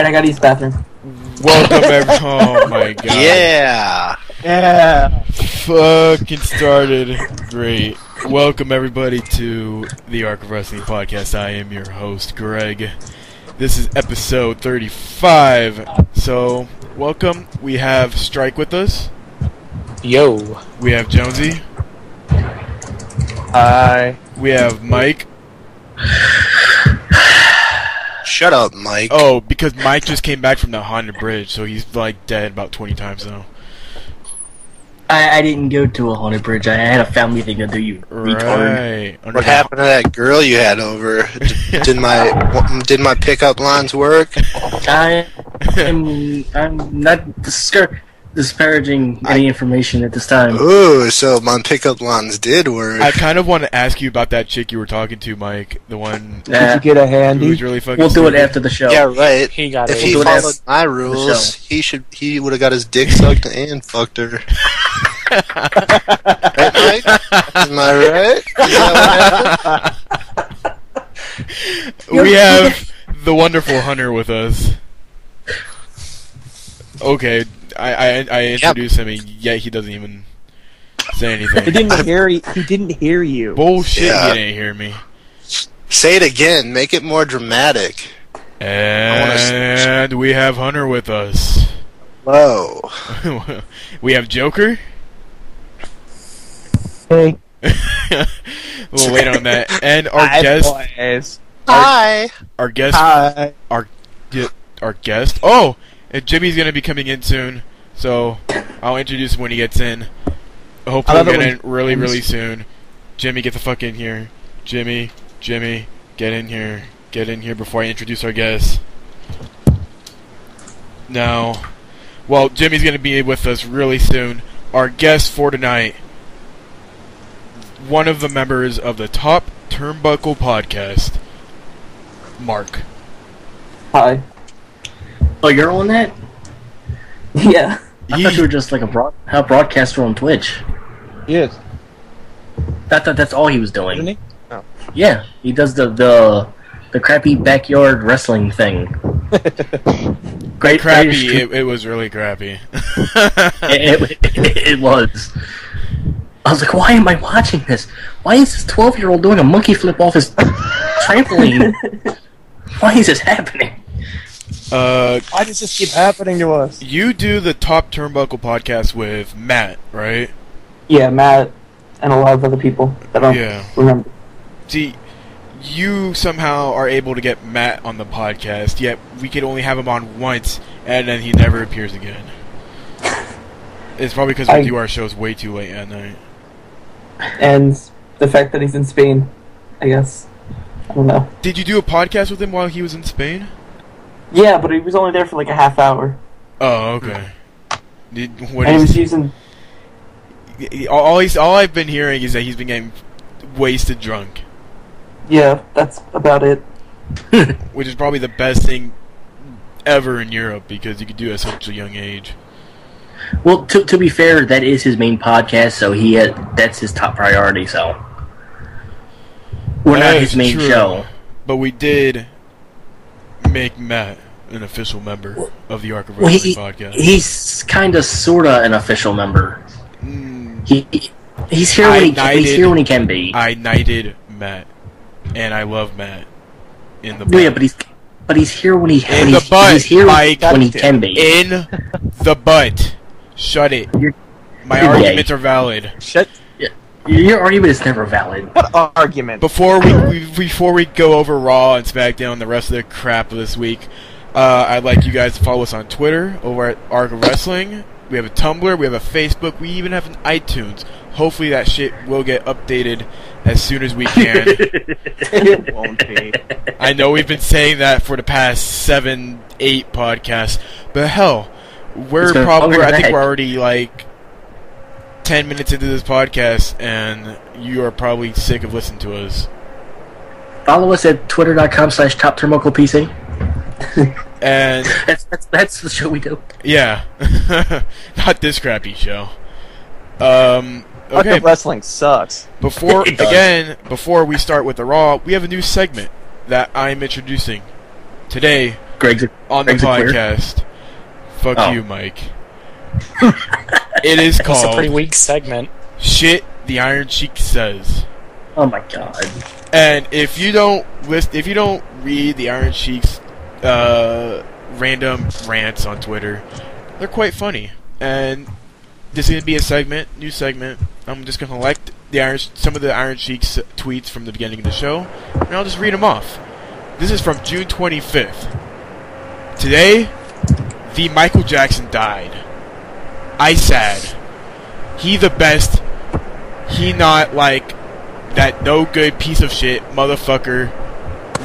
Alright, I gotta use the bathroom. Welcome, oh my god. Yeah! Fucking started. Great. Welcome, everybody, to the Arc of Wrestling Podcast. I am your host, Greg. This is episode 35. So, welcome. We have Strike with us. Yo. We have Jonesy. Hi. We have Mike. Shut up, Mike. Oh, because Mike just came back from the haunted bridge, so he's like dead about 20 times now. I didn't go to a haunted bridge. I had a family thing to do, you retard. Right. What happened to that girl you had over? Did my pickup lines work? I'm not disparaging any information at this time. Ooh, so my pickup lines did work. I kind of want to ask you about that chick you were talking to, Mike. The one Did you get a who handy? was really fucking We'll do it stupid. after the show. Yeah, right. He got If it. he We'll do it followed after my the rules, show. he would have got his dick sucked and fucked her. Right, Mike? Am I right? Is that what happened? We have the wonderful Hunter with us. Okay, I introduced him, and yet he doesn't even say anything. He didn't hear. He didn't hear you. Bullshit! Yeah. You didn't hear me. Say it again. Make it more dramatic. And we have Hunter with us. Whoa. We have Joker. Hey. We'll wait on that. And our Hi, guest. boys. Hi. Our guest. Hi. Our guest. Oh, and Jimmy's gonna be coming in soon, so I'll introduce him when he gets in. Hopefully, I love we'll it get when in really, he really comes. soon. Jimmy, get the fuck in here. Jimmy, get in here. Get in here before I introduce our guest. Now, well, Jimmy's gonna be with us really soon. Our guest for tonight, one of the members of the top Turnbuckle Podcast, Mark. Hi. Oh, you're on that? Yeah. I thought you were just like a broadcaster on Twitch. Yes. That's all he was doing. Isn't he? No. Yeah, he does the crappy backyard wrestling thing. Great, Crappy. It was really crappy. It was. I was like, why am I watching this? Why is this 12-year-old doing a monkey flip off his trampoline? Why is this happening? Why does this keep happening to us? You do the top Turnbuckle Podcast with Matt, right? Yeah, Matt and a lot of other people that I don't Yeah. remember. See, you somehow are able to get Matt on the podcast, yet we could only have him on once, and then he never appears again. It's probably because we do our shows way too late at night. And the fact that he's in Spain, I guess. I don't know. Did you do a podcast with him while he was in Spain? Yeah, but he was only there for like a half hour. Oh, okay. What And he was is, using... all I've been hearing is that he's been getting wasted drunk, Yeah, that's about it. which is probably the best thing ever in Europe because you could do it at such a young age. Well, to be fair, that is his main podcast, so that's his top priority. So we're That not is his main true, show. But we did make Matt an official member of the Arc of Well, Wrestling Podcast. he's kind of, sorta an official member. Mm, He's here when he can be. I knighted Matt, and I love Matt in the butt. Well, yeah, but he's here when he In the butt, he's here Mike. when he can be. In the butt. Shut it. My you're arguments gay. are valid. Shut. Your argument is never valid. What argument? Before we go over Raw and SmackDown and the rest of the crap of this week, I'd like you guys to follow us on Twitter over at Arc of Wrestling. We have a Tumblr, we have a Facebook, we even have an iTunes. Hopefully that shit will get updated as soon as we can. It won't be. I know we've been saying that for the past 7-8 podcasts, but hell, It's been I longer than think that. we're already like 10 minutes into this podcast, and you are probably sick of listening to us. Follow us at twitter.com/TopTurnbucklePC. And That's the show we do. yeah, not this crappy show. Fucking Okay, wrestling sucks. It does. before we start with the Raw, we have a new segment that I'm introducing today on the podcast. Fuck you, Mike. It is That's called a pretty weak segment. Shit the Iron Sheik Says. Oh my god. And if you don't read the Iron Sheik's random rants on Twitter, they're quite funny. And this is gonna be a new segment. I'm just gonna collect some of the Iron Sheik's tweets from the beginning of the show, and I'll just read them off. This is from June 25th. Today, the Michael Jackson died. I sad. He the best. He not like that no good piece of shit motherfucker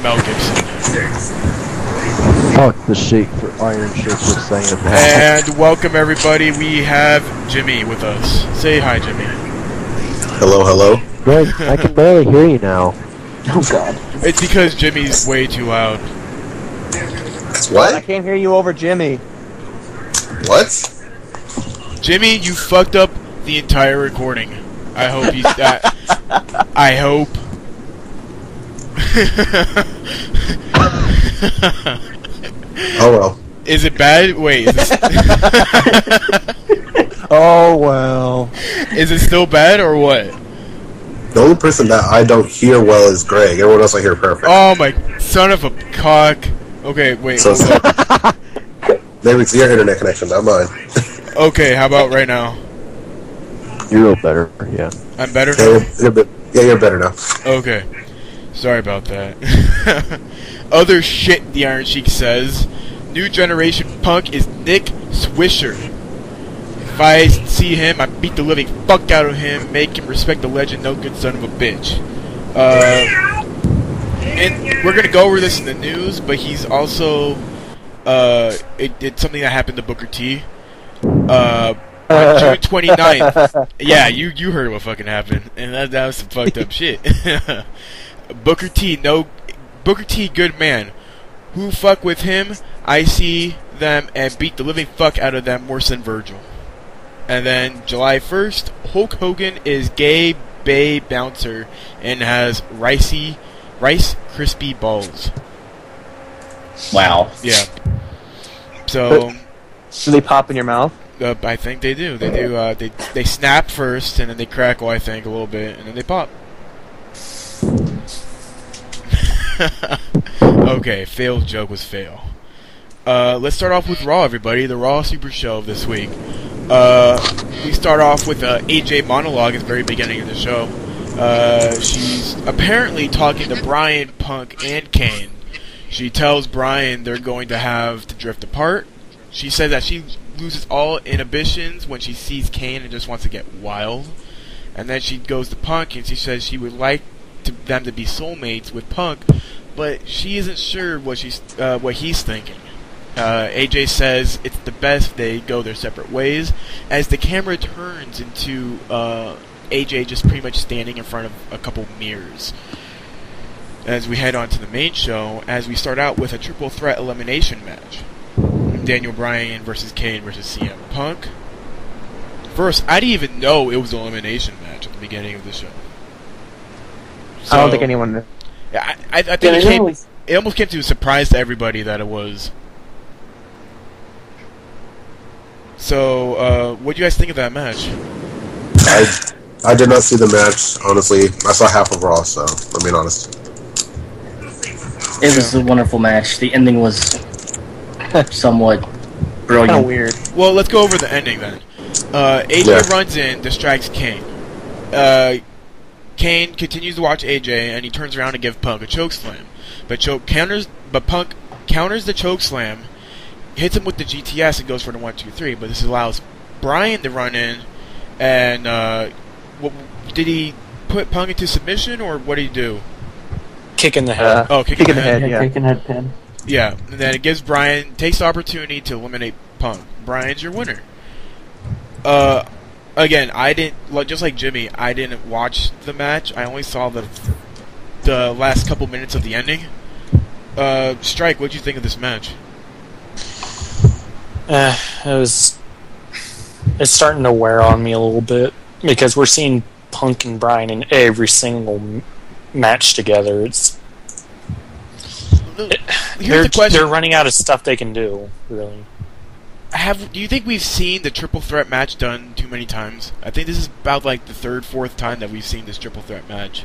Mel Gibson. Fuck the Sheik for Iron Sheik for saying that. And welcome everybody. We have Jimmy with us. Say hi, Jimmy. Hello, hello. Greg, I can barely hear you now. Oh god. It's because Jimmy's way too loud. What? I can't hear you over Jimmy. What? Jimmy, you fucked up the entire recording. I hope you. I hope. Oh well. Is it bad? Wait. Is it Oh well. is it still bad or what? The only person that I don't hear well is Greg. Everyone else I hear perfect. Oh my son of a cock. Okay, wait. So maybe it's your internet connection, not mine. Okay, how about right now? You're a little better, yeah. I'm better Yeah, now? you're better now. Okay. Sorry about that. Other shit the Iron Sheik says. New generation punk is Nick Swisher. If I see him, I beat the living fuck out of him, make him respect the legend, no good son of a bitch. And we're gonna go over this in the news, but he's also, it's something that happened to Booker T. On June 29th. Yeah, you heard what fucking happened, and that was some fucked up shit. Booker T, good man. Who fuck with him, I see them and beat the living fuck out of them worse than Virgil. And then July 1st, Hulk Hogan is gay bae bouncer and has Rice crispy balls. Wow. Yeah. So Do they pop in your mouth? I think they do. They do. They snap first, and then they crackle. I think a little bit, and then they pop. Okay, failed joke was fail. Let's start off with Raw, everybody. The Raw Super Show of this week. We start off with AJ monologue at the very beginning of the show. She's apparently talking to Bryan, Punk, and Kane. She tells Bryan they're going to have to drift apart. She says that she loses all inhibitions when she sees Kane and just wants to get wild. And then she goes to Punk and she says she would like them to be soulmates with Punk, but she isn't sure what he's thinking. AJ says it's the best they go their separate ways, as the camera turns into AJ just pretty much standing in front of a couple mirrors. As we head on to the main show, as we start out with a triple threat elimination match. Daniel Bryan versus Kane versus CM Punk. First, I didn't even know it was an elimination match at the beginning of the show. So, I don't think anyone knew. Yeah, I think it almost came to a surprise to everybody that it was. So, what do you guys think of that match? I did not see the match, honestly. I saw half of Raw, so I'm being honest. It was a wonderful match. The ending was somewhat brilliant. Kind of weird. Well, let's go over the ending then. AJ runs in, distracts Kane. Kane continues to watch AJ, and he turns around and gives Punk a chokeslam. But Punk counters the chokeslam, hits him with the GTS, and goes for the 1-2-3. But this allows Bryan to run in, and did he put Punk into submission, or what did he do? Kick in the head. Kick in the head. Yeah. Taking head pin. Yeah, and then it gives Bryan, takes the opportunity to eliminate Punk. Bryan's your winner. Again, I didn't, just like Jimmy, I didn't watch the match. I only saw the last couple minutes of the ending. Strike, what'd you think of this match? It's starting to wear on me a little bit, because we're seeing Punk and Bryan in every single match together. Here's the question. They're running out of stuff they can do, really. Do you think we've seen the triple threat match done too many times? I think this is about like the third, fourth time that we've seen this triple threat match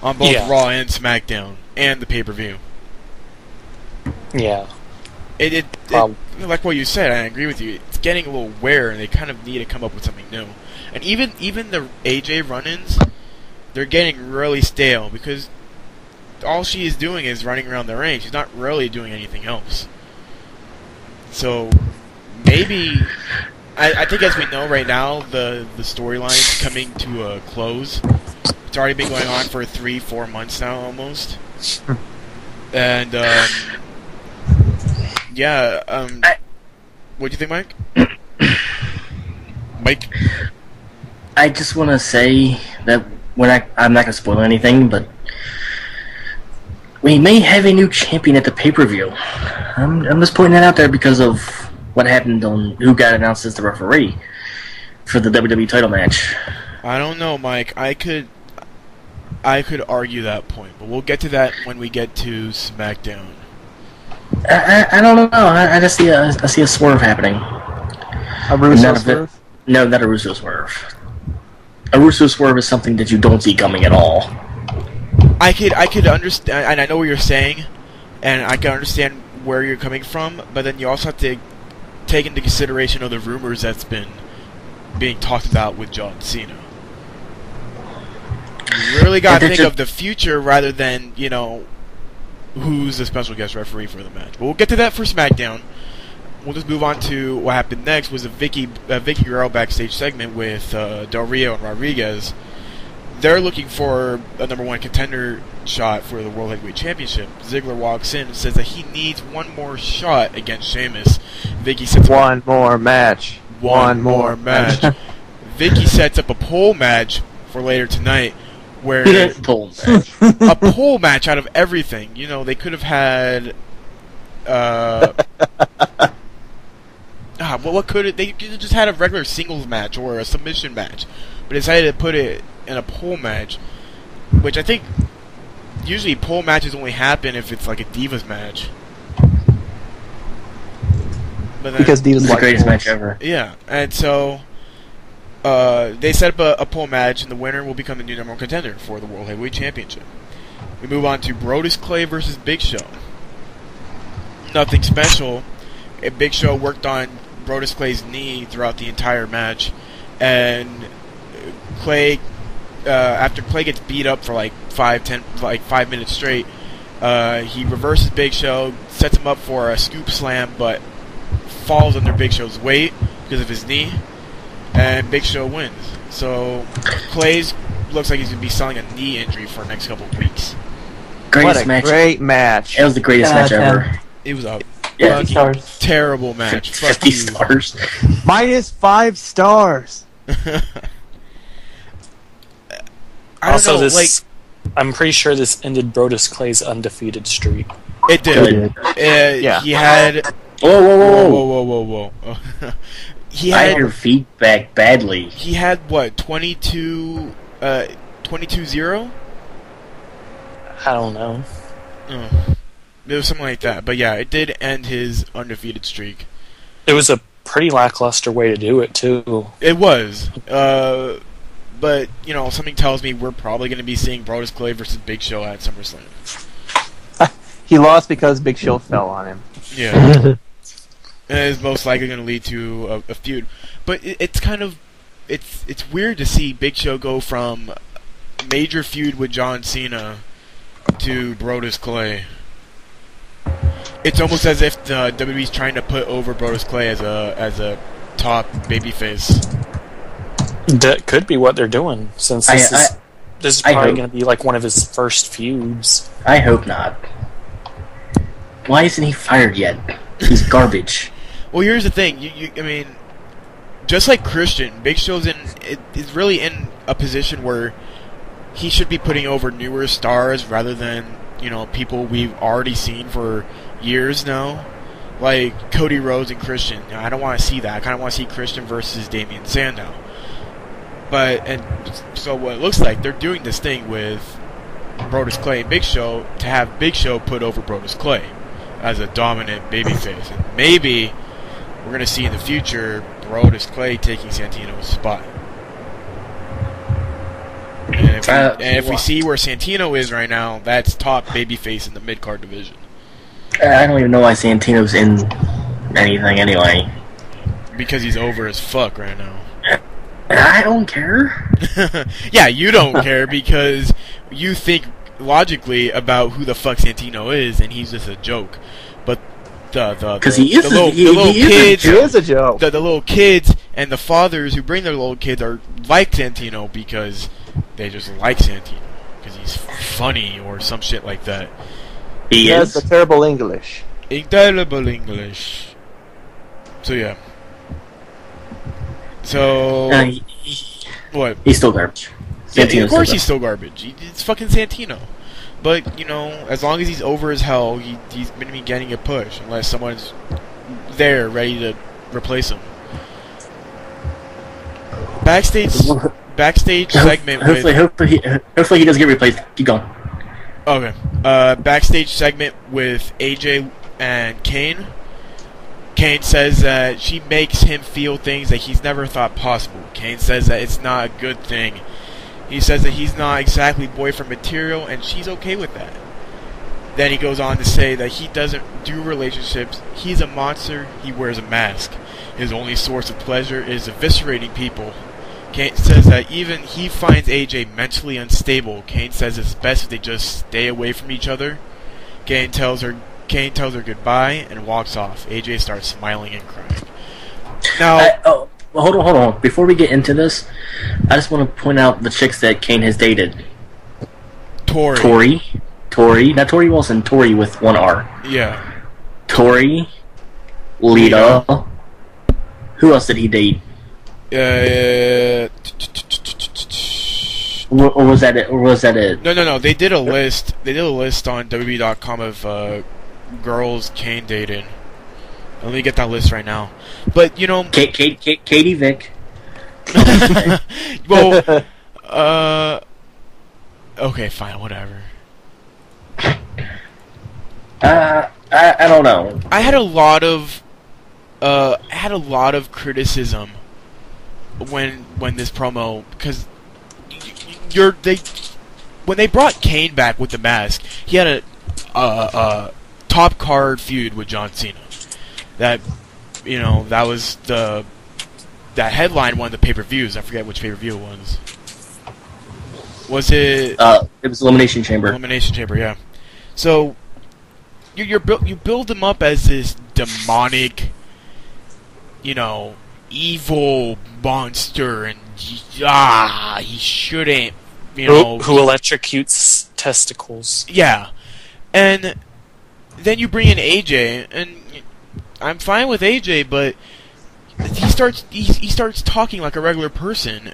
on both Raw and SmackDown and the pay-per-view. Yeah. It like what you said, I agree with you. It's getting a little weird, and they kind of need to come up with something new. And even the AJ run-ins, they're getting really stale because all she is doing is running around the ring. She's not really doing anything else. So maybe I think, as we know right now, the storyline's coming to a close. It's already been going on for 3-4 months now, almost. And what do you think, Mike? Mike? I just want to say that I'm not going to spoil anything, but we may have a new champion at the pay-per-view. I'm just pointing that out there because of what happened on who got announced as the referee for the WWE title match. I don't know, Mike. I could argue that point, but we'll get to that when we get to SmackDown. I don't know. I just see a swerve happening. A Russo swerve? No, not a Russo swerve. A Russo swerve is something that you don't see coming at all. I could understand, and I know what you're saying, and I can understand where you're coming from, but then you also have to take into consideration of the rumors that's been being talked about with John Cena. You really got to think of the future rather than, who's the special guest referee for the match. But we'll get to that for SmackDown. We'll just move on to what happened next. Was a Vicky Guerrero backstage segment with Del Rio and Rodriguez. They're looking for a number one contender shot for the World Heavyweight Championship. Ziggler walks in and says that he needs one more shot against Sheamus. Vicky sets up One more match. Vicky sets up a pole match for later tonight, where a pole match out of everything. They could have had. What could it? They could have just had a regular singles match or a submission match, but decided to put it in a pole match, which I think usually pole matches only happen if it's like a Divas match. But then, because Divas is the greatest match ever. Yeah, and so they set up a pole match, and the winner will become the new number one contender for the World Heavyweight Championship. We move on to Brodus Clay versus Big Show. Nothing special. Big Show worked on Brodus Clay's knee throughout the entire match, and Clay, after Clay gets beat up for like 5 minutes straight, he reverses Big Show, sets him up for a scoop slam, but falls under Big Show's weight because of his knee, and Big Show wins. So Clay's looks like he's going to be selling a knee injury for the next couple of weeks. Greatest match. Great match. It was the greatest match ever. It was a 50 stars. terrible match. 50 stars. -5 stars. I don't know, I'm pretty sure this ended Brodus Clay's undefeated streak. It did. Yeah. He had... Whoa. He I had had your feedback badly. He had, what, 22-0? I don't know. It was something like that. But yeah, it did end his undefeated streak. It was a pretty lackluster way to do it, too. It was. But, something tells me we're probably going to be seeing Brodus Clay versus Big Show at SummerSlam. He lost because Big Show fell on him. Yeah. And it is most likely going to lead to a feud. But it's kind of... It's weird to see Big Show go from major feud with John Cena to Brodus Clay. It's almost as if the WWE's trying to put over Brodus Clay as a top babyface. That could be what they're doing, since this is probably going to be like one of his first feuds. I hope not. Why isn't he fired yet? He's garbage. Well, here's the thing. I mean, just like Christian, Big Show's is really in a position where he should be putting over newer stars rather than, people we've already seen for years now. Like Cody Rhodes and Christian. I don't want to see that. I kind of want to see Christian versus Damian Sandow. So what it looks like, they're doing this thing with Brodus Clay and Big Show to have Big Show put over Brodus Clay as a dominant babyface. And maybe we're going to see in the future Brodus Clay taking Santino's spot. And if we see where Santino is right now, that's top babyface in the mid-card division. I don't even know why Santino's in anything anyway. Because he's over as fuck right now. I don't care. Yeah, you don't care because you think logically about who the fuck Santino is, and he's just a joke. But the little kids, He is a joke. the little kids and the fathers who bring their little kids are like Santino because they just like Santino because he's funny or some shit like that. He has the terrible English. Terrible English. So yeah. So what? He's still garbage. Yeah, of course he's still garbage. It's fucking Santino. But, you know, as long as he's over as hell, he's going to be getting a push unless someone's there ready to replace him. Backstage segment hopefully he doesn't get replaced. Keep going. Okay. Backstage segment with AJ and Kane. Kane says that she makes him feel things that he's never thought possible. Kane says that it's not a good thing. He says that he's not exactly boyfriend material, and she's okay with that. Then he goes on to say that he doesn't do relationships. He's a monster. He wears a mask. His only source of pleasure is eviscerating people. Kane says that even he finds AJ mentally unstable. Kane says it's best if they just stay away from each other. Kane tells her goodbye and walks off. AJ starts smiling and crying. Now, hold on. Before we get into this, I just want to point out the chicks that Kane has dated. Tori, not Tori Wilson. Tori with one R. Yeah. Tori, Lita. Who else did he date? Or was that it? No. They did a list. They did a list on WWE.com of girls Kane dated. Let me get that list right now. But you know, Katie Vick. Well, okay, fine, whatever. I don't know. I had a lot of criticism when this promo, because when they brought Kane back with the mask, he had a top card feud with John Cena. That, you know, that was that headline one of the pay-per-views. I forget which pay-per-view it was. Was it? It was Elimination Chamber. Elimination Chamber, yeah. So you build him up as this demonic, you know, evil monster, and he shouldn't, you know, who electrocutes testicles. Yeah, and then you bring in AJ, and I'm fine with AJ, but he starts talking like a regular person.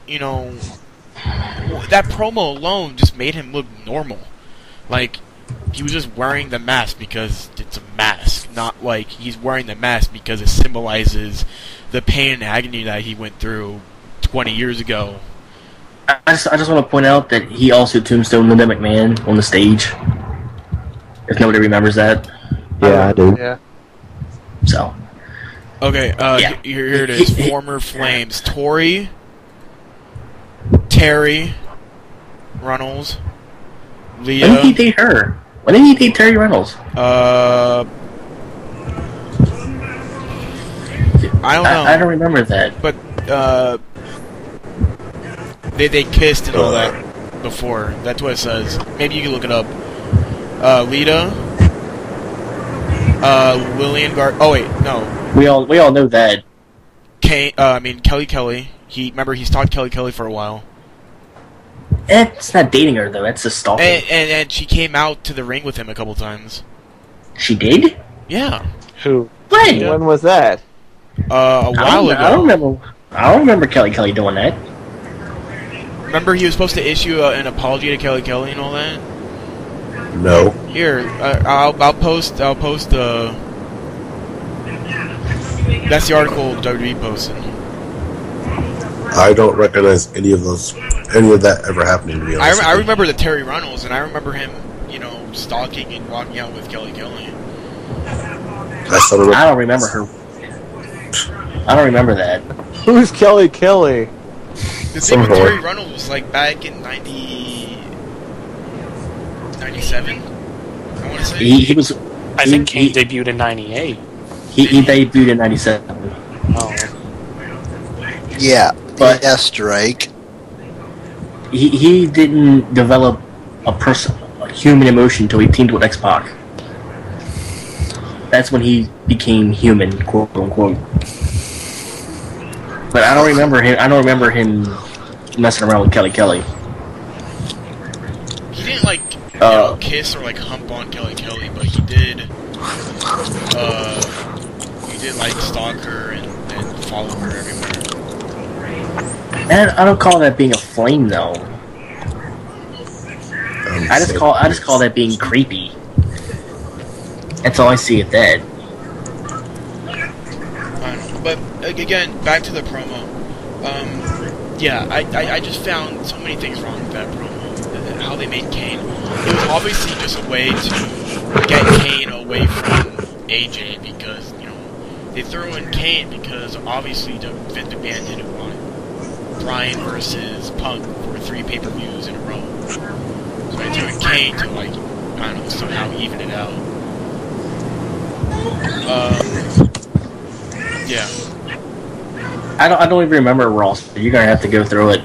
You know, that promo alone just made him look normal. Like, he was just wearing the mask because it's a mask, not like he's wearing the mask because it symbolizes the pain and agony that he went through 20 years ago. I just want to point out that he also tombstoned Linda McMahon on the stage. If nobody remembers that. Yeah, I do. Yeah. So. Okay, here it is. Former Flames. Tori, Terry Runnels, Leah. When did he date her? When did he date Terry Reynolds? I don't know. I don't remember that. But they kissed and all that before. That's what it says. Maybe you can look it up. Lita, Lillian Oh wait, no. We all know that. Kelly. He's talked to Kelly for a while. It's not dating her though. That's a stalking. And she came out to the ring with him a couple times. She did? Yeah. Who? When? When was that? A while ago. I don't remember Kelly doing that. Remember he was supposed to issue an apology to Kelly and all that? No. Here, I'll post that's the article WWE posted. I don't recognize any of that ever happening to me. I remember the Terry Runnels, and I remember him, stalking and walking out with Kelly Kelly. I don't remember her. I don't remember that. Who's Kelly Kelly? The thing with Terry Runnels was like back in 97. I want to say he was. I think he debuted in 98. He debuted in 97. Oh. Yeah, But- Drake. He didn't develop a human emotion until he teamed with X-Pac. That's when he became human, quote unquote. But I don't remember him messing around with Kelly Kelly. he didn't kiss or hump on Kelly Kelly, but he did. He did stalk her and follow her everywhere. And I don't call that being a flame though. I just call that being creepy. That's all I see at that. I don't know. But again, back to the promo. Yeah, I just found so many things wrong with that promo. How they made Kane. It was obviously just a way to get Kane away from AJ because, they threw in Kane because obviously Vince McMahon didn't want Bryan versus Punk for 3 pay-per-views in a row. So they threw in Kane to, somehow even it out. Yeah. I don't even remember Raw, so you're gonna have to go through it.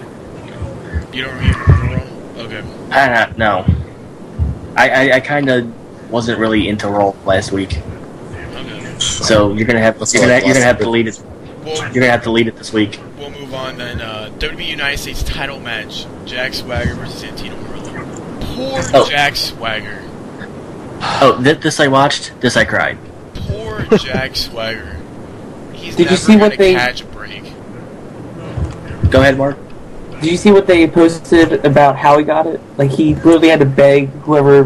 You don't remember Raw? Okay. No. I kind of wasn't really into Raw last week, Okay. so you're gonna have to lead it. Well, You're gonna have to lead it this week. we'll move on then. WWE United States title match: Jack Swagger versus Santino Marella. Poor Jack Swagger. Oh, this I watched. This I cried. Poor Jack Swagger. He's Did you never see what gonna they- catch a break. Go ahead, Mark. Did you see what they posted about how he got it? He literally had to beg whoever.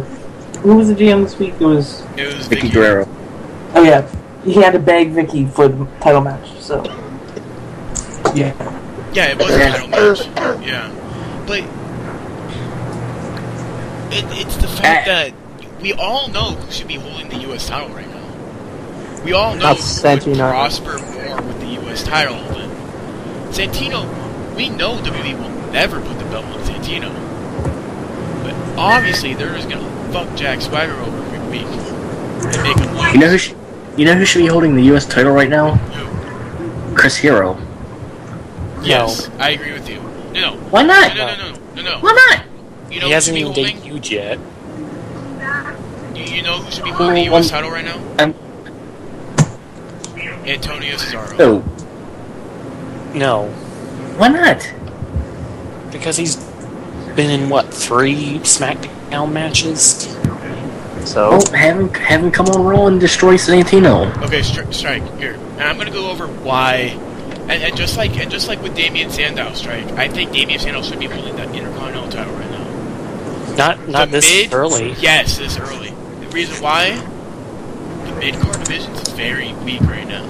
Who was the GM this week? It was Vicky Guerrero. Oh yeah, he had to beg Vicky for the title match. So yeah, Yeah, it was a title match. Yeah, but it's the fact that we all know who should be holding the U.S. title right now. We all know Not who would Santino. prosper more with the U.S. title. But Santino, we know WWE will never put the belt on Santino. But obviously, they're just gonna fuck Jack Swagger over every week and make him lose. You know who should be holding the U.S. title right now? Who? Chris Hero. Yes, I agree with you. No. Why not? No. Why not? You know He who hasn't should even be holding? debuted yet. You know who should be holding the U.S. title right now? Antonio Cesaro. Oh, No, why not? because he's been in 3 SmackDown matches. So Well, have him come on Raw and destroy Santino. Okay, Strike here, and I'm gonna go over why. And just like with Damian Sandow, Strike, I think Damian Sandow should be holding that Intercontinental title right now. not this early. Yes, this early. The reason why, the mid-card division is very weak right now.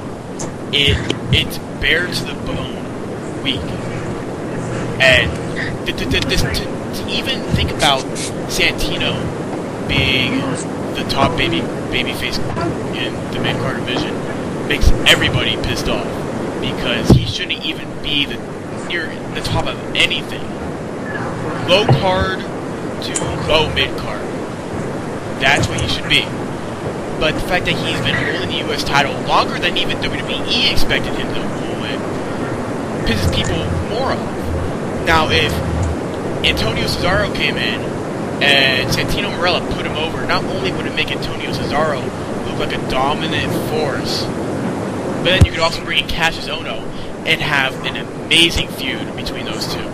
It's bare to the bone weak. And to even think about Santino being the top babyface in the mid-card division makes everybody pissed off because he shouldn't even be near the top of anything. Low card to low mid-card. That's what he should be. But the fact that he's been holding the U.S. title longer than even WWE expected him to hold it pisses people more off. Now, if Antonio Cesaro came in and Santino Marella put him over, not only would it make Antonio Cesaro look like a dominant force, but then you could also bring in Cassius Ohno and have an amazing feud between those two.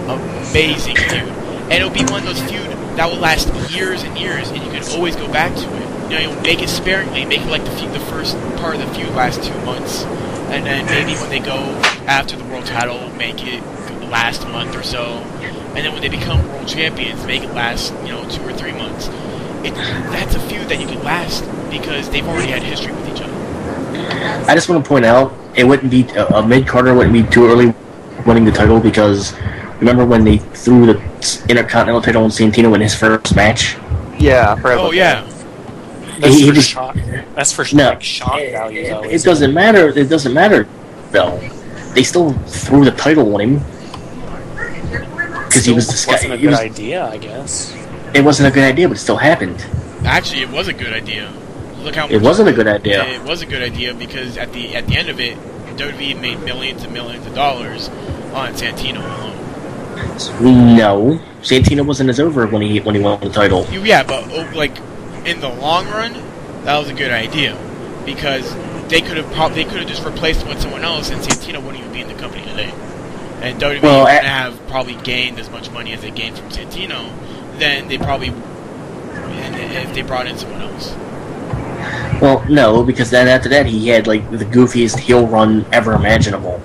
Amazing feud. And it'll be one of those feuds that will last years and years, and you can always go back to it. You'll make it sparingly, make it like the first part of the feud last 2 months, and then maybe when they go after the world title, make it last a month or so, and then when they become world champions, make it last 2 or 3 months. That's a feud that you can last because they've already had history with each other. I just want to point out, it wouldn't be a mid-carder wouldn't be too early winning the title because remember when they threw the Intercontinental title on Santino in his first match? Yeah. Oh yeah. That's for No, shock value, though. it doesn't matter. It doesn't matter, though. They still threw the title on him because he was this guy. Wasn't a good idea, I guess. It wasn't a good idea, but it still happened. Actually, it was a good idea. Look how much It wasn't a good idea. It was a good idea because at the end of it, WWE made millions and millions of dollars on Santino alone. No, Santino wasn't as over when he won the title. Yeah, but like in the long run, that was a good idea because they could have just replaced him with someone else, and Santino wouldn't even be in the company today. And WWE wouldn't have probably gained as much money as they gained from Santino, then they probably if they brought in someone else. Well, no, because then after that he had like the goofiest heel run ever imaginable.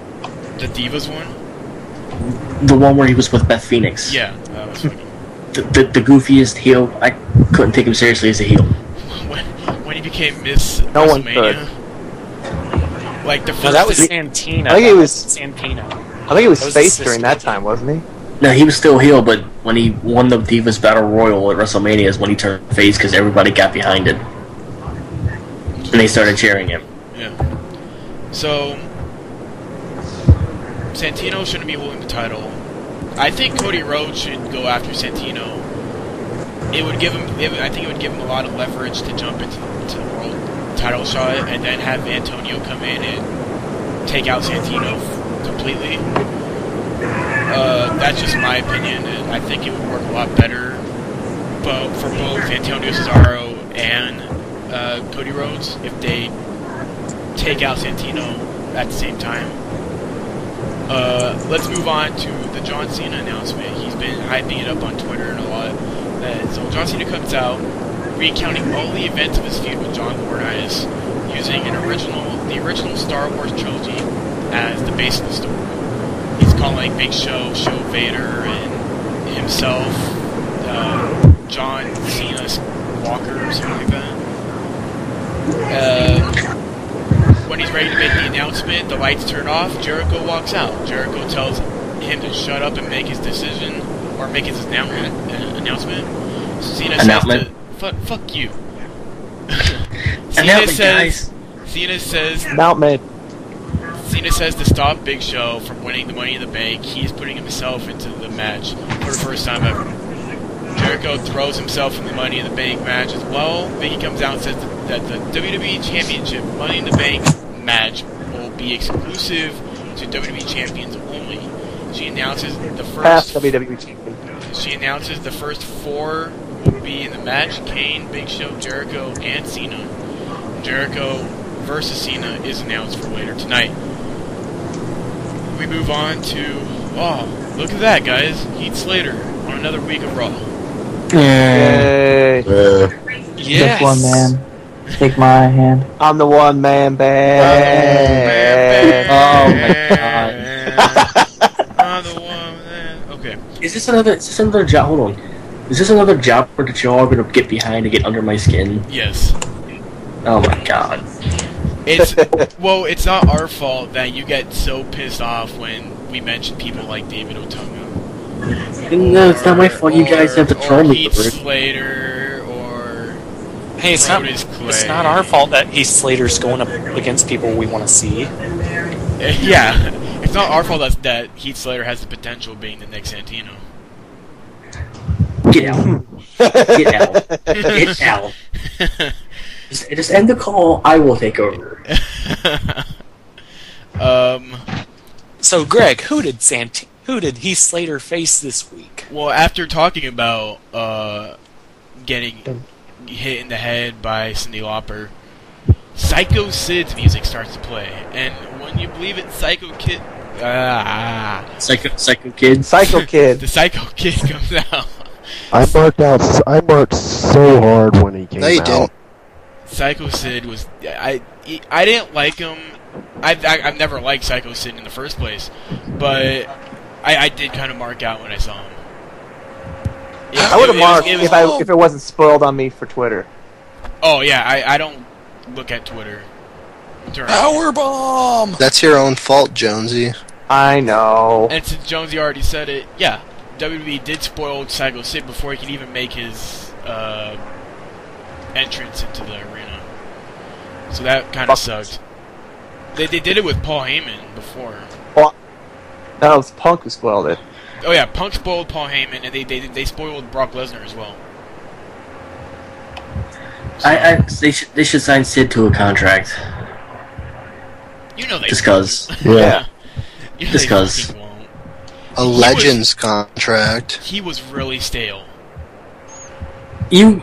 The Divas one? The one where he was with Beth Phoenix. Yeah, that was funny. The goofiest heel. I couldn't take him seriously as a heel. When he became Miss No one WrestleMania. Like the first. No, that was Santino. I think it was Santino. I think he was That was face the during that system. time, wasn't he? No, he was still heel, but when he won the Divas Battle Royal at WrestleMania is when he turned face because everybody got behind it. And they started cheering him. Yeah. So Santino shouldn't be holding the title. I think Cody Rhodes should go after Santino. It would give him. I think it would give him a lot of leverage to jump into the world title shot, and then have Antonio come in and take out Santino completely. That's just my opinion, and I think it would work a lot better, but for both Antonio Cesaro and Cody Rhodes if they take out Santino at the same time. Let's move on to the John Cena announcement. He's been hyping it up on Twitter and a lot. So John Cena comes out, recounting all the events of his feud with John Cornelius, using the original Star Wars trilogy as the base of the story. He's calling Big Show Vader, and himself John Cena Walker or something like that. When he's ready to make the announcement, the lights turn off, Jericho walks out. Jericho tells him to shut up and make his decision, or make his announcement. Cena says to... Fuck you. Cena says to stop Big Show from winning the Money in the Bank. He's putting himself into the match for the first time ever. Jericho throws himself in the Money in the Bank match as well. Biggie comes out and says that the WWE Championship Money in the Bank match will be exclusive to WWE champions only. She announces the first Past WWE champion. She announces the first 4 will be in the match: Kane, Big Show, Jericho, and Cena. Jericho versus Cena is announced for later tonight. We move on to... Oh, look at that, guys. Heath Slater on another week of Raw. Yay. Yes. Just one man. Take my hand. I'm the one man band. Oh my god. I'm the one man. Okay. Is this another job? Hold on. Is this another job that y'all are going to get behind to get under my skin? Yes. Oh my god. It's not our fault that you get so pissed off when we mention people like David Otunga. No, it's not my fault. You guys have to troll me. Heath Slater, or Hey, it's not our fault that Heath Slater's going up against people we want to see. Yeah, it's not our fault that Heath Slater has the potential of being the next Santino. Get out. Get out. Get out. Just end the call. I will take over. So, Greg, who did Heath Slater face this week? Well, after talking about getting hit in the head by Cyndi Lauper, Psycho Sid's music starts to play, and when you believe it, Psycho Kid. Psycho Kid. Psycho Kid. The Psycho Kid comes out. I marked so hard when he came No, you out. didn't. Psycho Sid was... I didn't like him. I've never liked Psycho Sid in the first place, but I did kind of mark out when I saw him. I would have marked if it wasn't spoiled on me for Twitter. Oh yeah, I don't look at Twitter. Powerbomb! That's your own fault, Jonesy. I know. And since Jonesy already said it, yeah, WWE did spoil Psycho Sid before he could even make his entrance into the arena. So that kind of sucked. They did it with Paul Heyman before. Well, no, it was Punk who spoiled it. Oh yeah, Punk spoiled Paul Heyman, and they spoiled Brock Lesnar as well. They should sign Sid to a contract. You know they just cause. Yeah. You know just they cause. fucking won't. A Legends contract. He was really stale. You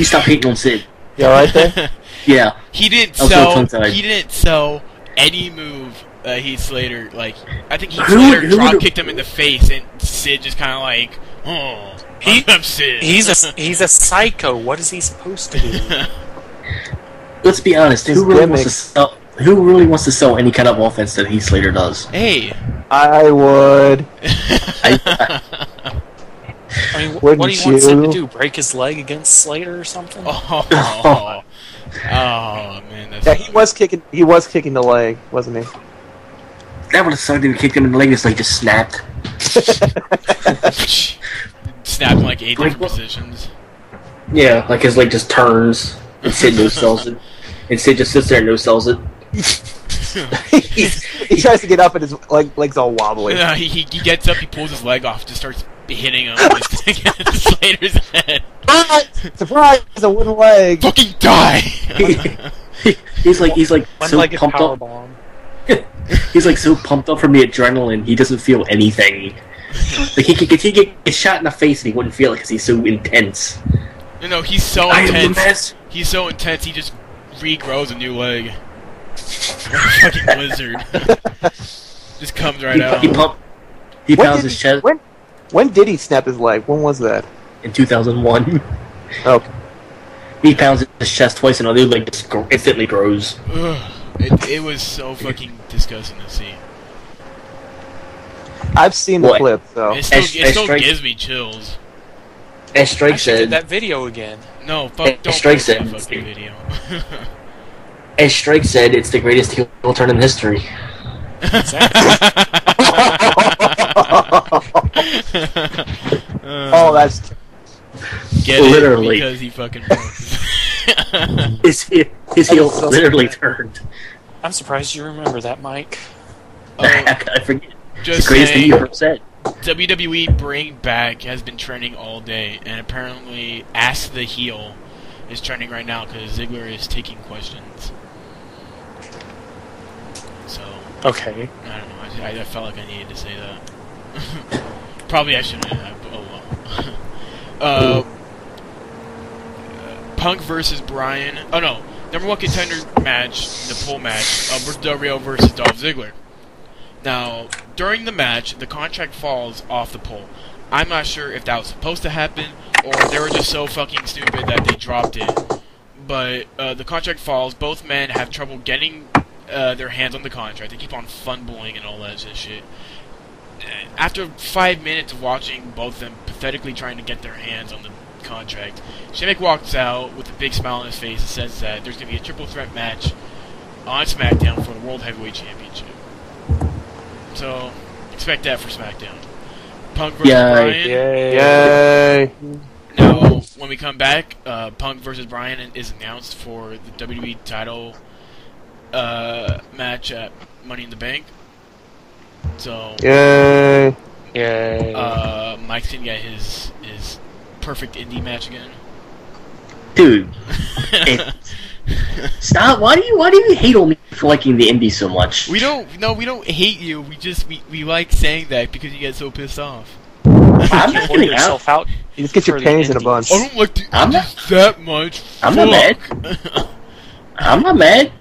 stop hating on Sid. You alright there? Yeah. He didn't I was sell. so tongue-tied. He didn't sell any move. Heath Slater, like, I think Heath Who Slater would- drop kicked him in the face, and Sid just kind of like, oh, I'm Sid. He's a psycho. What is he supposed to do? Let's be honest. His Who really wants to sell any kind of offense that Heath Slater does? Hey. I would. I mean, what Wouldn't do you want Sid to you? do? Break his leg against Slater or something? Oh, man, that's Yeah, he was kicking the leg, wasn't he? That would have sucked if he kicked him in the leg and his leg just snapped. snapped in like 8 different Like, positions. Yeah, like his leg just turns and Sid no sells it. And Sid just sits there and no sells it. He tries to get up and his legs all wobbly. Yeah, he gets up, he pulls his leg off, just starts hitting him against Slater's head. Surprise! A wooden leg. Fucking die! He's like so One-legged pumped up. powerbomb. He's like so pumped up from the adrenaline, he doesn't feel anything. Like he could get shot in the face and he wouldn't feel it because he's so intense. No, he's so I am the intense. best. He's so intense, he just regrows a new leg. Like a fucking lizard. Just comes right out. He pounds his chest When did he snap his leg? When was that? in 2001. Okay. He pounds his chest twice and the other leg just instantly grows. Ugh. It was so fucking disgusting to see. I've seen the What? clip, so. It still, As it still Strike- gives me chills. As I Strike should did said, that video again. No, fuck, don't Strike post that said- fucking video. as Strike said, it's the greatest heel turn in history. Oh, that's. Get Literally. it? Because he fucking broke. His heel literally turned. I'm surprised you remember that, Mike. I forget. It's Just the greatest thing saying, you ever said. WWE Bring Back has been trending all day, and apparently Ask the Heel is trending right now because Ziggler is taking questions. So, Okay. I don't know, I felt like I needed to say that. Probably I shouldn't have, but oh well. Punk versus Bryan. Oh no, number one contender match, the pool match, Alberto Del Rio versus Dolph Ziggler. Now, during the match, the contract falls off the pole. I'm not sure if that was supposed to happen, or they were just so fucking stupid that they dropped it. But the contract falls. Both men have trouble getting their hands on the contract. They keep on fumbling and all that shit. After 5 minutes of watching both of them pathetically trying to get their hands on the contract, Shemek walks out with a big smile on his face and says that there's going to be a triple threat match on SmackDown for the World Heavyweight Championship. So, expect that for SmackDown. Punk versus Bryan. Yay! Now, when we come back, Punk versus Bryan is announced for the WWE title match at Money in the Bank. So, Yay! Yay. Mike's gonna get his perfect indie match again. Dude. Stop! Why do you hate on me for liking the indies so much? We don't hate you. We like saying that because you get so pissed off. I'm not Pull getting out. yourself out. You just get your for the panties in a indies. bunch. I don't like the I'm indies that much. I'm not mad. Fuck. I'm not mad.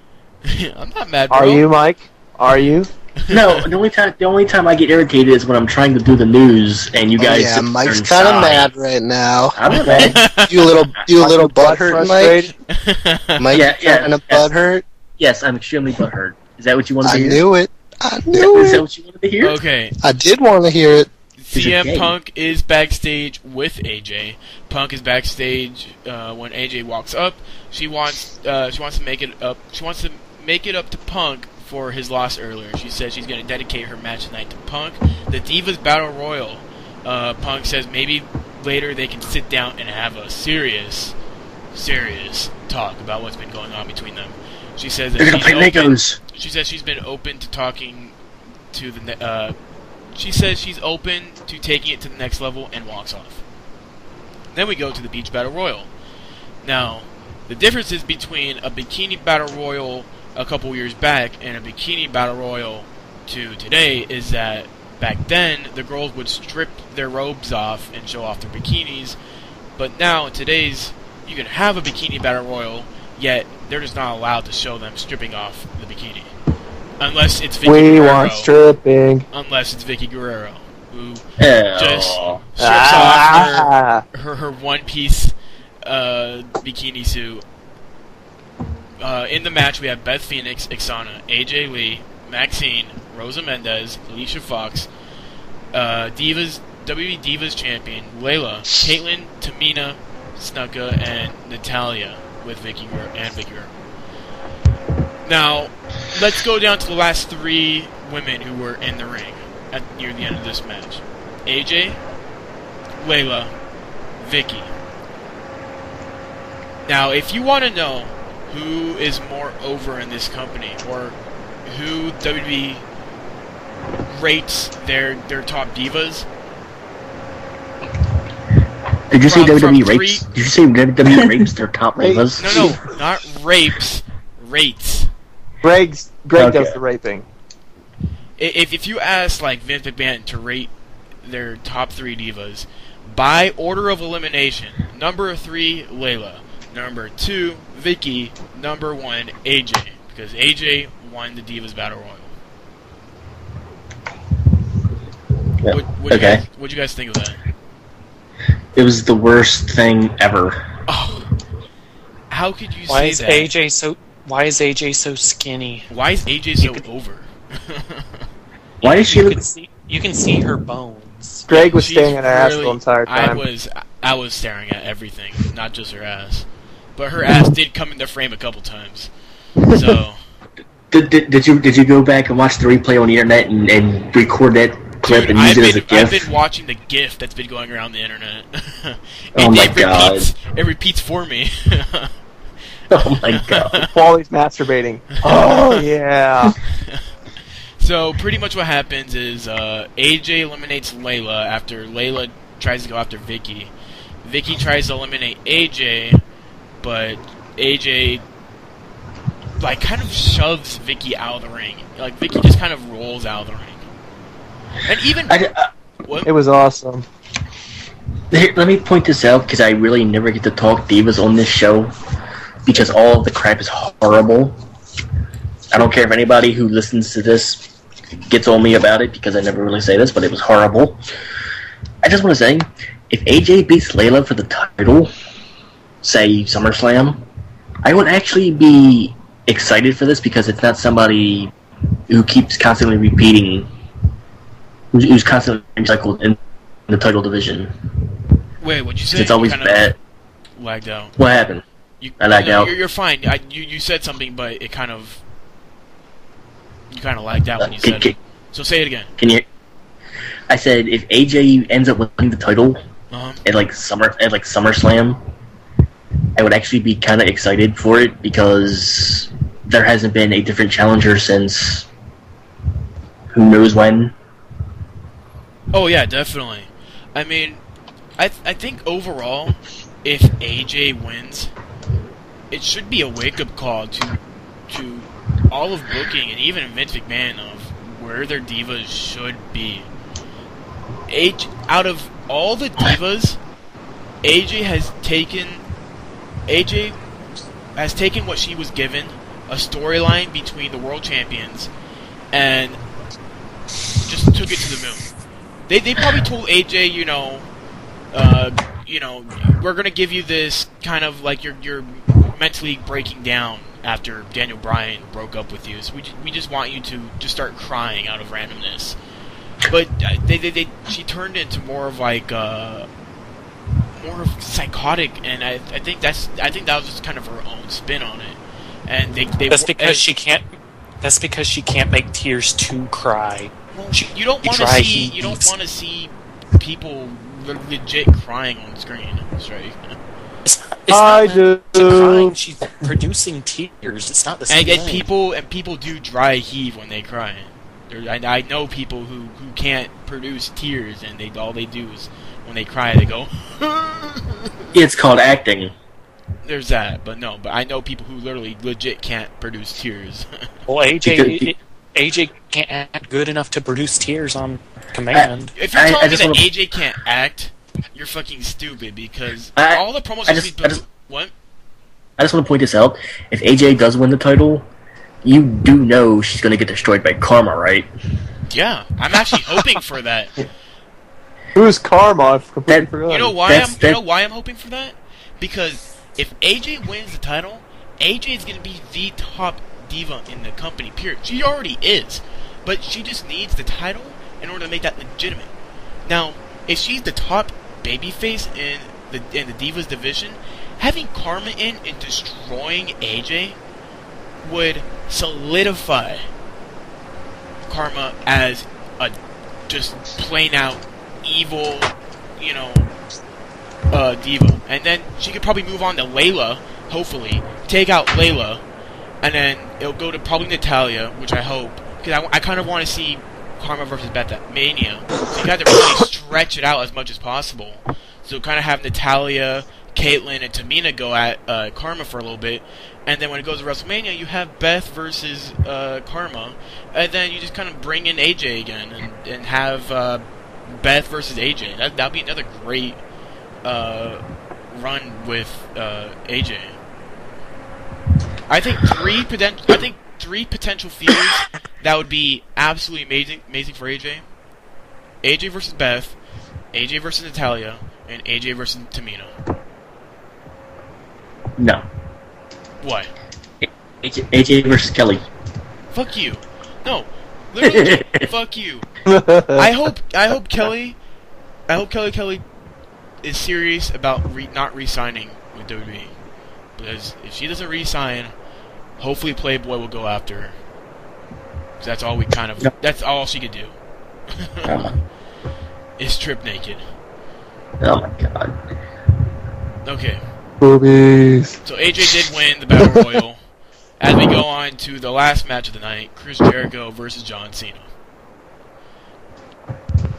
I'm not mad, bro. Are you, Mike? Are you? No, the only time I get irritated is when I'm trying to do the news and you guys. yeah, sit there Mike's and kind of sigh. mad right now. I'm not mad. You a little butthurt, Mike? Frustrated? Mike, Yeah, kind of yes. butthurt? Yes, I'm extremely butthurt. Is that what you wanted to I hear? knew it. I Is knew that it. what you wanted to hear? Okay. I did want to hear it. CM gay. Punk is backstage with AJ. Punk is backstage when AJ walks up. She wants to make it up. She wants to make it up to Punk for his loss earlier. She said she's going to dedicate her match tonight to Punk. The Divas Battle Royal. Punk says maybe later they can sit down and have a serious talk about what's been going on between them. She says that she says she's been open to talking to the. She says she's open to taking it to the next level and walks off. Then we go to the Beach Battle Royal. Now, the differences between a Bikini Battle Royal a couple years back and a Bikini Battle Royal to today is that back then the girls would strip their robes off and show off their bikinis, but now in today's you can have a Bikini Battle Royal, yet they're just not allowed to show them stripping off the bikini. Unless it's Vicky Guerrero. We want stripping. Unless it's Vicky Guerrero, who just strips off her one-piece bikini suit. In the match, we have Beth Phoenix, Ixana, AJ Lee, Maxine, Rosa Mendez, Alicia Fox, WWE Divas Champion, Layla, Caitlyn, Tamina, Snuka, and Natalia with Vicky Guerrero. Now, let's go down to the last 3 women who were in the ring near the end of this match. AJ, Layla, Vicky. Now, if you want to know who is more over in this company, or who WWE rates their top divas... Did you say WWE rapes? Did you say WWE rapes their top divas? No, not rapes. Rates. Greg does the raping. If you ask like Vince McMahon to rate their top 3 divas by order of elimination, number 3 Layla, number 2 Vicky, number 1 AJ, because AJ won the Divas Battle Royal. What'd you guys think of that? It was the worst thing ever. Oh, how could you say that? Why is AJ so skinny? Why is AJ so over? Why is she? You can see her bones. Greg was staring at her ass the entire time. I was staring at everything, not just her ass. But her ass did come into frame a couple times. So did you go back and watch the replay on the internet and record that clip and use it as a GIF? I've been watching the GIF that's been going around the internet. Oh my god! It repeats for me. Oh my god! Wally's masturbating. Oh yeah. So pretty much what happens is AJ eliminates Layla after Layla tries to go after Vicky. Vicky tries to eliminate AJ, but AJ like kind of shoves Vicky out of the ring. Like Vicky just kind of rolls out of the ring. And even it was awesome. Here, let me point this out because I really never get to talk divas on this show because all of the crap is horrible. I don't care if anybody who listens to this gets on me about it because I never really say this, but it was horrible. I just want to say, if AJ beats Layla for the title, say SummerSlam, I would actually be excited for this because it's not somebody who keeps constantly repeating, who's constantly recycled in the title division. Wait, what'd you say? It's always bad. Lagged out. What happened? I lagged out. You're fine. You said something, but it kind of... You kind of lagged out when you said it. So say it again. Can you... I said, if AJ ends up winning the title at SummerSlam, I would actually be kind of excited for it because there hasn't been a different challenger since who knows when. Oh yeah, definitely. I mean, I think overall, if AJ wins, it should be a wake-up call to all of booking and even Vince McMahon of where their divas should be. Out of all the divas, AJ has taken what she was given, a storyline between the world champions, and just took it to the moon. They probably told AJ, we're gonna give you this kind of like you're mentally breaking down after Daniel Bryan broke up with you, so we just want you to just start crying out of randomness. But she turned into more of like more of psychotic, and I think that was just kind of her own spin on it. And that's because she can't. That's because she can't make tears to cry. Well, you don't want to see people legit crying on screen, right? It's not crying. She's producing tears. It's not the same thing. And people do dry heave when they cry. I know people who can't produce tears, and all they do is when they cry they go. It's called acting. There's that, but I know people who literally legit can't produce tears. Well, AJ can't act good enough to produce tears on command. If you're telling me that AJ can't act, you're fucking stupid, because all the promos what? I just want to point this out. If AJ does win the title, you do know she's going to get destroyed by Karma, right? Yeah, I'm actually hoping for that. Who's Karma? I've completely forgotten. You know why I'm hoping for that? Because if AJ wins the title, AJ is going to be the top diva in the company, period. She already is, but she just needs the title in order to make that legitimate. Now, if she's the top babyface in the Divas division, having Karma in and destroying AJ would solidify Karma as a just plain out evil, diva. And then she could probably move on to Layla, hopefully, take out Layla, and then it'll go to probably Natalya, which I hope, because I kind of want to see Karma versus Beth at Mania. So you have to really stretch it out as much as possible. So kind of have Natalya, Caitlyn, and Tamina go at Karma for a little bit, and then when it goes to WrestleMania, you have Beth versus Karma, and then you just kind of bring in AJ again, and have Beth versus AJ. That'd be another great run with AJ. I think three potential feuds that would be absolutely amazing for AJ. AJ versus Beth, AJ versus Natalya, and AJ versus Tamina. No. What? AJ versus Kelly. Fuck you. No. Literally, fuck you. I hope Kelly is serious about not re-signing with WWE. Because if she doesn't re-sign, hopefully Playboy will go after her. Because that's all that's all she could do. Is strip naked. Oh my god. Okay. Boobies. So AJ did win the Battle Royal. As we go on to the last match of the night, Chris Jericho versus John Cena.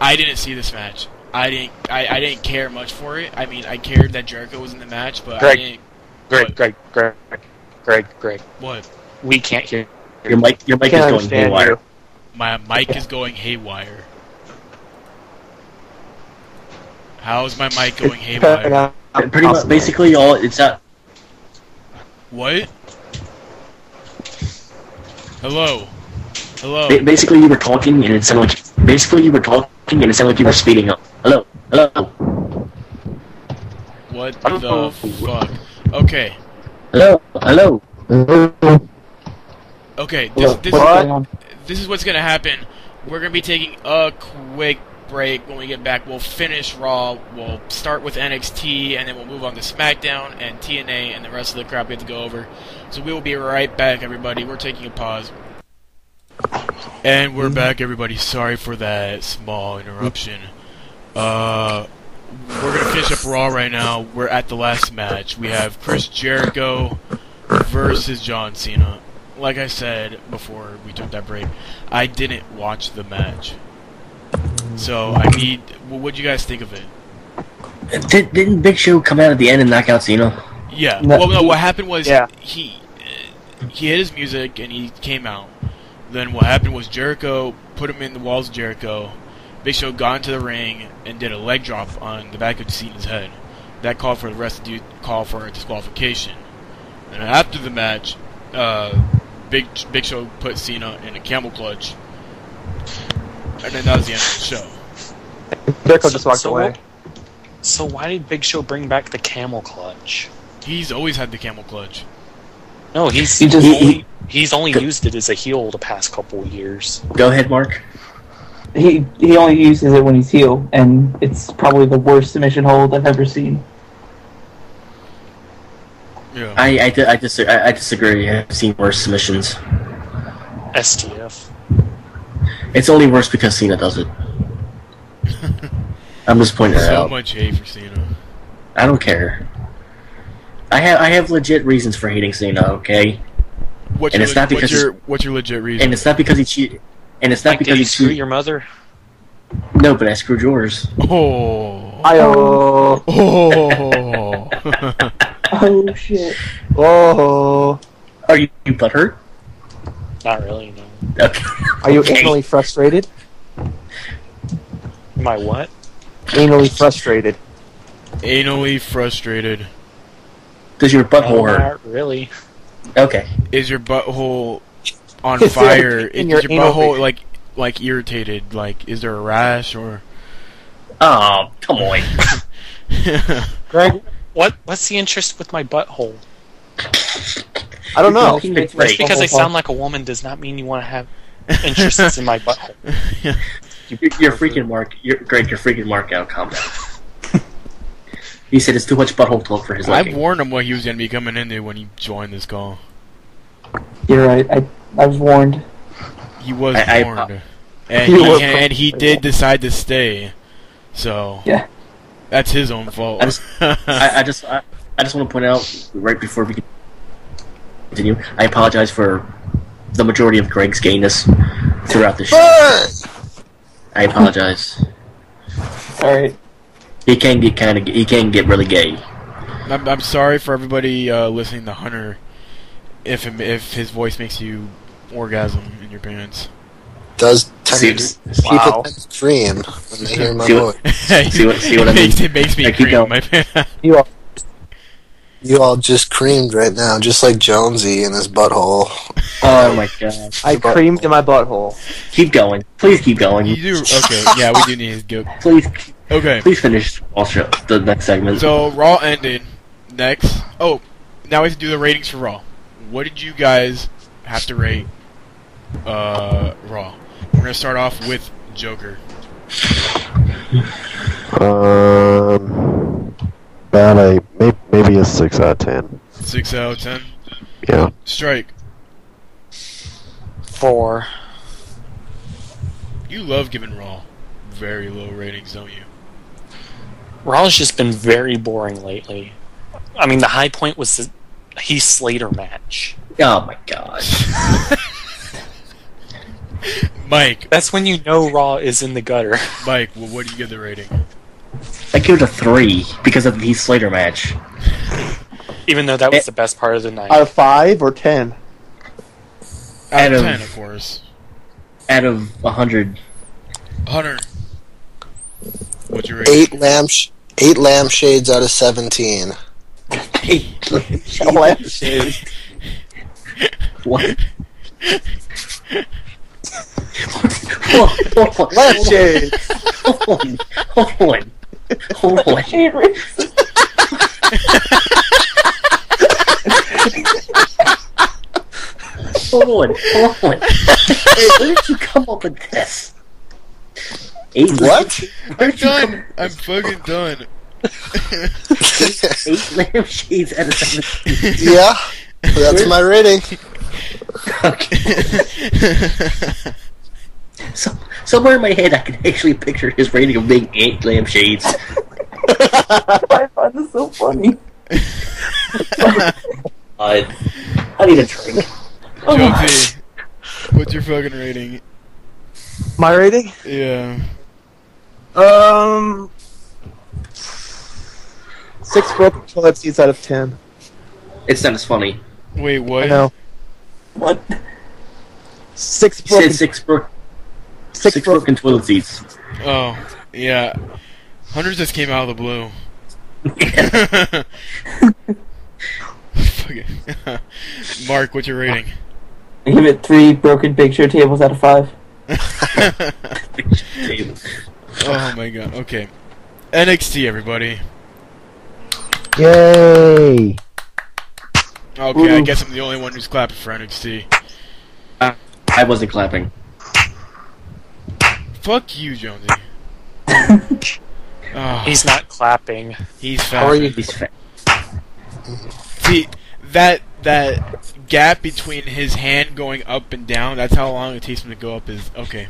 I didn't see this match. I didn't care much for it. I mean, I cared that Jericho was in the match, but I didn't. Greg. What? We can't hear. Your mic is going haywire. My mic is going haywire. How is my mic going haywire? Pretty much, basically, it's not. What? Hello. Basically, you were talking, and it sounded like you were speeding up. Hello. What the fuck? Okay. Hello. Okay. This is what's gonna happen. We're gonna be taking a quick break. When we get back, we'll finish Raw. We'll start with NXT, and then we'll move on to SmackDown and TNA and the rest of the crap we have to go over. So we will be right back, everybody. We're taking a pause. And we're back, everybody. Sorry for that small interruption. We're gonna finish up Raw right now. We're at the last match. We have Chris Jericho versus John Cena. Like I said before we took that break, I didn't watch the match. So what'd you guys think of it? Didn't Big Show come out at the end and knock out Cena? Yeah. Well, no. What happened was he hit his music and he came out. Then what happened was Jericho put him in the walls of Jericho. Big Show got into the ring and did a leg drop on the back of Cena's head. That called for the rest of the call for a disqualification. And after the match, Big Show put Cena in a camel clutch. And then that was the end of the show. Jericho just walked away. So why did Big Show bring back the camel clutch? He's always had the camel clutch. No, he's only used it as a heel the past couple of years. Go ahead, Mark. He only uses it when he's heel, and it's probably the worst submission hold I've ever seen. Yeah. I disagree. I've seen worse submissions. STF. It's only worse because Cena does it. I'm just pointing it So out. much hate for Cena. I don't care. I have legit reasons for hating Cena, okay? What's And your, it's not because what's your legit reason? And it's not because he cheated. And it's not Like, because did he you screw cheated. your mother? No, but I screwed yours. Oh. Ayo. Oh. Oh shit. Oh. Are you butthurt? Not really, no. Okay. Are you Okay. anally frustrated? Am I what? Anally frustrated. Anally frustrated. Does your butthole No, hurt? not really. Okay. Is your butthole on Is there fire? in Is your your anal butthole like irritated? Like, is there a rash or? Oh, come on. Greg? What's the interest with my butthole? I don't know. You're Just great. because I sound like a woman does not mean you want to have interests in my butthole. You're freaking Mark. Greg, you're freaking Mark out. Calm down. He said it's too much butthole talk for his I liking. warned him what he was going to be coming into when he joined this call. You're right. I was warned. He was I- warned, and You he, were and he did decide to stay. So Yeah. that's his own fault. I just want to point out right before we continue. I apologize for the majority of Greg's gayness throughout the show. I apologize. Alright. He can get really gay. I'm sorry for everybody listening to Hunter. If his voice makes you orgasm in your pants. Does tend See- to people tend to cream when they hear my See what- voice. See what I mean? It makes me Yeah, keep cream going. my pants. You all just creamed right now, just like Jonesy in his butthole. Oh my god! I creamed in my butthole. Keep going. Please keep going. You do okay? Yeah, we do need his goat. Please, Okay. please finish also the next segment. So Raw ended. Next. Oh, now we have to do the ratings for Raw. What did you guys have to rate Raw? We're gonna start off with Joker. About maybe a 6 out of 10. 6 out of 10. Yeah. Strike. 4. You love giving Raw very low ratings, don't you? Raw's just been very boring lately. I mean, the high point was the Heath Slater match. Oh my god! Mike, That's when you know Raw is in the gutter. Mike, well, what do you give the rating? I give it a 3 because of the Heath Slater match. Even though that was the best part of the night. Out of 5 or 10? Out of Out of- 10, of course. Out of 100, Hunter, what's your rating? 8 lampshades out of 17. Lampshade. what? Hold on. Lampshade. Hold on. Hold on. Hey, where did you come up with this? 8 What? Where I'm did you come done. I'm fucking done. 8 lampshades out of 17? Yeah, that's my rating. Somewhere in my head I can actually picture his rating of being 8 lampshades. I find this so funny. I need a drink. Jonesy, what's your fucking rating? My rating? Yeah. 6 broken toilet seats out of 10. It's not as funny. Wait, what? I know. What? 6 He broken. said 6 broken toilet seats. Oh, yeah. Hunters just came out of the blue. Fuck it. Mark, what's your rating? I give it 3 broken big show tables out of 5. Oh my god, okay. NXT, everybody. Yay! Okay, I guess I'm the only one who's clapping for NXT. I wasn't clapping. Fuck you, Jonesy. Oh, He's not clapping. he's How are fat. you? He's fat. See, that gap between his hand going up and down, that's how long it takes him to go up his... Okay.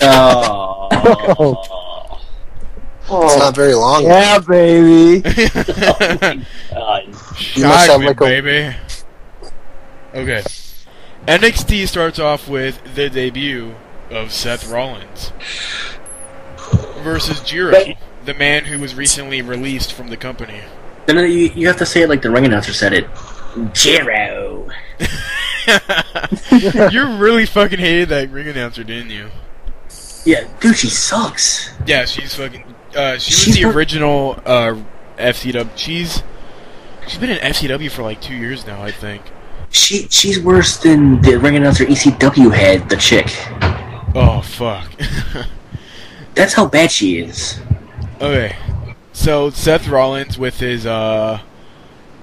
Oh. It's not very long. Yeah, baby. You must have Shagman, like a baby. Okay. NXT starts off with the debut of Seth Rollins versus Jiro, the man who was recently released from the company. No, you have to say it like the ring announcer said it. Jiro. You really fucking hated that ring announcer, didn't you? Yeah, dude, she sucks. Yeah, she's fucking... she was the original FCW. She's been in FCW for like 2 years now, I think. She's worse than the ring announcer ECW had, the chick. Oh, fuck. That's how bad she is. Okay. So, Seth Rollins with his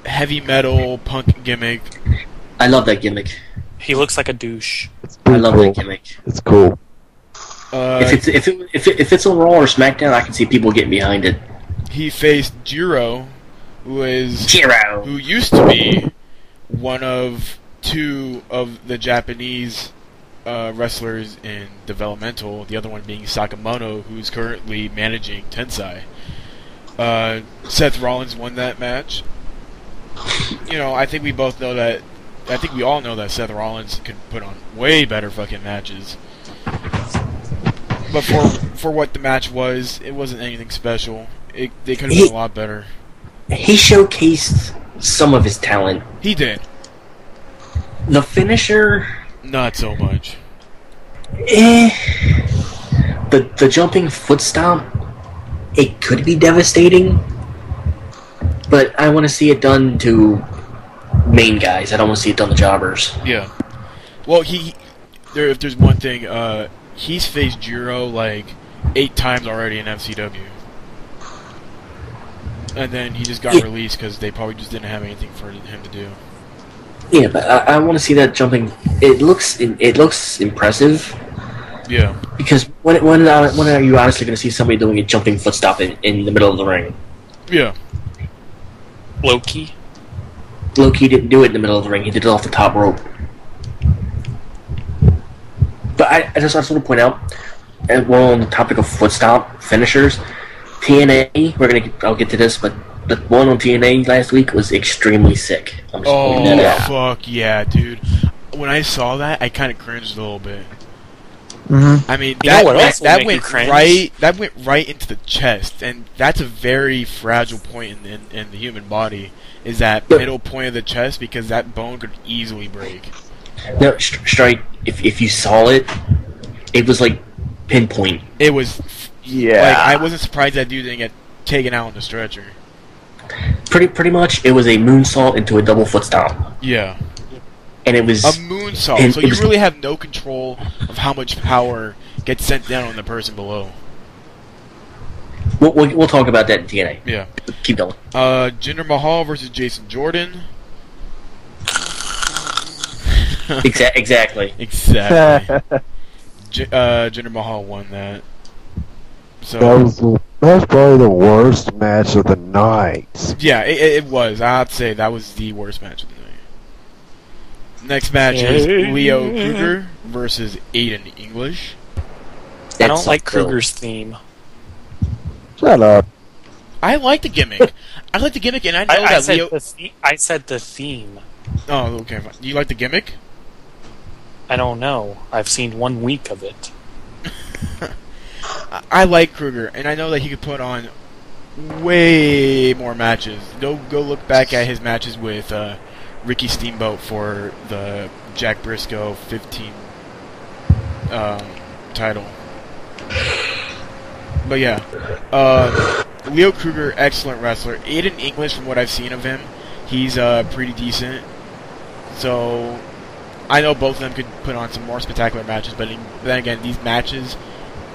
heavy metal punk gimmick. I love that gimmick. He looks like a douche. I love that gimmick. It's cool. If it's on Raw or SmackDown, I can see people getting behind it. He faced Jiro, who used to be one of two of the Japanese wrestlers in developmental, the other one being Sakamoto, who's currently managing Tensai. Seth Rollins won that match. You know, I think we all know that Seth Rollins can put on way better fucking matches. But for what the match was, it wasn't anything special. They could have been a lot better. He showcased some of his talent. He did. The finisher... Not so much. The jumping foot stomp, it could be devastating, but I want to see it done to main guys. I don't want to see it done to jobbers. Yeah. Well, if there's one thing, he's faced Jiro like 8 times already in FCW. And then he just got released because they probably just didn't have anything for him to do. Yeah, but I want to see that jumping. It looks impressive. Yeah. Because when are you honestly going to see somebody doing a jumping foot stop in the middle of the ring? Yeah. Loki didn't do it in the middle of the ring. He did it off the top rope. But I just want to point out, well, on the topic of foot stomp finishers, TNA. I'll get to this, but the one on TNA last week was extremely sick. Fuck yeah, dude! When I saw that, I kind of cringed a little bit. Mm-hmm. I mean, that went right into the chest, and that's a very fragile point in the human body. Is that middle point of the chest, because that bone could easily break. No, straight. If you saw it, it was like pinpoint. It was. Yeah. Like, I wasn't surprised that dude didn't get taken out on the stretcher. Pretty much, it was a moonsault into a double foot stomp. Yeah. And it was a moonsault, so you really have no control of how much power gets sent down on the person below. We'll talk about that in TNA. Yeah. Keep going. Jinder Mahal versus Jason Jordan. Exactly. Jinder Mahal won that. So that was probably the worst match of the night. Yeah, it was. I'd say that was the worst match of the night. Next match is Leo Kruger versus Aiden English. I don't like Kruger's theme. Shut up. I like the gimmick. I like the gimmick, and I know that Leo... I said the theme. Oh, okay. Fine. Do you like the gimmick? I don't know. I've seen 1 week of it. I like Kruger, and I know that he could put on way more matches. Go look back at his matches with Ricky Steamboat for the Jack Briscoe 15 title. But yeah, Leo Kruger, excellent wrestler. Aiden English, from what I've seen of him, he's pretty decent. So I know both of them could put on some more spectacular matches, but then again, these matches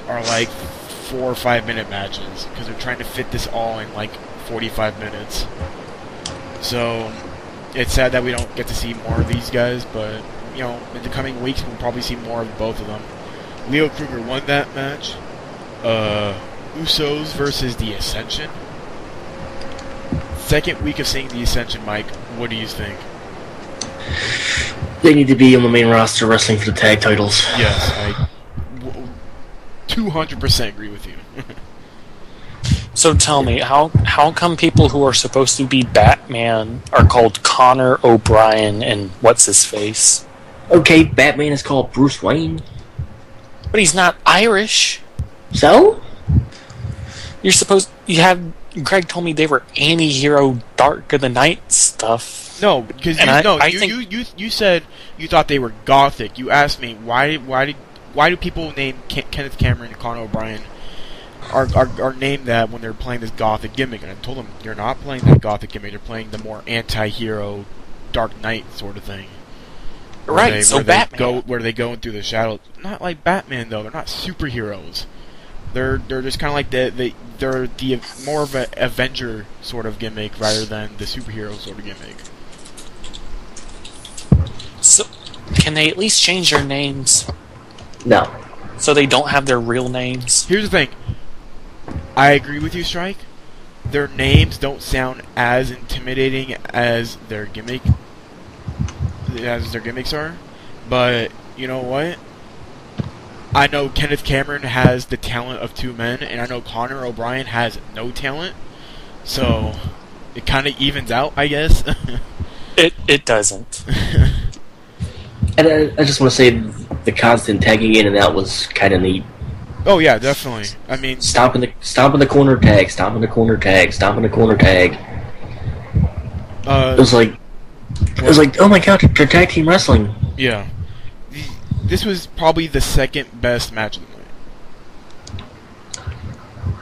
are like 4 or 5 minute matches because they're trying to fit this all in like 45 minutes. So it's sad that we don't get to see more of these guys, but you know, in the coming weeks we'll probably see more of both of them. Leo Kruger won that match. Usos versus The Ascension. Second week of seeing The Ascension, Mike. What do you think? They need to be on the main roster wrestling for the tag titles. Yes, I 200% agree with you. So tell me, how come people who are supposed to be Batman are called Connor O'Brien and what's his face? Okay, Batman is called Bruce Wayne. But he's not Irish. So? Greg told me they were anti-hero Dark of the Night stuff. No, because you said you thought they were gothic. You asked me why do people name Kenneth Cameron and Conan O'Brien are named that when they're playing this gothic gimmick, and I told them you're not playing that gothic gimmick. You're playing the more anti-hero Dark Knight sort of thing. Right. So Batman. Where they go through the shadows. Not like Batman though. They're not superheroes. They're just kind of like they're the more of an Avenger sort of gimmick rather than the superhero sort of gimmick. So, can they at least change their names? No. So they don't have their real names? Here's the thing. I agree with you, Strike. Their names don't sound as intimidating as their gimmicks are. But, you know what? I know Kenneth Cameron has the talent of two men, and I know Connor O'Brien has no talent. So, it kind of evens out, I guess. It doesn't. And I just want to say the constant tagging in and out was kind of neat. Oh yeah, definitely. I mean, stomp in the corner tag, stomp in the corner tag, stomp in the corner tag. It was like, oh my god, they're tag team wrestling. Yeah, this was probably the second best match of the night.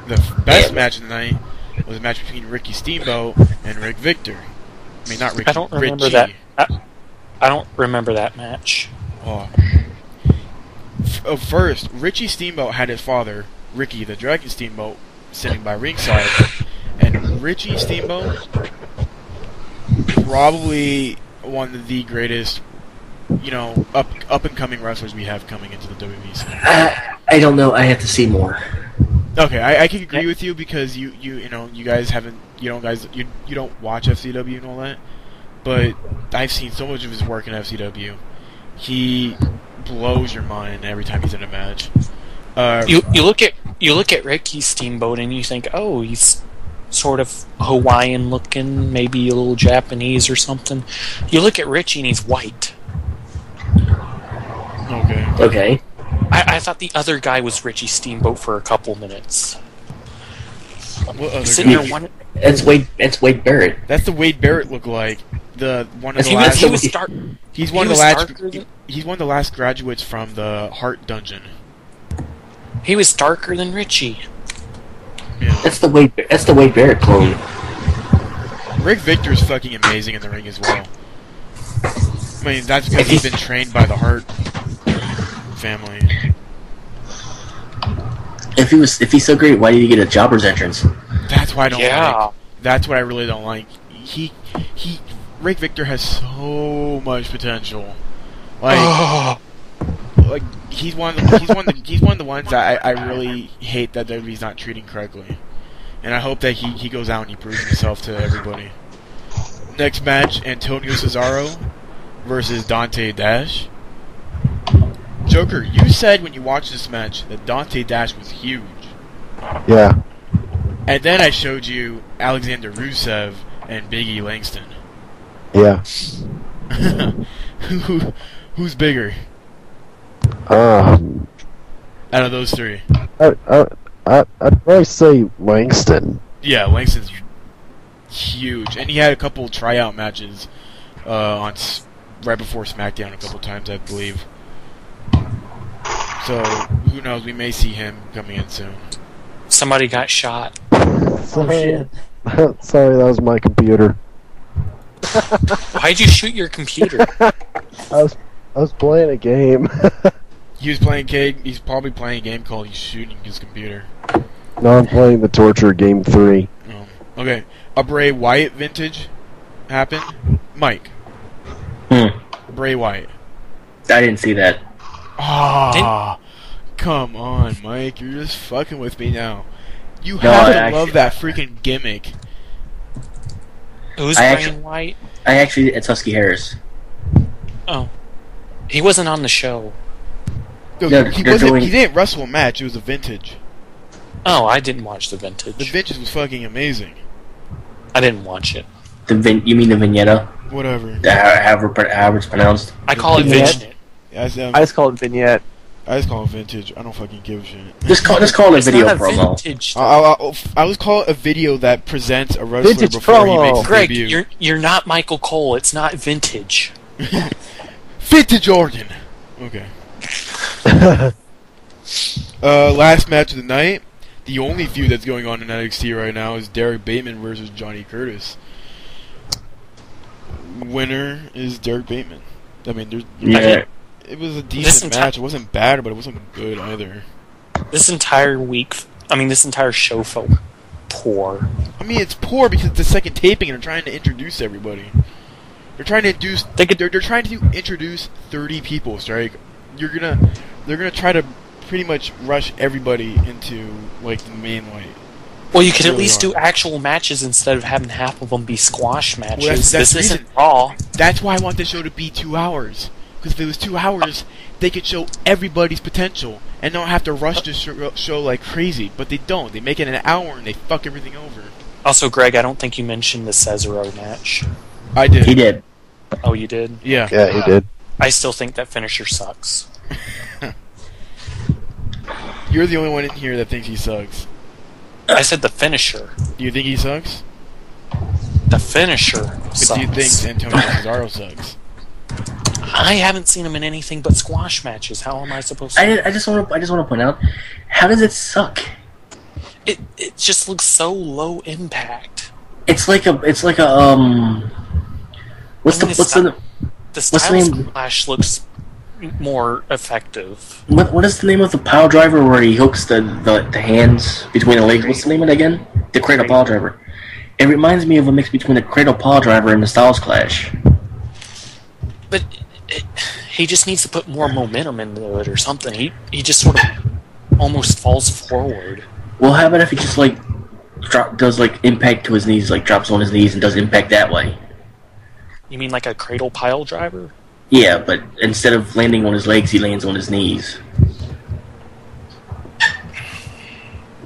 The best match of the night was a match between Ricky Steamboat and Rick Victor. I mean, not Ricky. I don't remember Richie. that. I don't remember that match. Oh. First, Richie Steamboat had his father, Ricky the Dragon Steamboat, sitting by ringside, and Richie Steamboat, probably one of the greatest, up and coming wrestlers we have coming into the WWE scene. I don't know. I have to see more. Okay, I can agree with you because you guys haven't, you don't watch FCW and all that, but I've seen so much of his work in FCW. He blows your mind every time he's in a match. You look at Ricky Steamboat and you think, oh, he's sort of Hawaiian looking, maybe a little Japanese or something. You look at Richie and he's white. Okay. I thought the other guy was Richie Steamboat for a couple minutes. What other guy? It's Wade Barrett. That's the Wade Barrett look like. He's one of the last graduates from the Heart Dungeon. He was darker than Richie. Yeah. That's the Wade Barrett clone. Rick Victor's fucking amazing in the ring as well. I mean, that's because he's been trained by the Hart family. If he's so great, why did he get a jobber's entrance? That's why I don't like. That's what I really don't like. Rick Victor has so much potential. Like he's one of the ones that I really hate that WWE's not treating correctly. And I hope that he goes out and he proves himself to everybody. Next match, Antonio Cesaro versus Dante Dash. Joker, you said when you watched this match that Dante Dash was huge. Yeah. And then I showed you Alexander Rusev and Big E Langston. Yeah. Who's bigger Out of those three? I'd probably say Langston. Yeah, Langston's huge, and he had a couple tryout matches right before SmackDown a couple times, I believe. So who knows? We may see him coming in soon. Somebody got shot. Oh shit. Sorry, that was my computer. Why'd you shoot your computer? I was playing a game. He's probably playing a game called He's Shooting His Computer. No, I'm playing the Torture Game 3. Oh. Okay. A Bray Wyatt vintage happened. Mike. Bray Wyatt. I didn't see that. Ah, come on, Mike. You're just fucking with me now. You have to love that freaking gimmick. Who's Bray Wyatt? It's Husky Harris. Oh. He wasn't on the show. No, Yeah, he they're doing- He didn't wrestle a match. It was a vintage. Oh, I didn't watch the vintage. The vintage was fucking amazing. I didn't watch it. You mean the vignetta? Whatever. However it's pronounced. I call it Vignette? Vignette. I just call it vignette. I just call it vintage. I don't fucking give a shit. Just call it a It's video not a promo. vintage. I would call it a video that presents a wrestler Vintage before he promo. makes his Greg, debut. you're not Michael Cole. It's not vintage. Vintage Orton. Okay. Last match of the night. The only feud that's going on in NXT right now is Derek Bateman versus Johnny Curtis. Winner is Derek Bateman. I mean, Yeah. it was a decent match. It wasn't bad, but it wasn't good either. This entire show felt poor. I mean, it's poor because it's the second taping and they're trying to introduce everybody. They're trying to introduce. They're trying to introduce 30 people. Strike. They're gonna try to pretty much rush everybody into like the main light. Well, you could They at really least are. do actual matches instead of having half of them be squash matches. Well, that's this the isn't reason. Raw. That's why I want the show to be 2 hours. Because if it was 2 hours, they could show everybody's potential and not have to rush the show like crazy. But they don't. They make it an hour and they fuck everything over. Also, Greg, I don't think you mentioned the Cesaro match. I did. He did. Oh, you did? Yeah. Yeah, he did. I still think that finisher sucks. You're the only one in here that thinks he sucks. I said the finisher. Do you think he sucks? The finisher But sucks. do you think Antonio Cesaro sucks? I haven't seen him in anything but squash matches. How am I supposed to? I just want to point out, how does it suck? It just looks so low impact. It's like a what's I mean, the The the Styles name? Clash looks more effective. what is the name of the pile driver where he hooks the hands between the legs? What's the name of it again? The cradle pile driver. It reminds me of a mix between the cradle pile driver and the Styles Clash. But he just needs to put more momentum into it or something. He just sort of almost falls forward. Well, how about if he just does impact to his knees, drops on his knees and does impact that way? You mean like a cradle pile driver? Yeah, but instead of landing on his legs, he lands on his knees.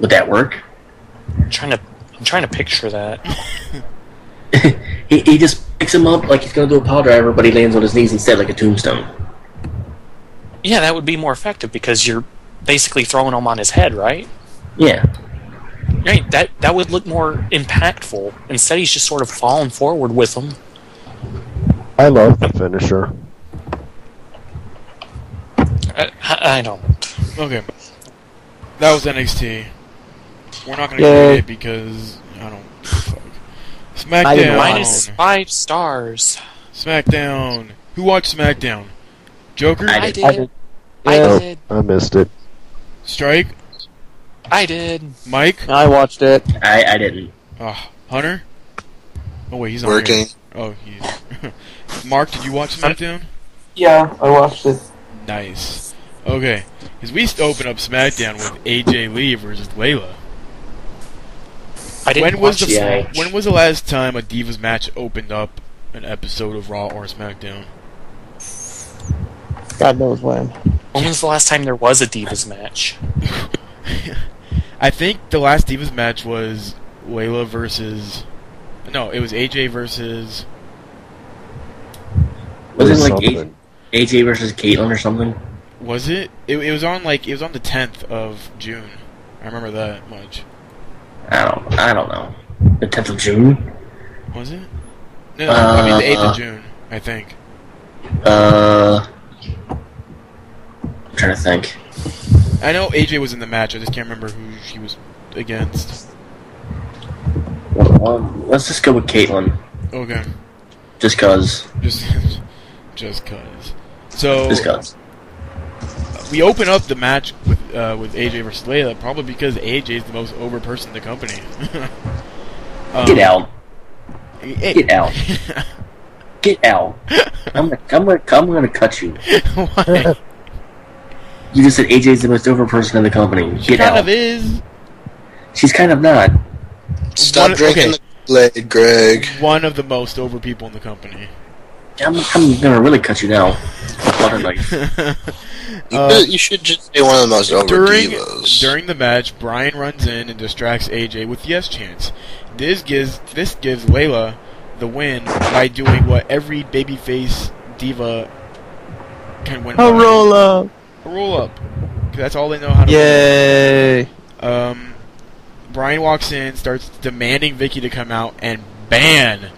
Would that work? I'm trying to picture that. he just picks him up like he's going to do a pile driver, but he lands on his knees instead like a tombstone. Yeah, that would be more effective because you're basically throwing him on his head, right? Yeah. Right. That would look more impactful. Instead, he's just sort of falling forward with him. I love the finisher. I don't. Okay. That was NXT. We're not gonna Yay. grade it because I don't fuck. SmackDown. -5 stars. SmackDown. Who watched SmackDown? Joker? I did. I did. I Yeah, did. I missed it. Strike? I did. Mike? I watched it. I didn't. Hunter? Oh wait, he's not Working. here. Oh, he's Mark, did you watch SmackDown? Yeah, I watched it. Nice. Okay, because we open up SmackDown with AJ Lee versus Layla. I didn't When was watch the the Yeah. match. when was the last time a Divas match opened up an episode of Raw or SmackDown? God knows when. When was the last time there was a Divas match? I think the last Divas match was Layla versus. No, it was AJ versus. Wasn't it like Something. AJ versus Caitlyn or something? Was it? It was on the 10th of June. I remember that much. I don't know. The 10th of June? Was it? No, I mean the 8th of June. I think. I'm trying to think. I know AJ was in the match. I just can't remember who she was against. Well, let's just go with Caitlyn. Okay. Just cause. Just cause. So Just cause. we open up the match with AJ versus Layla, probably because AJ is the most over person in the company. Get out. Hey. Get out. Get out. I'm gonna cut you. Why? You just said AJ's the most over person in the company. She Get kind out. of is. She's kind of not. Stop One- drinking okay. the Kool-Aid, Greg. One of the most over people in the company. I'm gonna really cut you now. Butter knife. You should just be one of the most over divas. During the match, Bryan runs in and distracts AJ with yes chants. This gives Layla the win by doing what every babyface diva can win. A roll up. A roll up. 'Cause that's all they know how to Yay. do. Bryan walks in, starts demanding Vicky to come out and ban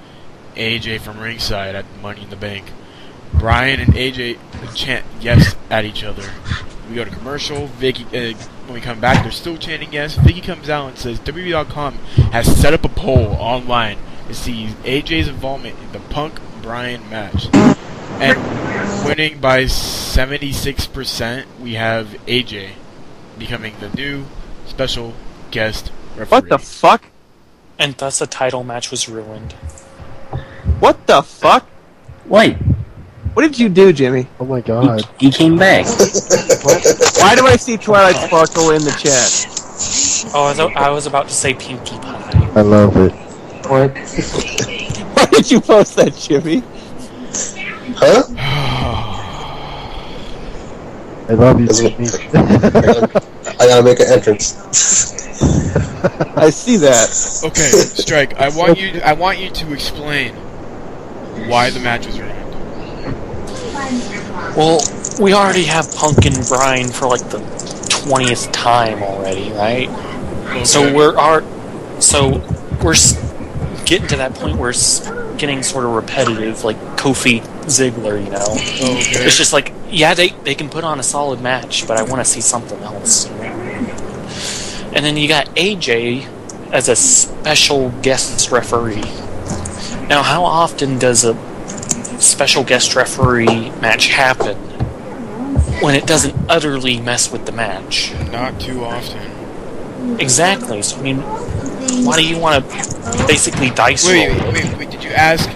AJ from ringside at Money in the Bank. Bryan and AJ chant yes at each other. We go to commercial. Vicky, when we come back, they're still chanting yes. Vicky comes out and says WWE.com has set up a poll online to see AJ's involvement in the Punk Bryan match. And winning by 76%, we have AJ becoming the new special guest referee. What the fuck? And thus a title match was ruined. What the fuck? Wait. What did you do, Jimmy? Oh my god. He came back. Why do I see Twilight Sparkle in the chat? Oh, I was about to say Pinkie Pie. I love it. What? Why did you post that, Jimmy? Huh? I love you, Jimmy. I gotta make an entrance. I see that. Okay, Strike. I want you to explain why the match was ruined. Well, we already have Punk and Bryan for like the 20th time already, right? Okay. So we're getting to that point where it's getting sort of repetitive, like Kofi Ziggler, you know. Okay. It's just like, yeah, they can put on a solid match, but I want to see something else. And then you got AJ as a special guest referee. Now, how often does a special guest referee match happen when it doesn't utterly mess with the match? Not too often. Exactly. So, I mean, why do you want to basically dice roll? Wait, did you ask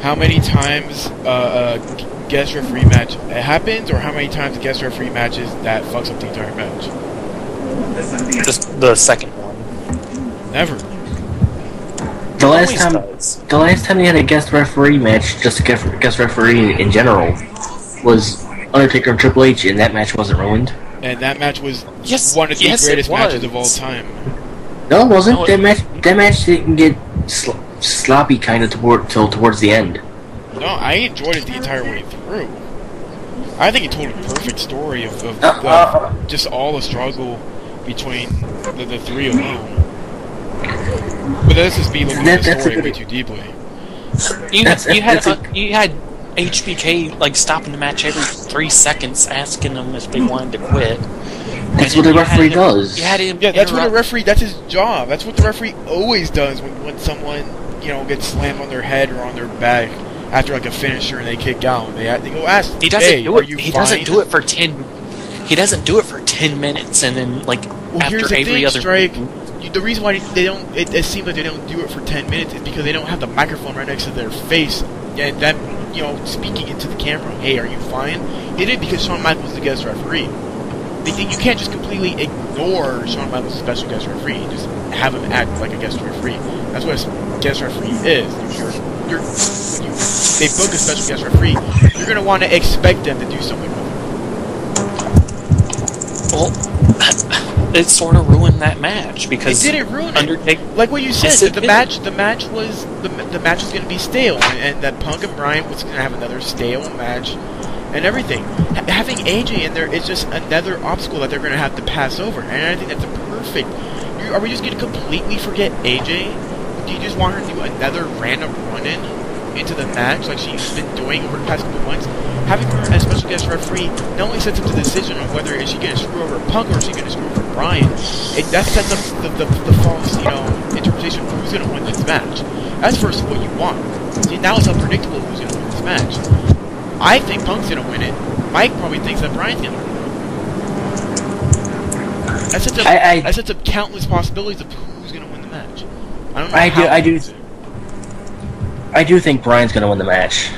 how many times a guest referee match happens, or how many times a guest referee matches that fucks up the entire match? Just the second one. Never. The last time they had a guest referee match, just a guest referee in general, was Undertaker and Triple H, and that match wasn't ruined. And that match was one of the greatest matches of all time. No, it wasn't. That match didn't get sloppy kind of till towards the end. No, I enjoyed it the entire way through. I think it told a perfect story of just all the struggle between the three alone. But let's just be looking at the story way too deeply. You had HBK like stopping the match every 3 seconds, asking them if they wanted to quit. That's what the referee does. You had him. Yeah, that's what a referee. That's his job. That's what the referee always does when someone gets slammed on their head or on their back after like a finisher and they kick out. They go ask. He doesn't do it. He doesn't do it for 10. He doesn't do it for 10 minutes and then after every other. Strike. The reason why they don't, it seems like they don't do it for 10 minutes is because they don't have the microphone right next to their face and them, speaking into the camera. Hey, are you fine? They did it because Shawn Michaels is the guest referee. You can't just completely ignore Shawn Michaels' special guest referee and just have him act like a guest referee. That's what a guest referee is. When they book a special guest referee, you're going to want to expect them to do something with it. Well, it sort of ruined that match because it didn't ruin Undertaker. Like what you said, Yes, the match was going to be stale, and that Punk and Bryan was going to have another stale match, and everything. Having AJ in there is just another obstacle that they're going to have to pass over, and I think that's perfect. Are we just going to completely forget AJ? Do you just want her to do another random run-in into the match like she's been doing over the past couple months? Having her as special guest referee not only sets up the decision on whether is she going to screw over Punk or is she going to screw over Bryan, that sets up the false, interpretation of who's going to win this match. That's first what you want. See, now it's unpredictable who's going to win this match. I think Punk's going to win it. Mike probably thinks that Bryan's going to win it. That sets up countless possibilities of who's going to win the match. I don't know I do think Bryan's going to win the match.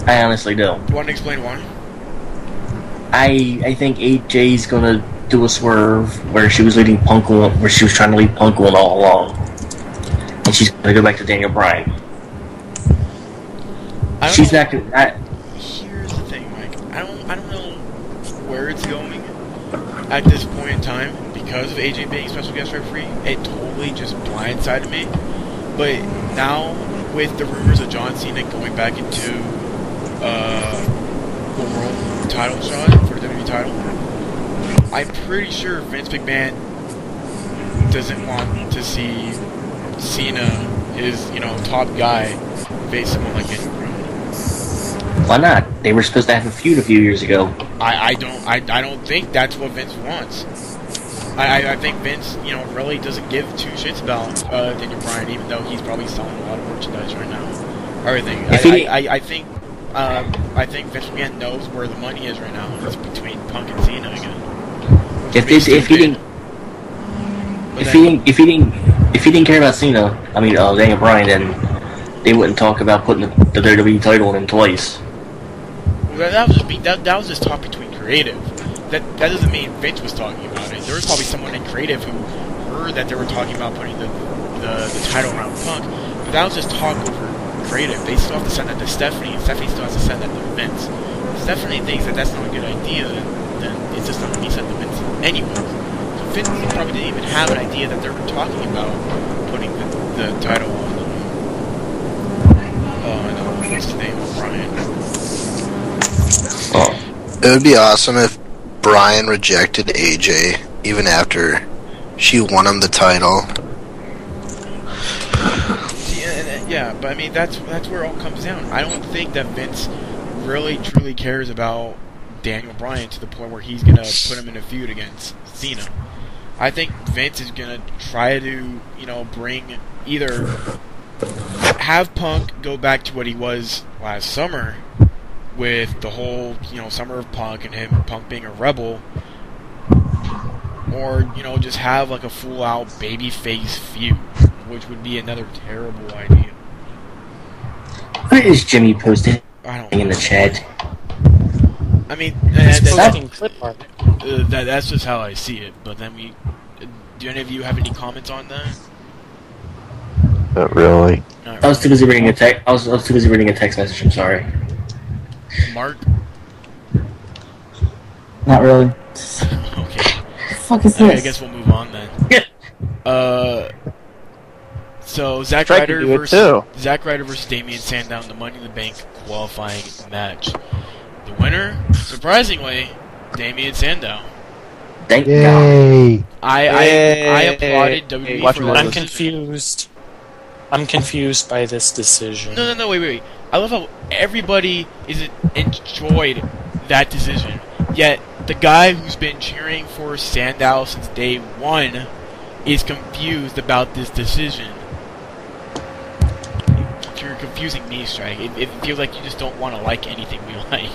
I honestly do. You want to explain why? I think AJ's going to do a swerve where she was trying to lead Punk all along. And she's going to go back to Daniel Bryan. She's not gonna. Here's the thing, Mike. I don't know where it's going at this point in time because of AJ being special guest referee. It totally just blindsided me. But now, with the rumors of John Cena going back into the world title shot for the WWE title, I'm pretty sure Vince McMahon doesn't want to see Cena, his top guy, face someone like Daniel Bryan. Why not? They were supposed to have a feud a few years ago. I don't think that's what Vince wants. I think Vince, really doesn't give two shits about Daniel Bryan, even though he's probably selling a lot of merchandise right now. Everything. I think Vince McMahon knows where the money is right now. It's between Punk and Cena again. If he didn't care about Cena, Daniel Bryan, then they wouldn't talk about putting the WWE title on him twice. Well, that was just talk between creative. That doesn't mean Vince was talking about it. There was probably someone in creative who heard that they were talking about putting the title around Punk, but that was just talk over creative. They still have to send that to Stephanie, and Stephanie still has to send that to Vince. If Stephanie thinks that that's not a good idea, then it's just not going to be sent to Vince anyway. So Vince probably didn't even have an idea that they were talking about putting the title on. What's his name? Bryan. It would be awesome if Bryan rejected AJ even after she won him the title. Yeah, but that's where it all comes down. I don't think that Vince really truly cares about Daniel Bryan to the point where he's gonna put him in a feud against Cena. I think Vince is gonna try to, bring either have Punk go back to what he was last summer with the whole, summer of Punk and Punk being a rebel, or, just have like a full-out babyface feud, which would be another terrible idea. What is Jimmy posting in the chat? I mean, that's just how I see it, but then do any of you have any comments on that? Not really. I was too busy reading a text. I was too busy reading a text message. I'm sorry. Mark? Not really. Okay. What the fuck is Okay, this? I guess we'll move on then. So Zack Ryder versus Damian Sandow in the Money in the Bank qualifying match. The winner, surprisingly, Damian Sandow. Thank Yay! God. I applauded WWE for that. I'm confused. I'm confused by this decision. No, wait. I love how everybody enjoyed that decision. Yet, the guy who's been cheering for Sandow since day one is confused about this decision. You're confusing me, Strike. It feels like you just don't want to like anything we like.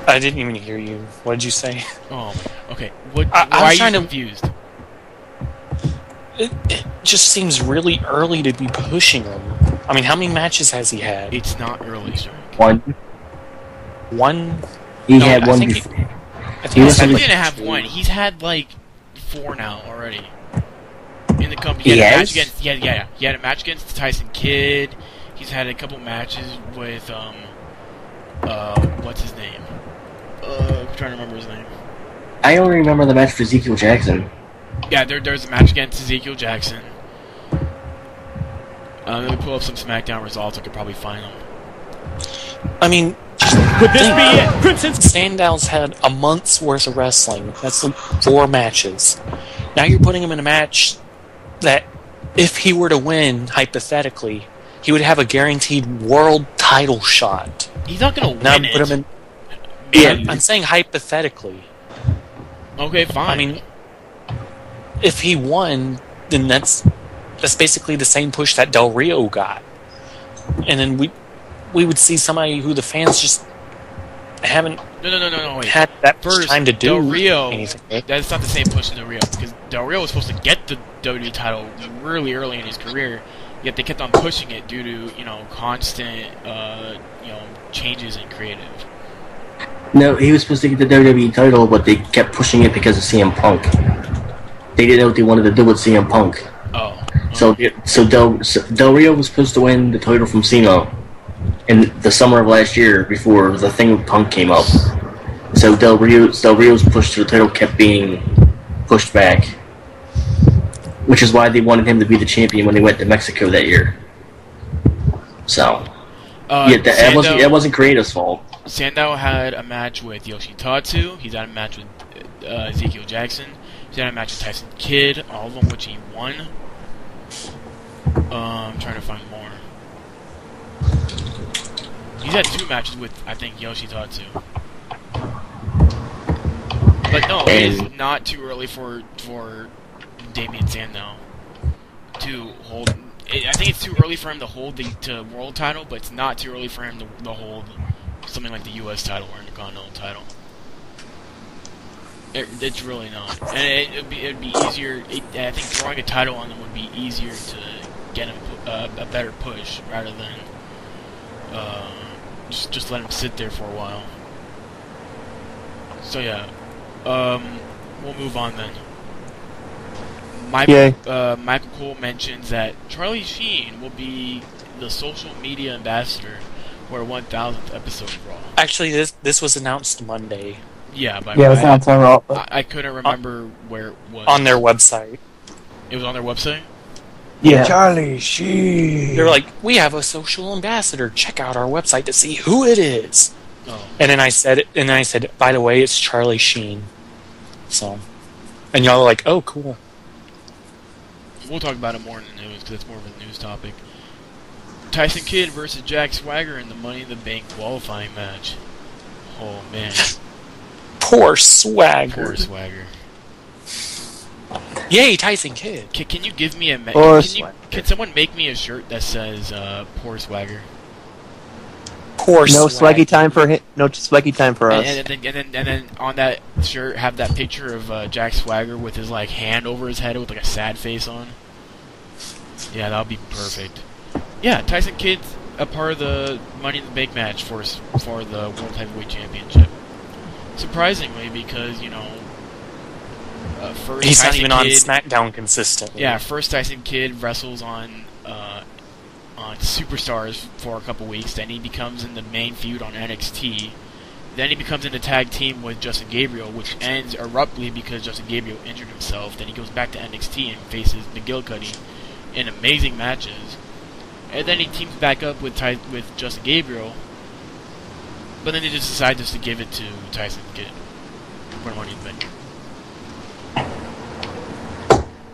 I didn't even hear you. What did you say? Oh, okay. Why are you confused? It just seems really early to be pushing him. I mean, how many matches has he had? It's not early, Strike. One? He had one before. He didn't have one. He's had like 4 now already. In the company, he had a match against. He had a match against Tyson Kidd. He's had a couple matches with what's his name? I'm trying to remember his name. I only remember the match for Ezekiel Jackson. Yeah, there's a match against Ezekiel Jackson. Let me pull up some SmackDown results. I could probably find them. I mean, could this be it? Crimson Sandow's had a month's worth of wrestling. That's like 4 matches. Now you're putting him in a match that, if he were to win, hypothetically, he would have a guaranteed world title shot. He's not going to win now it. Put him in. Yeah, I'm saying hypothetically. Okay, fine. I mean, if he won, then that's basically the same push that Del Rio got, and then we would see somebody who the fans just haven't wait. had that First, time to do Del Rio, anything. That's not the same push as Del Rio, because Del Rio was supposed to get the WWE title really early in his career, yet they kept on pushing it due to constant changes in creative. No, he was supposed to get the WWE title, but they kept pushing it because of CM Punk. They didn't know what they wanted to do with CM Punk. Oh. So Del Rio was supposed to win the title from Cena, in the summer of last year, before the thing with Punk came up. So Del Rio's push to the title kept being pushed back, which is why they wanted him to be the champion when they went to Mexico that year. So, that wasn't Creative's fault. Sandow had a match with Yoshitatsu. He's had a match with Ezekiel Jackson. He's had a match with Tyson Kidd, all of them which he won. I'm trying to find more. He's had 2 matches with, I think, Yoshitatsu. But no, it is not too early for Damien Sandow to hold. I think it's too early for him to hold the world title, but it's not too early for him to hold something like the U.S. title or Intercontinental title. It's really not, and it'd be easier. I think throwing a title on them would be easier to get him a better push rather than just let him sit there for a while. So yeah, we'll move on then. Michael Cole mentions that Charlie Sheen will be the social media ambassador for our 1000th episode of Raw. Actually, this was announced Monday. Yeah, it was announced on Raw. I couldn't remember where it was. On their website. It was on their website? Yeah. Charlie Sheen. They were like, we have a social ambassador. Check out our website to see who it is. Oh. And then I said, by the way, it's Charlie Sheen. So, and y'all are like, oh, cool. We'll talk about it more in the news because it's more of a news topic. Tyson Kidd versus Jack Swagger in the Money in the Bank qualifying match. Oh man. Poor Swagger. Poor Swagger. Yay, Tyson Kidd. Can you give me a can someone make me a shirt that says "Poor Swagger"? Poor no Swagger. Swaggy time for him. No Swaggy time for us. And then on that shirt have that picture of Jack Swagger with his like hand over his head with like a sad face on. Yeah, that'll be perfect. Yeah, Tyson Kidd's a part of the Money in the Bank match for the World Heavyweight Championship. Surprisingly, because first he's Tyson not even Kidd, on SmackDown consistently. Yeah, first Tyson Kidd wrestles on Superstars for a couple weeks. Then he becomes in the main feud on NXT. Then he becomes in a tag team with Justin Gabriel, which ends abruptly because Justin Gabriel injured himself. Then he goes back to NXT and faces McGillicuddy in amazing matches. And then he teams back up with Justin Gabriel. But then they just decide to give it to Tyson Kidd for Money in the Bank.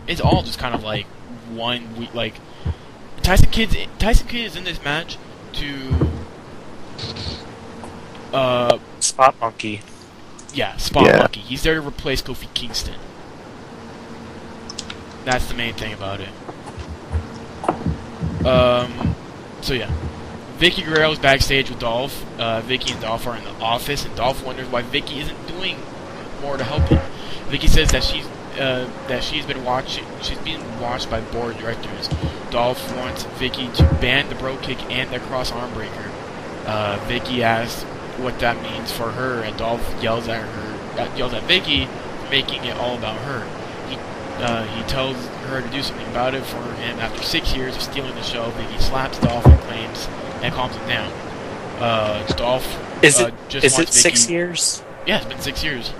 It's all just kind of like 1 week. Like Tyson Kidd is in this match to Spot Monkey. Yeah, Spot Monkey. He's there to replace Kofi Kingston. That's the main thing about it. So yeah. Vicky Guerrero's backstage with Dolph. Vicky and Dolph are in the office, and Dolph wonders why Vicky isn't doing more to help him. Vicky says that she's been watched by board directors. Dolph wants Vicky to ban the bro kick and the cross arm breaker. Vicky asks what that means for her, and Dolph yells at Vicky for making it all about her. He tells her to do something about it for him. After 6 years of stealing the show, Vicky slaps Dolph and calms him down. Dolph Is it wants Vicky. 6 years? Yeah, it's been 6 years.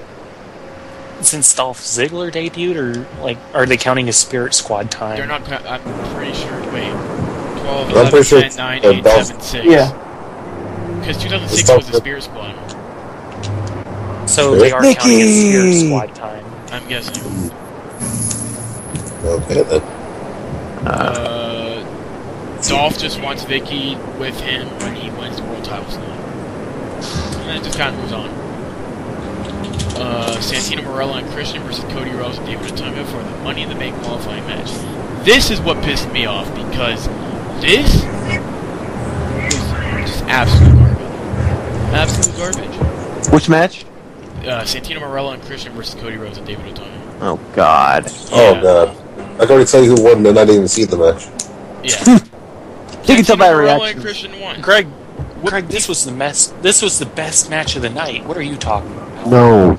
Since Dolph Ziggler debuted, or are they counting his Spirit Squad time? They're not. I'm pretty sure. Wait, 12, I'm 11, pretty sure 10, 9, 8, 7, 6. Yeah. Because 2006 was the Spirit Squad. So they are counting his Spirit Squad time. I'm guessing. Okay then. Dolph just wants Vicky with him when he wins the world title slot. And then it just kind of moves on. Santino Marella and Christian versus Cody Rhodes and David Otunga for the Money in the Bank qualifying match. This is what pissed me off because this was just absolute garbage. Absolute garbage. Which match? Santino Marella and Christian versus Cody Rhodes and David Otunga. Oh God. Oh God. I can already tell you who won, and I didn't even see the match. Yeah. You can tell by Marella reaction. and Christian won. Greg, this was the best match of the night. What are you talking about? No.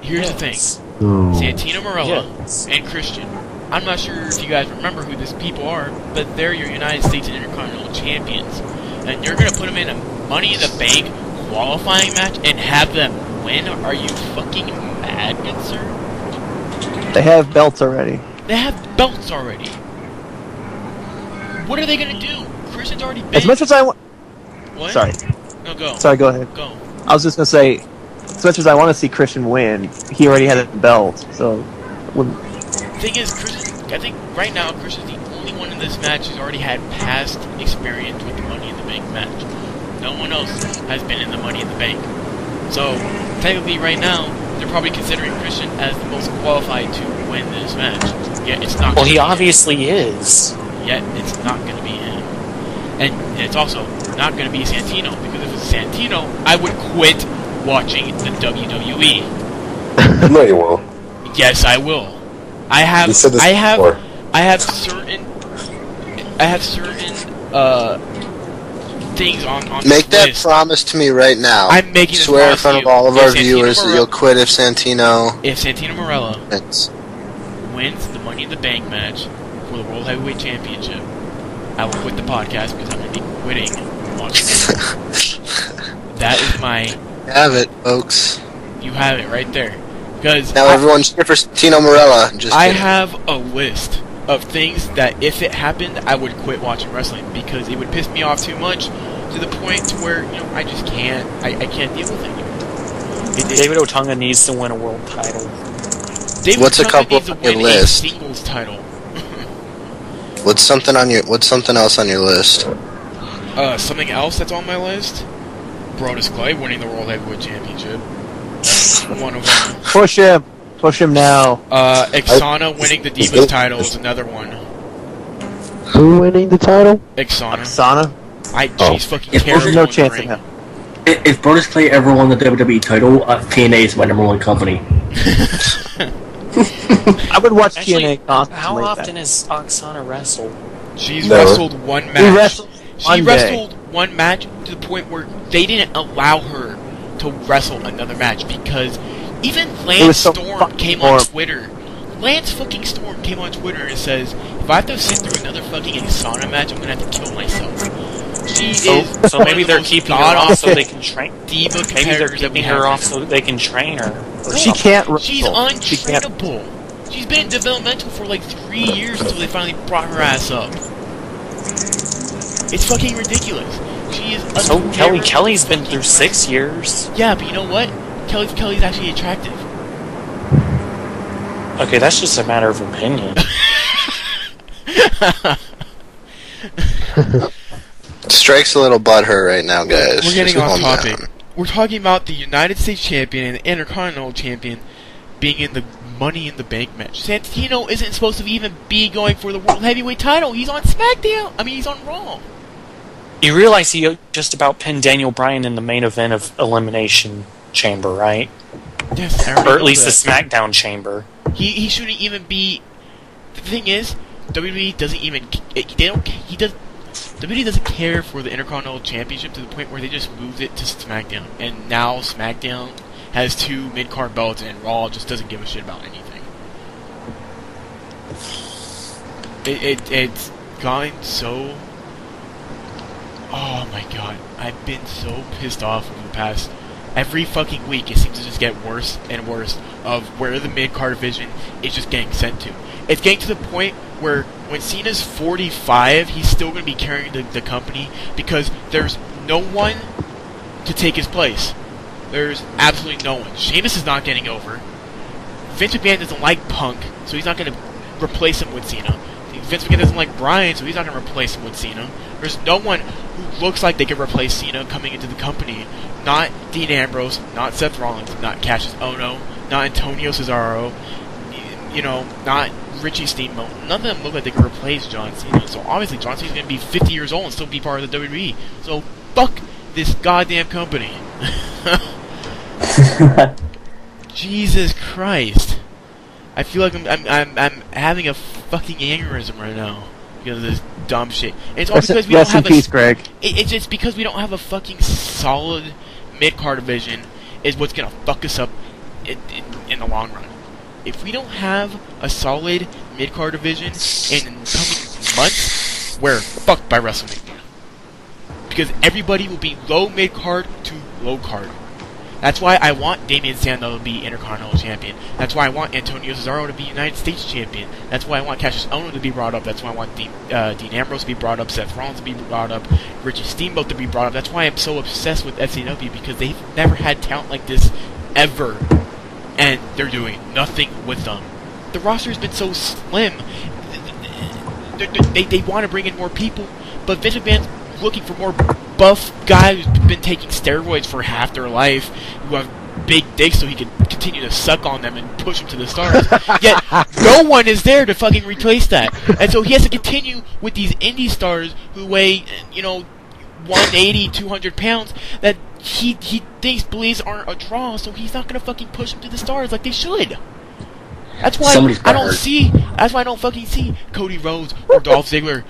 Here's the thing. No. Santino Marella and Christian. I'm not sure if you guys remember who these people are, but they're your United States Intercontinental Champions. and you're gonna put them in a Money in the Bank qualifying match and have them win? Are you fucking mad, good sir? They have belts already. They have belts already. What are they gonna do? Christian's already been. As much as I want. What? Sorry. No, go. Sorry, go ahead. Go. I was just gonna say, as much as I want to see Christian win, he already had a belt, so. Thing is, Christian, I think right now Christian's the only one in this match who's already had past experience with the Money in the Bank match. No one else has been in the Money in the Bank. So, technically right now, they're probably considering Christian as the most qualified to win this match. Yet it's not. Well, he obviously is. Yet it's not going to be him. And it's also not going to be Santino, because if it's Santino, I would quit watching the WWE. No, you won't. Yes, I will. I have certain things on Make this that list. promise to me right now. I'm making this swear in promise front to of you. all of If our Santino viewers that Marella- you'll quit if Santino If Santino Marella wins. wins the Money in the Bank match for the World Heavyweight Championship, I will quit the podcast because I'm going to be quitting watching it. That is my... Have it, folks. You have it right there. Because Now everyone cheer for Tino Marella. Just I kidding. have a list of things that if it happened, I would quit watching wrestling because it would piss me off too much to the point to where, you know, I just can't, I can't deal with it anymore. David Otunga needs to win a world title. David What's a Otunga couple needs to on your win list? a singles title. What's something else on your list? Something else that's on my list? Brodus Clay winning the World Heavyweight Championship. That's one of them. Push him now. Ixana winning the Divas title is another one. Who winning the title? Ixana. She's fucking If terrible. There's no in the chance ring. in hell. If Brodus Clay ever won the WWE title, TNA is my number one company. I would watch Actually, TNA constantly. how often has Oksana wrestled? She's Never. wrestled one match. She wrestled one match to the point where they didn't allow her to wrestle another match because even Lance so Storm came on Twitter. Lance fucking Storm came on Twitter and says, if I have to sit through another fucking Ixana match, I'm gonna have to kill myself. She is So maybe they're keeping her off so they can train. diva Maybe they're competitors that we keeping her have off right so they can train her. She can't wrestle. She's untrainable. She's been in developmental for like 3 years until they finally brought her ass up. It's fucking ridiculous. She is. So Kelly's been through 6 years. Yeah, but you know what? Kelly's actually attractive. Okay, that's just a matter of opinion. Strike's a little butthurt right now, guys. We're getting Just off calm topic. down. We're talking about the United States Champion and the Intercontinental Champion being in the Money in the Bank match. Santino isn't supposed to even be going for the World Heavyweight title. He's on SmackDown. I mean, he's on Raw. You realize he just about pinned Daniel Bryan in the main event of Elimination Chamber, right? Yes, Or at least the SmackDown Chamber. He shouldn't even be. The thing is, WWE doesn't even. WWE doesn't care for the Intercontinental Championship to the point where they just moved it to SmackDown, and now SmackDown has 2 mid-card belts, and Raw just doesn't give a shit about anything. It's gone so. Oh my god, I've been so pissed off over the past. Every fucking week, it seems to just get worse and worse of where the mid-card division is just getting sent to. It's getting to the point where when Cena's 45, he's still going to be carrying the company because there's no one to take his place. There's absolutely no one. Sheamus is not getting over. Vince McMahon doesn't like Punk, so he's not going to replace him with Cena. Vince McMahon doesn't like Bryan, so he's not going to replace him with Cena. There's no one who looks like they could replace Cena coming into the company. Not Dean Ambrose, not Seth Rollins, not Cassius Ohno, not Antonio Cesaro, you know, not Richie Steamboat. None of them look like they could replace John Cena. So obviously John Cena's going to be 50 years old and still be part of the WWE. So fuck this goddamn company. Jesus Christ. I feel like I'm having a fucking aneurysm right now because of this dumb shit. And it's all because we don't have peace, Greg. It's just because we don't have a fucking solid mid-card division is what's gonna fuck us up in the long run. If we don't have a solid mid-card division in coming months, we're fucked by WrestleMania. because everybody will be low mid-card to low card. That's why I want Damian Sandow to be Intercontinental Champion. That's why I want Antonio Cesaro to be United States Champion. That's why I want Cassius Ohno to be brought up. That's why I want Dean Ambrose to be brought up, Seth Rollins to be brought up, Richie Steamboat to be brought up. That's why I'm so obsessed with FCW, because they've never had talent like this ever. And they're doing nothing with them. The roster's been so slim. They want to bring in more people, but Vince McMahon's looking for more buff guys who've been taking steroids for half their life, who have big dicks so he can continue to suck on them and push them to the stars. Yet, no one is there to fucking replace that. And so he has to continue with these indie stars who weigh, 180, 200 pounds, that he believes aren't a draw, so he's not gonna fucking push them to the stars like they should. That's why that's why I don't fucking see Cody Rhodes or Dolph Ziggler,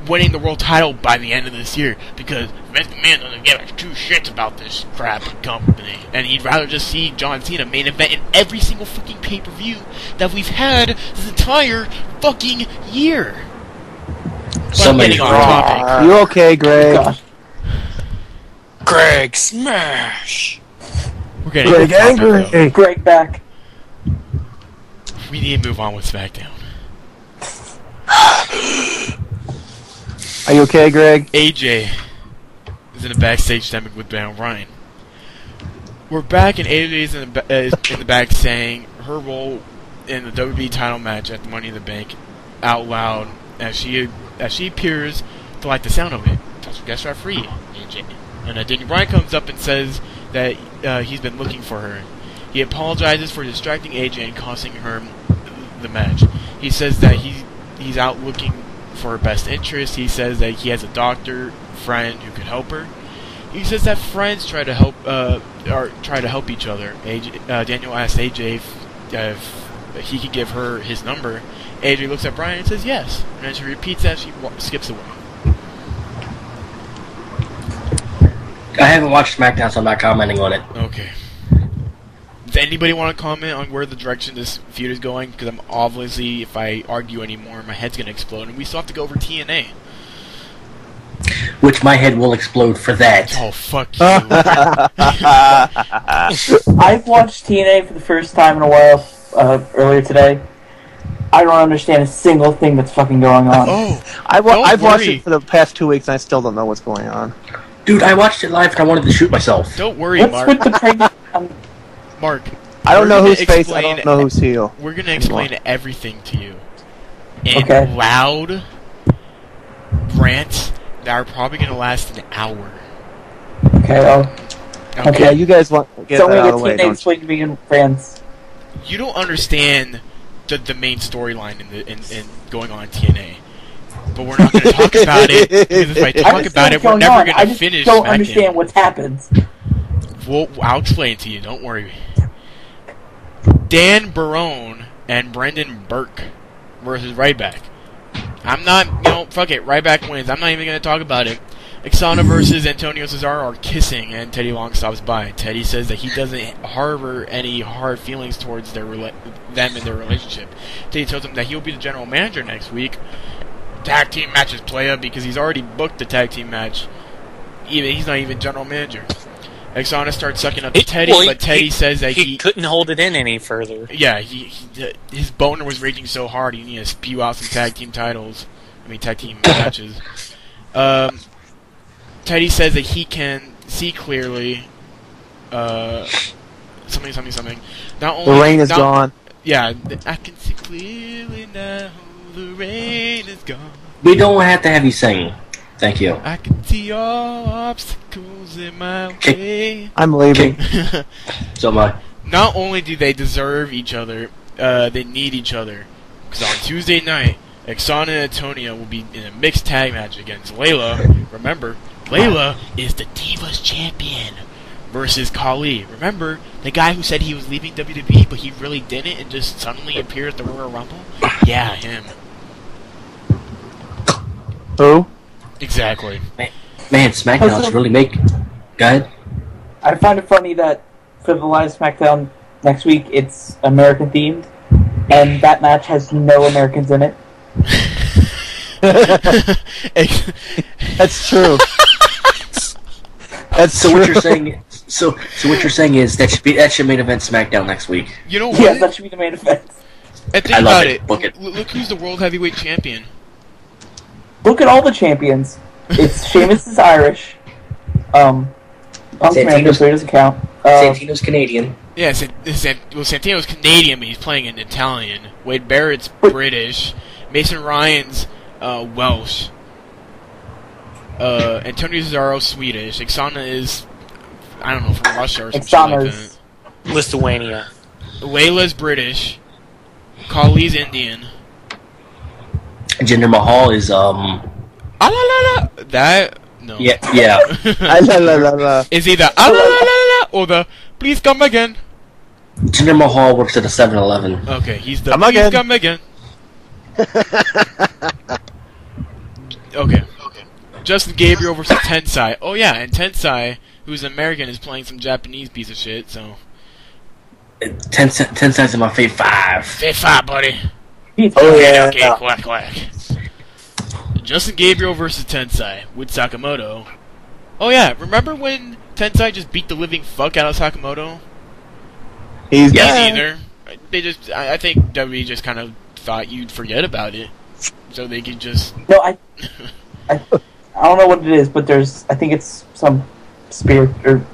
winning the world title by the end of this year, because Vince McMahon doesn't give two shits about this crap company, and he'd rather just see John Cena main event in every single fucking pay-per-view that we've had this entire fucking year. Somebody's on wrong. topic. You okay, Greg? Greg Smash! We're getting Greg off topic, angry. though. Greg back. We need to move on with SmackDown. Are you okay, Greg? AJ is in a backstage segment with Daniel Bryan. We're back, and AJ is in the back saying her role in the WWE title match at the Money in the Bank out loud as she appears to like the sound of it. Special guest referee, AJ. And Daniel Bryan comes up and says that he's been looking for her. He apologizes for distracting AJ and costing her the match. He says that he's out looking for her best interest. He says that he has a doctor friend who could help her. He says that friends try to help each other. Daniel asks AJ if he could give her his number. AJ looks at Bryan and says yes, and as she repeats that, she skips away. I haven't watched SmackDown, so I'm not commenting on it. Okay. Does anybody want to comment on where the direction this feud is going? Because I'm obviously, if I argue anymore, my head's going to explode, and we still have to go over TNA. Which my head will explode for that. Oh, fuck you. I've watched TNA for the first time in a while earlier today. I don't understand a single thing that's fucking going on. Oh, I've watched it for the past 2 weeks, and I still don't know what's going on. Dude, I watched it live and I wanted to shoot myself. Don't worry, What's Mark. with the pregnant? Mark. I don't know who's face, I don't know who's heel. We're going to explain everything to you. In Okay. loud rants that are probably going to last an hour. Okay, Okay, you guys want to get so that we out get of the way, TNA don't you? explained to me in France. You don't understand the main storyline in going on in TNA. But we're not going to talk about it, because if I talk about it, we're never going to finish I don't SmackDown. understand what's happened. Well, I'll explain to you, don't worry. Dan Barone and Brendan Burke versus Ryback. I'm not, fuck it, Ryback wins. I'm not even going to talk about it. Ixana versus Antonio Cesaro are kissing, and Teddy Long stops by. Teddy says that he doesn't harbor any hard feelings towards them and their relationship. Teddy tells him that he'll be the general manager next week. Tag team matches playa, because he's already booked the tag team match. He's not even general manager. Ixana starts sucking up to Teddy, but Teddy says that he couldn't hold it in any further. Yeah, his boner was raging so hard he needed to spew out some tag team matches. Teddy says that he can see clearly. Something. Not only The rain is gone. Yeah, I can see clearly now. The rain is gone. We don't have to have you sing. Thank you. I can see all obstacles in my way. I'm leaving. So am I. Not only do they deserve each other, they need each other. Because on Tuesday night, Ixana and Antonio will be in a mixed tag match against Layla. Remember, Layla is the Divas champion versus Khali. Remember, the guy who said he was leaving WWE, but he really didn't and just suddenly appeared at the Royal Rumble? Yeah, him. Who? Exactly. Man, SmackDown's really making... Go ahead. I find it funny that for the live SmackDown next week, it's American themed, and that match has no Americans in it. That's true. So what you're saying? So what you're saying is that should main event SmackDown next week. You know what? Yes, that should be the main event. And think I love about it. Book it. Look who's the World Heavyweight Champion. Look at all the champions. It's Sheamus is Irish. Santino's doesn't count. Santino's Canadian. Yeah, Santino's Canadian, but he's playing in Italian. Wade Barrett's British. Mason Ryan's Welsh. Antonio Cesaro's Swedish. Ixana is, I don't know, from Russia or something like that. Lithuania. Layla's British. Kali's Indian. Jinder Mahal is That no. Yeah. Is either or the please come again. Jinder Mahal works at a 7-Eleven. Okay, he's the Come please again. come again. Okay. Justin Gabriel versus Tensai. Oh yeah, and Tensai, who's American, is playing some Japanese piece of shit. So Tensai's in my Fave 5. Fave 5, buddy. Okay, quack. Justin Gabriel versus Tensai with Sakamoto. Oh yeah, remember when Tensai just beat the living fuck out of Sakamoto? He's Me dead. neither. I think WWE just kind of thought you'd forget about it, so they could just. No, I don't know what it is, but I think it's some spirit or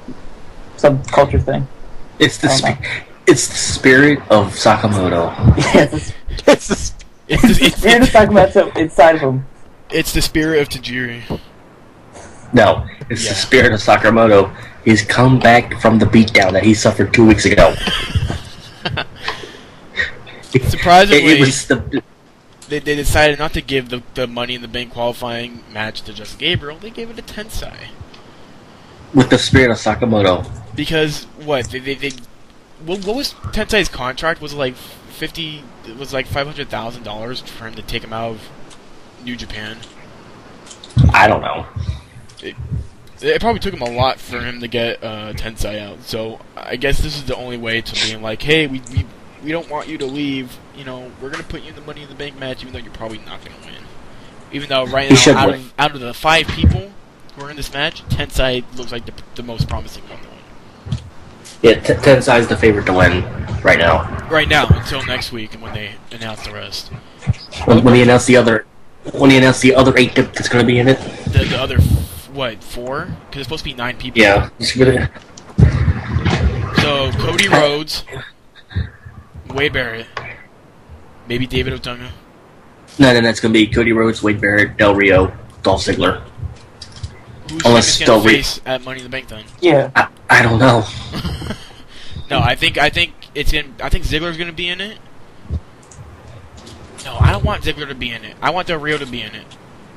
some culture thing. It's the spirit of Sakamoto. Yes, It's the spirit of Sakamoto inside of him. It's the spirit of Tajiri. No, it's the spirit of Sakamoto. He's come back from the beatdown that he suffered 2 weeks ago. Surprisingly, it was the. They decided not to give the Money in the Bank qualifying match to Justin Gabriel. They gave it to Tensai. With the spirit of Sakamoto. Because what what was Tensai's contract? Was it like $50? It was like $500,000 for him to take him out of New Japan. I don't know. It probably took him a lot for him to get Tensai out. So I guess this is the only way to being like, hey, we don't want you to leave. You know, we're gonna put you in the Money in the Bank match, even though you're probably not gonna win. Even though right now, out of the 5 people who are in this match, Tensai looks like the most promising one to win. Yeah, Tensai's the favorite to win right now. Right now, until next week, and when they announce the rest. When they announce the other 8 that's going to be in it. The other 4? Because it's supposed to be 9 people. Yeah. So Cody Rhodes, Wade Barrett, maybe David Otunga. No, then that's going to be Cody Rhodes, Wade Barrett, Del Rio, Dolph Ziggler. Who's going to face at Money in the Bank then? Yeah. I don't know. No, I think Ziggler's going to be in it. No, I don't want Ziggler to be in it. I want Del Rio to be in it.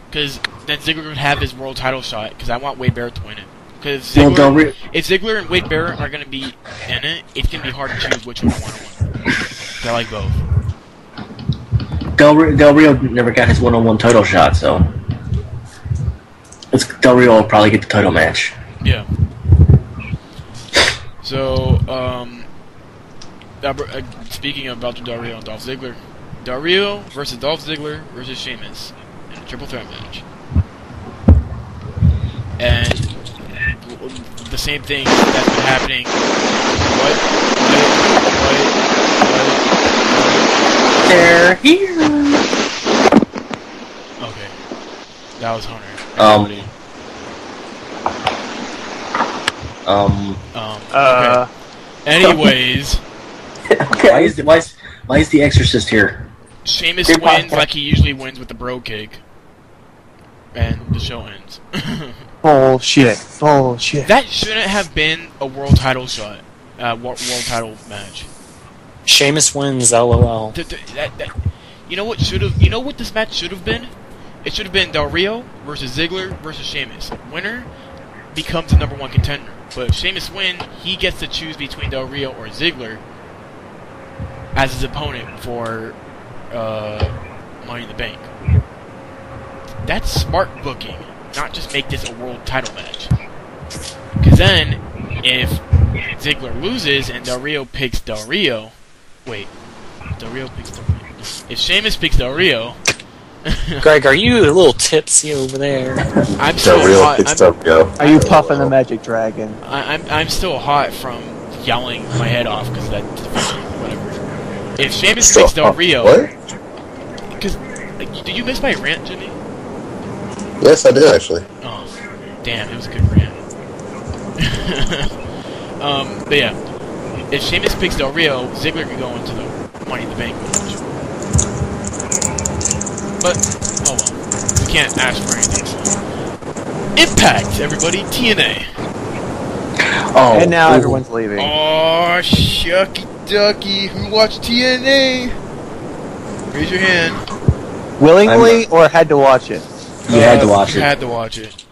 Because then Ziggler would have his world title shot, because I want Wade Barrett to win it. Because if Ziggler and Wade Barrett are going to be in it, it's going to be hard to choose which one I want to win. I like both. Del Rio never got his one-on-one title shot, so Del Rio will probably get the title match. Yeah. So, speaking about Del Rio and Dolph Ziggler, Del Rio versus Dolph Ziggler versus Sheamus in a triple threat match. And the same thing that's been happening. What? They're here. Okay. That was Hunter. Okay. Anyways. Okay. Why is the Exorcist here? Sheamus wins like he usually wins with the bro kick. And the show ends. Bullshit. That shouldn't have been a world title shot. World title match. Sheamus wins, LOL. You know what this match should have been? It should have been Del Rio versus Ziggler versus Sheamus. Winner becomes the #1 contender. But if Sheamus wins, he gets to choose between Del Rio or Ziggler as his opponent for Money in the Bank. That's smart booking, not just make this a world title match. Because then, if Ziggler loses and Del Rio picks Del Rio... Wait. Del Rio picks Del Rio. If Sheamus picks Del Rio, Greg, are you a little tipsy over there? I'm still hot. Are you puffing the magic dragon? I'm still hot from yelling my head off because that whatever. If Sheamus beats Del Rio, because did you miss my rant, Jimmy? Yes, I did actually. Oh, damn! It was a good rant. But yeah, if Sheamus picks Del Rio, Ziggler could go into the Money in the Bank match. But oh well, we can't ask for anything. So. Impact, everybody, TNA. Oh, and now everyone's leaving. Oh, shucky ducky! Who watched TNA? Raise your hand. Willingly or had to watch it? You had to watch it. Had to watch it.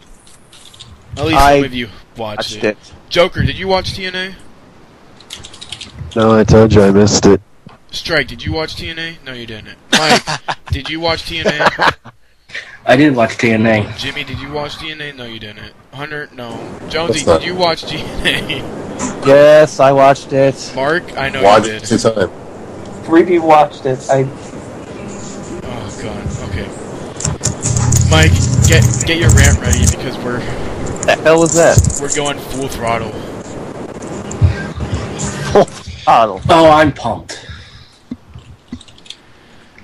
At least some of you watched it. Joker, did you watch TNA? No, I told you I missed it. Strike, did you watch TNA? No, you didn't. Mike, did you watch TNA? I did watch TNA. Jimmy, did you watch TNA? No, you didn't. Hunter, no. Jonesy, did you watch TNA? Yes, I watched it. Mark, I know watched you did. 2 times. 3 of you watched it. Oh god, okay. Mike, get your rant ready because we're... The hell was that? We're going full throttle. Full throttle. Oh, I'm pumped.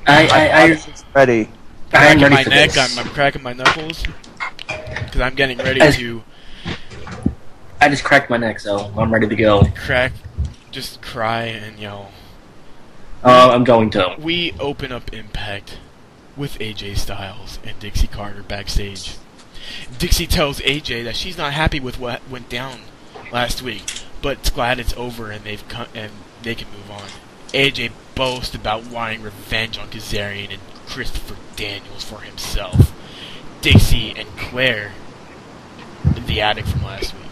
I'm ready. I'm ready my for neck, this. I'm cracking my knuckles. Because I'm getting ready to... I just cracked my neck, so I'm ready to go. Just cry and yell. I'm going to. We open up Impact with AJ Styles and Dixie Carter backstage. Dixie tells AJ that she's not happy with what went down last week, but it's glad it's over and they can move on. AJ boasts about wanting revenge on Kazarian and Christopher Daniels for himself. Dixie and Claire, the addict from last week.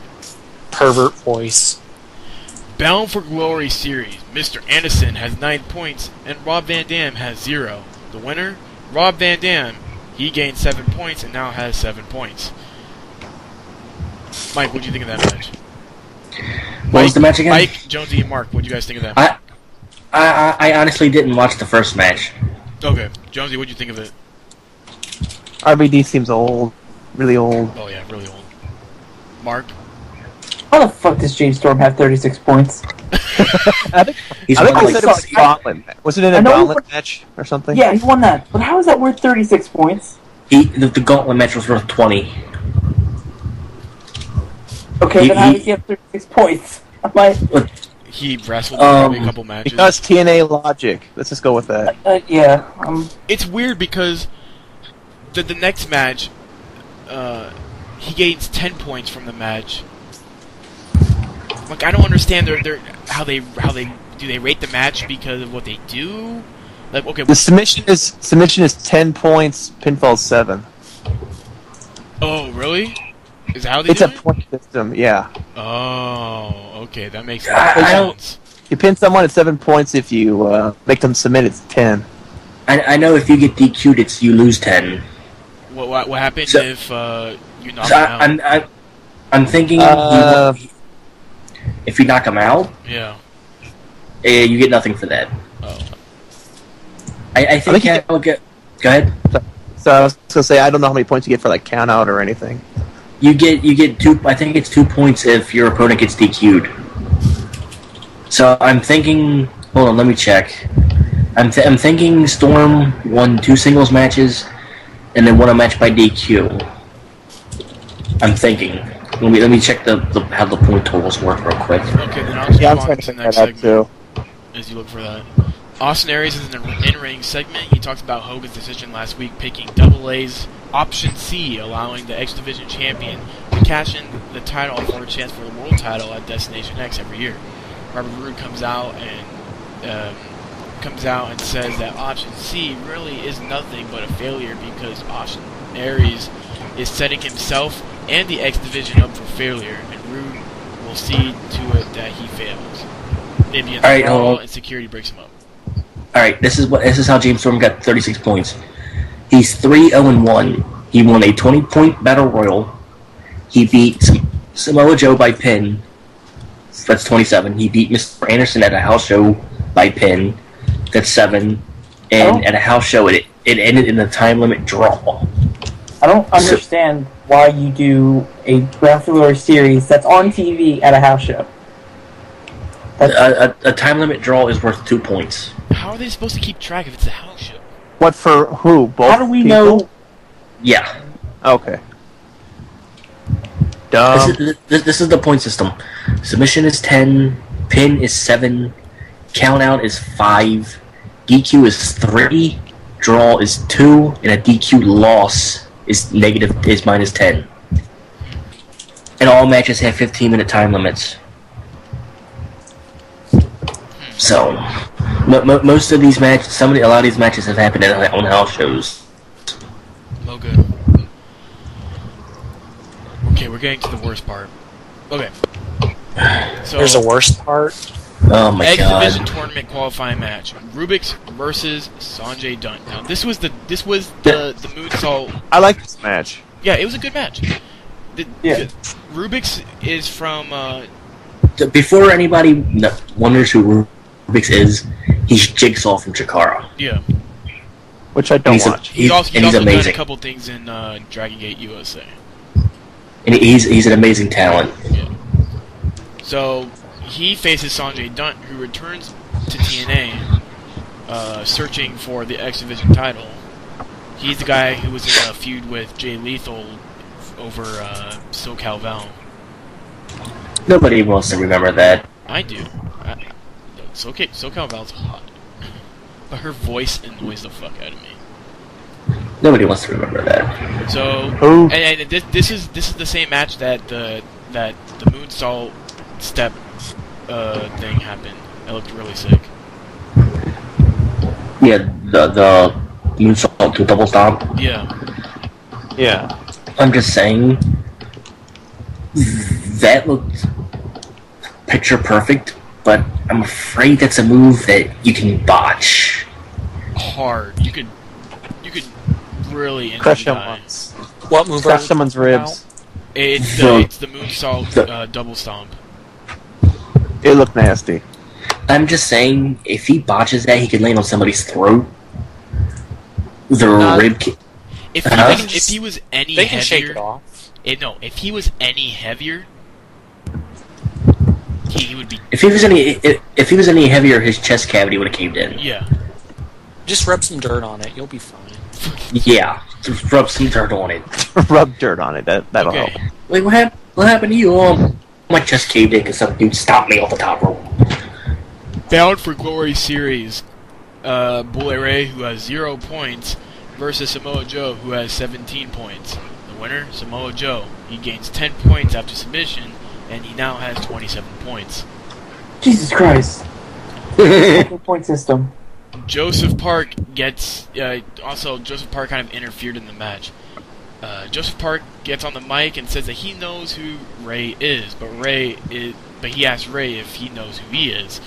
Pervert voice. Bound for Glory series, Mr. Anderson has 9 points and Rob Van Dam has 0. The winner, Rob Van Dam. He gained 7 points and now has 7 points. Mike, what do you think of that match? What was the match again? Mike, Jonesy, and Mark, what do you guys think of that match? I honestly didn't watch the first match. Okay. Jonesy, what do you think of it? RBD seems old. Really old. Oh yeah, really old. Mark? How the fuck does James Storm have 36 points? I think they said it was a gauntlet. Was it in a gauntlet match or something? Yeah, he won that. But how is that worth 36 points? The gauntlet match was worth 20. Okay, then how does he have 36 points? He wrestled probably a couple matches. Because TNA logic. Let's just go with that. Yeah. It's weird because the next match, he gains 10 points from the match. Like, I don't understand how they do they rate the match because of what they do? Like, okay, the submission is 10 points, pinfall 7. Oh, really? Is that how they do it? It's a point system, yeah. Oh, okay, that makes sense. You pin someone at 7 points. If you make them submit, it's 10. I know if you get DQ'd, you lose 10. What happens if you knock them out? I'm thinking if you knock them out, yeah, you get nothing for that. Oh. I think Go ahead. So I was gonna say I don't know how many points you get for like count out or anything. You get 2. I think it's 2 points if your opponent gets DQ'd. So I'm thinking. Hold on, let me check. I'm thinking Storm won 2 singles matches, and then won a match by DQ. I'm thinking. Let me check how the point totals work real quick. Okay, then I'll just I'm move on trying to to the figure next that out segment. too. As you look for that. Austin Aries is in the in-ring segment. He talks about Hogan's decision last week picking Double A's Option C, allowing the X Division champion to cash in the title for a chance for the world title at Destination X every year. Robert Roode comes out and says that Option C really is nothing but a failure because Austin Aries is setting himself and the X Division up for failure, and Roode will see to it that he fails. Maybe in the brawl, and security breaks him up. Alright, this is how James Storm got 36 points. He's 3-0-1. He won a 20-point battle royal. He beat Samoa Joe by pin. That's 27. He beat Mr. Anderson at a house show by pin. That's 7. And at a house show it ended in a time limit draw. I don't understand why you do a Bachelor series that's on TV at a house show. A time limit draw is worth 2 points. How are they supposed to keep track if it's a house show? What for who? Both How do we people? know? Yeah. Okay. Dumb. This is the point system. Submission is 10, pin is 7, count out is 5, DQ is 3, draw is 2, and a DQ loss is minus 10. And all matches have 15-minute time limits. So, most of these matches, a lot of these matches have happened on house shows. Oh, good. Okay, we're getting to the worst part. Okay. So, There's a worst part. Oh my god! X-Division tournament qualifying match: Rubik's versus Sanjay Dutt. Now, this was the moonsault. I like this match. Yeah, it was a good match. Yeah. Rubik's is from. Before anybody wonders who Rubik's is, he's Jigsaw from Chikara. Yeah. Which I don't watch. He's also amazing. done a couple things in Dragon Gate USA. And he's an amazing talent. Yeah. So he faces Sanjay Dutt, who returns to TNA, searching for the X Division title. He's the guy who was in a feud with Jay Lethal over SoCal Val. Nobody wants to remember that. I do. SoCal Val's hot, but her voice annoys the fuck out of me. Nobody wants to remember that. So, and this is the same match that the moonsault step thing happened. It looked really sick. Yeah, the moonsault to double stomp. Yeah. Yeah. I'm just saying that looked picture perfect, but I'm afraid that's a move that you can botch. Hard. You could really injure Crush the him guy. once. What move? Crush someone's ribs. It's the moonsault double stomp. It looked nasty. I'm just saying, if he botches that, he could land on somebody's throat. The rib kick. If he was any They heavier, can shake it off. If he was any heavier, he would be. If he was any heavier, his chest cavity would have caved in. Yeah. Just rub some dirt on it. You'll be fine. Yeah, just rub some dirt on it. Rub dirt on it. That'll Okay. help. Wait, what happened to you? My chest caved in because some dude stopped me off the top rope. Bound for Glory series, Bullet Ray, who has 0 points, versus Samoa Joe, who has 17 points. The winner, Samoa Joe. He gains 10 points after submission, and he now has 27 points. Jesus Christ. Point system. Joseph Park gets... Joseph Park kind of interfered in the match. Joseph Park gets on the mic and says that he knows who Ray is, but he asks Ray if he knows who he is.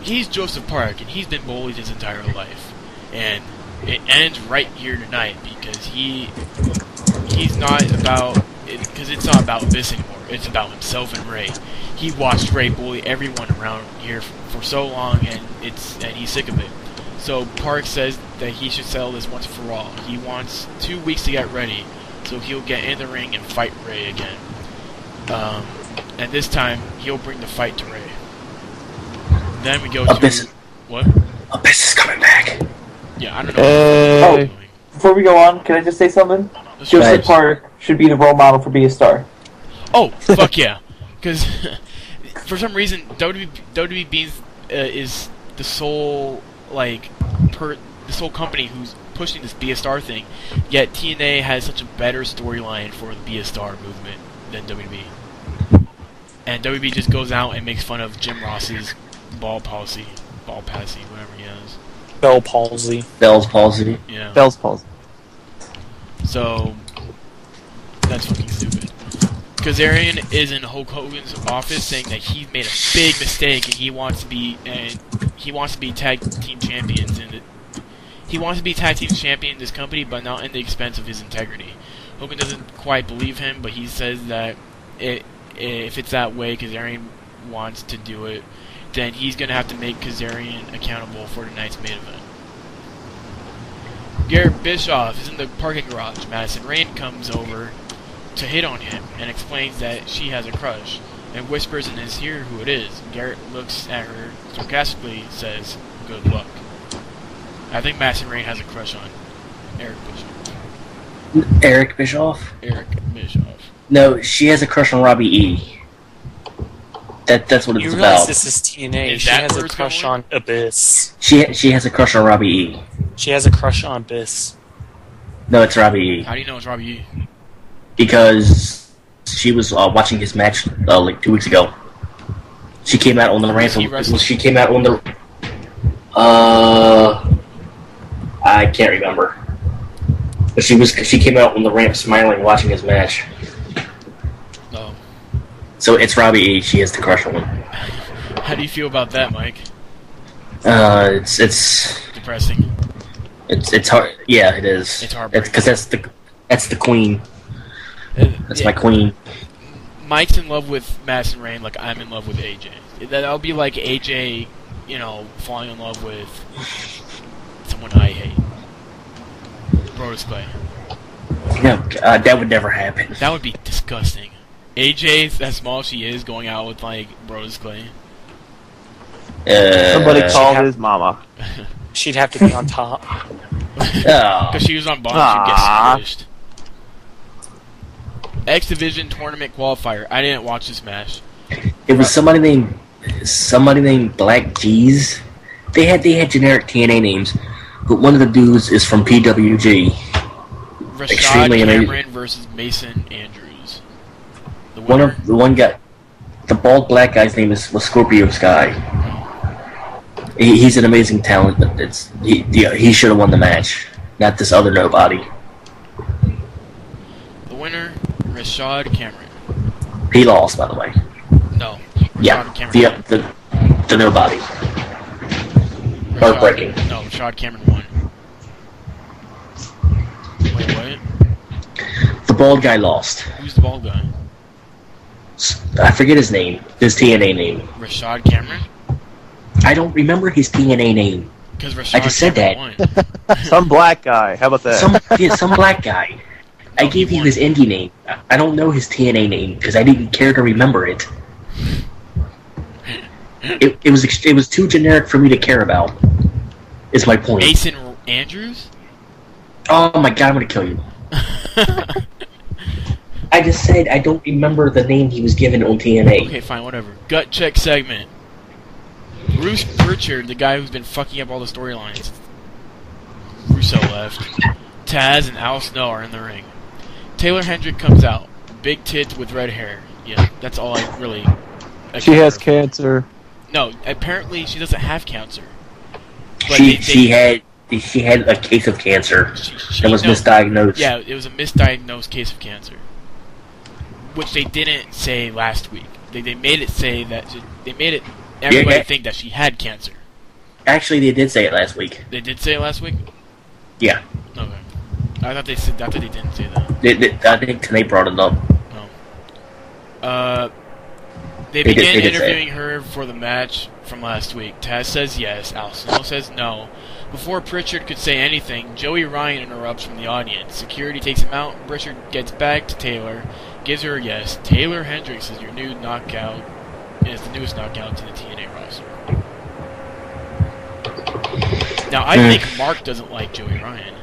He's Joseph Park, and he's been bullied his entire life. And it ends right here tonight, because he's not about... Because it's not about this anymore. It's about himself and Ray. He watched Ray bully everyone around here for so long, and he's sick of it. So Park says that he should settle this once for all. He wants 2 weeks to get ready, so he'll get in the ring and fight Ray again. And this time, he'll bring the fight to Ray. Then we go to... What? Abyss is coming back. Yeah, I don't know. Before we go on, can I just say something? Joseph Park should be the role model for Be a Star. Oh, fuck yeah. Because for some reason, WWB is the sole, the sole company who's pushing this Be a Star thing, yet TNA has such a better storyline for the Be a Star movement than WWB. And WWB just goes out and makes fun of Jim Ross's ball passy, whatever he has. Bell palsy. Bell's palsy. Yeah. Bell's palsy. So that's fucking stupid. Kazarian is in Hulk Hogan's office saying that he's made a big mistake and he wants to be tag team champions he wants to be tag team champion in this company, but not at the expense of his integrity. Hogan doesn't quite believe him, but he says that if it's that way, Kazarian wants to do it, then he's gonna have to make Kazarian accountable for tonight's main event. Garrett Bischoff is in the parking garage. Madison Rayne comes over to hit on him and explains that she has a crush and whispers in his ear who it is. Garrett looks at her sarcastically, says, "Good luck." I think Madison Rayne has a crush on Eric Bischoff. Eric Bischoff? Eric Bischoff. No, she has a crush on Robbie E. That's what it's You realize about. this is TNA. Is She that has where a it's crush going? on Abyss. She has a crush on Robbie E. She has a crush on Abyss. No, it's Robbie E. How do you know it's Robbie E? Because she was watching his match like 2 weeks ago. She came out on the ramp. She came out on the. I can't remember. But she came out on the ramp smiling, watching his match. No. So it's Robbie E. She has the crush on him. How do you feel about that, Mike? It's Depressing. It's hard. Yeah, it is. It's heartbreaking. Because that's the queen. That's my queen. Mike's in love with Madison Rayne like I'm in love with AJ. That'll be like AJ, falling in love with someone I hate. Brodus Clay. No, that would never happen. That would be disgusting. AJ, as small as she is, going out with like Brodus Clay. Somebody call his mama. She'd have to be on top. Because she was on bottom, she'd get squished. X Division tournament qualifier. I didn't watch this match. It was somebody named Black G's. They had generic TNA names, but one of the dudes is from PWG. Rashad Extremely Cameron amazing. versus Mason Andrews. The bald black guy's name was Scorpio Sky. He's an amazing talent, but he should have won the match, not this other nobody. The winner, Rashad Cameron. He lost, by the way. No. Yeah, Cameron. the nobody. Heartbreaking. No, Rashad Cameron won. Wait, what? The bald guy lost. Who's the bald guy? I forget his name. His TNA name. Rashad Cameron? I don't remember his TNA name. Because Rashad I just said Cameron that. won. Some black guy. How about that? Some black guy. I gave you his indie name. I don't know his TNA name because I didn't care to remember it. It was too generic for me to care about. Is my point. Mason Andrews? Oh my god, I'm gonna kill you. I just said I don't remember the name he was given on TNA. Okay, fine, whatever. Gut check segment. Bruce Pritchard, the guy who's been fucking up all the storylines. Russo left. Taz and Al Snow are in the ring. Taylor Hendrick comes out. Big tits with red hair. Yeah, that's all I really... She has cancer. No, apparently she doesn't have cancer. But She had a case of cancer that was misdiagnosed. Yeah, it was a misdiagnosed case of cancer, which they didn't say last week. They made it say that everybody think that she had cancer. Actually, they did say it last week. They did say it last week. Yeah. Okay. I thought they didn't say that. I think TNA brought it up. Oh. They began interviewing her for the match from last week. Taz says yes. Al Snow says no. Before Pritchard could say anything, Joey Ryan interrupts from the audience. Security takes him out. Pritchard gets back to Taylor, gives her a yes. Taylor Hendricks is your new knockout. Is the newest knockout to the TNA roster. Now, I think Mark doesn't like Joey Ryan.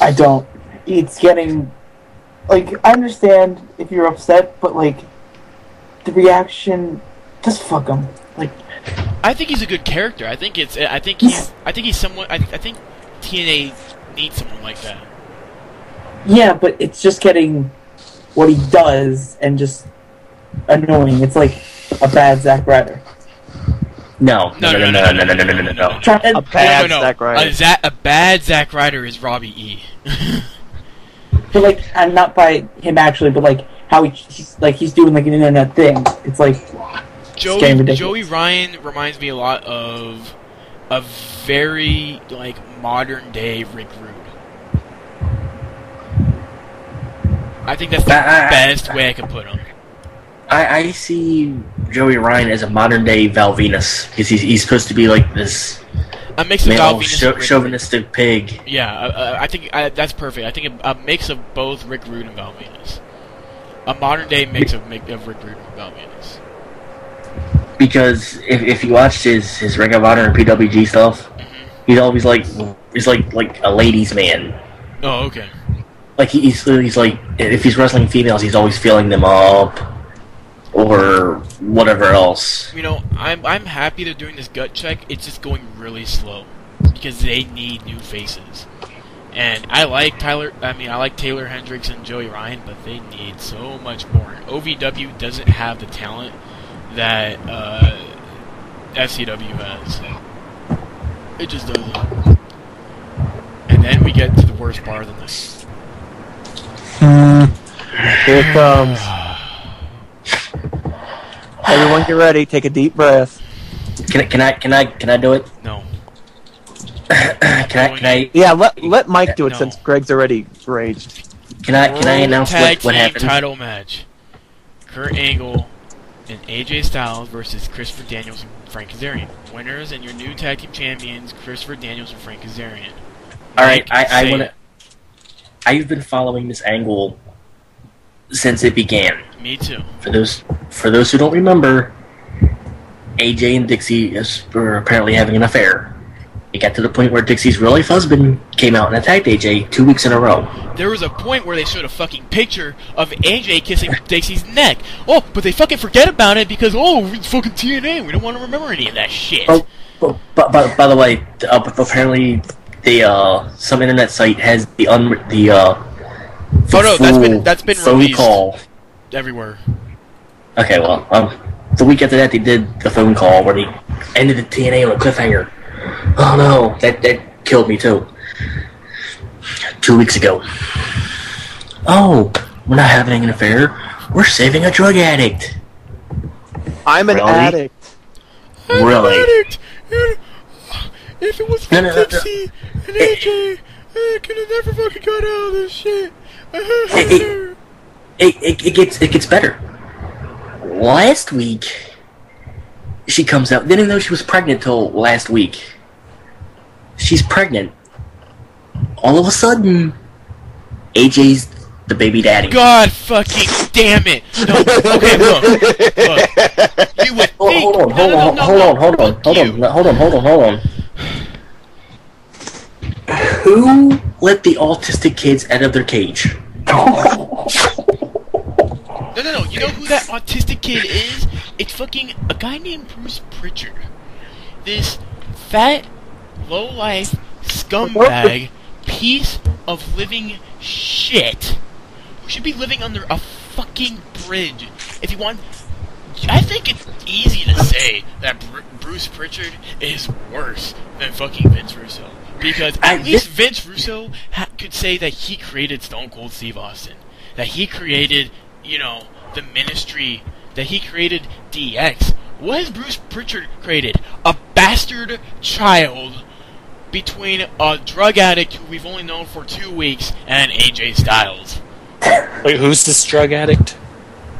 I don't. It's getting... I understand if you're upset, but, the reaction... Just fuck him. I think he's a good character. I think he's someone... I think TNA needs someone like that. Yeah, but it's just getting what he does and just annoying. It's like a bad Zack Ryder. No. A bad Zack Ryder. A bad Zack Ryder is Robbie E. But and not by him actually, but how he's doing an internet thing. It's Joey Ryan reminds me a lot of a very modern day Rick Rude. I think that's the best way I could put him. I see Joey Ryan as a modern day Val Venus because he's supposed to be this A mix of Val Venus and Rick chauvinistic Rude. pig. Yeah, I think that's perfect. I think a mix of both Rick Rude and Val Venus. A modern day mix of Rick Rude and Val Venus. Because if you watched his Ring of Honor and PWG stuff, he's always like a ladies' man. Oh, okay. Like he's like, if he's wrestling females, he's always feeling them up or whatever else. You know, I'm happy they're doing this gut check. It's just going really slow because they need new faces. And I like Taylor Hendricks and Joey Ryan, but they need so much more. OVW doesn't have the talent that FCW has. It just doesn't. And then we get to the worst part of the night. Here it comes. Everyone get ready. Take a deep breath. Can I do it? No. Can I? Yeah, let Mike do it no. since Greg's already raged. Can I announce Tag what team happened? title match. Kurt Angle and AJ Styles versus Christopher Daniels and Frank Kazarian. Winners and your new tag team champions, Christopher Daniels and Frank Kazarian. All right, I want to. I've been following this angle since it began. Me too. For those who don't remember, AJ and Dixie were apparently having an affair. It got to the point where Dixie's real life husband came out and attacked AJ 2 weeks in a row. There was a point where they showed a fucking picture of AJ kissing Dixie's neck. Oh, but they fucking forget about it because, it's fucking TNA. We don't want to remember any of that shit. But by the way, apparently some internet site has the that's been phone released call everywhere. Okay, well, the week after that they did the phone call where they ended the TNA on a cliffhanger. Oh no, that killed me too. 2 weeks ago. Oh, we're not having an affair. We're saving a drug addict. I'm an addict. Really? I'm an addict. If it was for Dixie and AJ, I could have never fucking got out of this shit. It gets better. Last week, she comes out. Didn't even know she was pregnant till last week. She's pregnant. All of a sudden, AJ's the baby daddy. God fucking damn it! No, okay, look. You would think. Hold on. Who let the autistic kids out of their cage? No. You know who that autistic kid is? It's fucking a guy named Bruce Pritchard. This fat, low-life, scumbag, piece of living shit who should be living under a fucking bridge. If you want... I think it's easy to say that Bruce Pritchard is worse than fucking Vince Russo. Because at least Vince Russo could say that he created Stone Cold Steve Austin. That he created, the Ministry. That he created DX. What has Bruce Pritchard created? A bastard child between a drug addict who we've only known for 2 weeks and AJ Styles. Wait, who's this drug addict?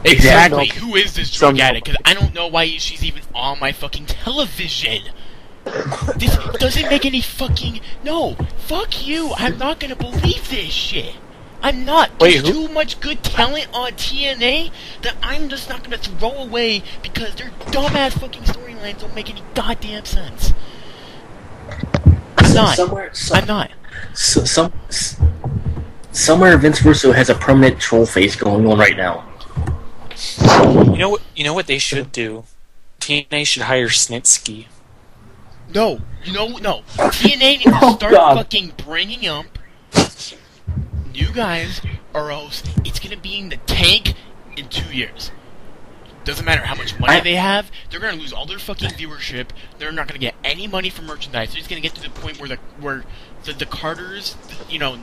Exactly, who is this drug addict? Because I don't know why she's even on my fucking television. This doesn't make any fucking... No, fuck you, I'm not gonna believe this shit. I'm not. There's too much good talent on TNA that I'm just not gonna throw away because their dumbass fucking storylines don't make any goddamn sense. I'm not. I'm not. Somewhere Vince Russo has a permanent troll face going on right now. You know what they should do? TNA should hire Snitsky. No. TNA needs to start fucking bringing up new guys, or else it's gonna be in the tank in 2 years. Doesn't matter how much money they have, they're gonna lose all their fucking viewership. They're not gonna get any money from merchandise. They're just gonna get to the point where the Carters,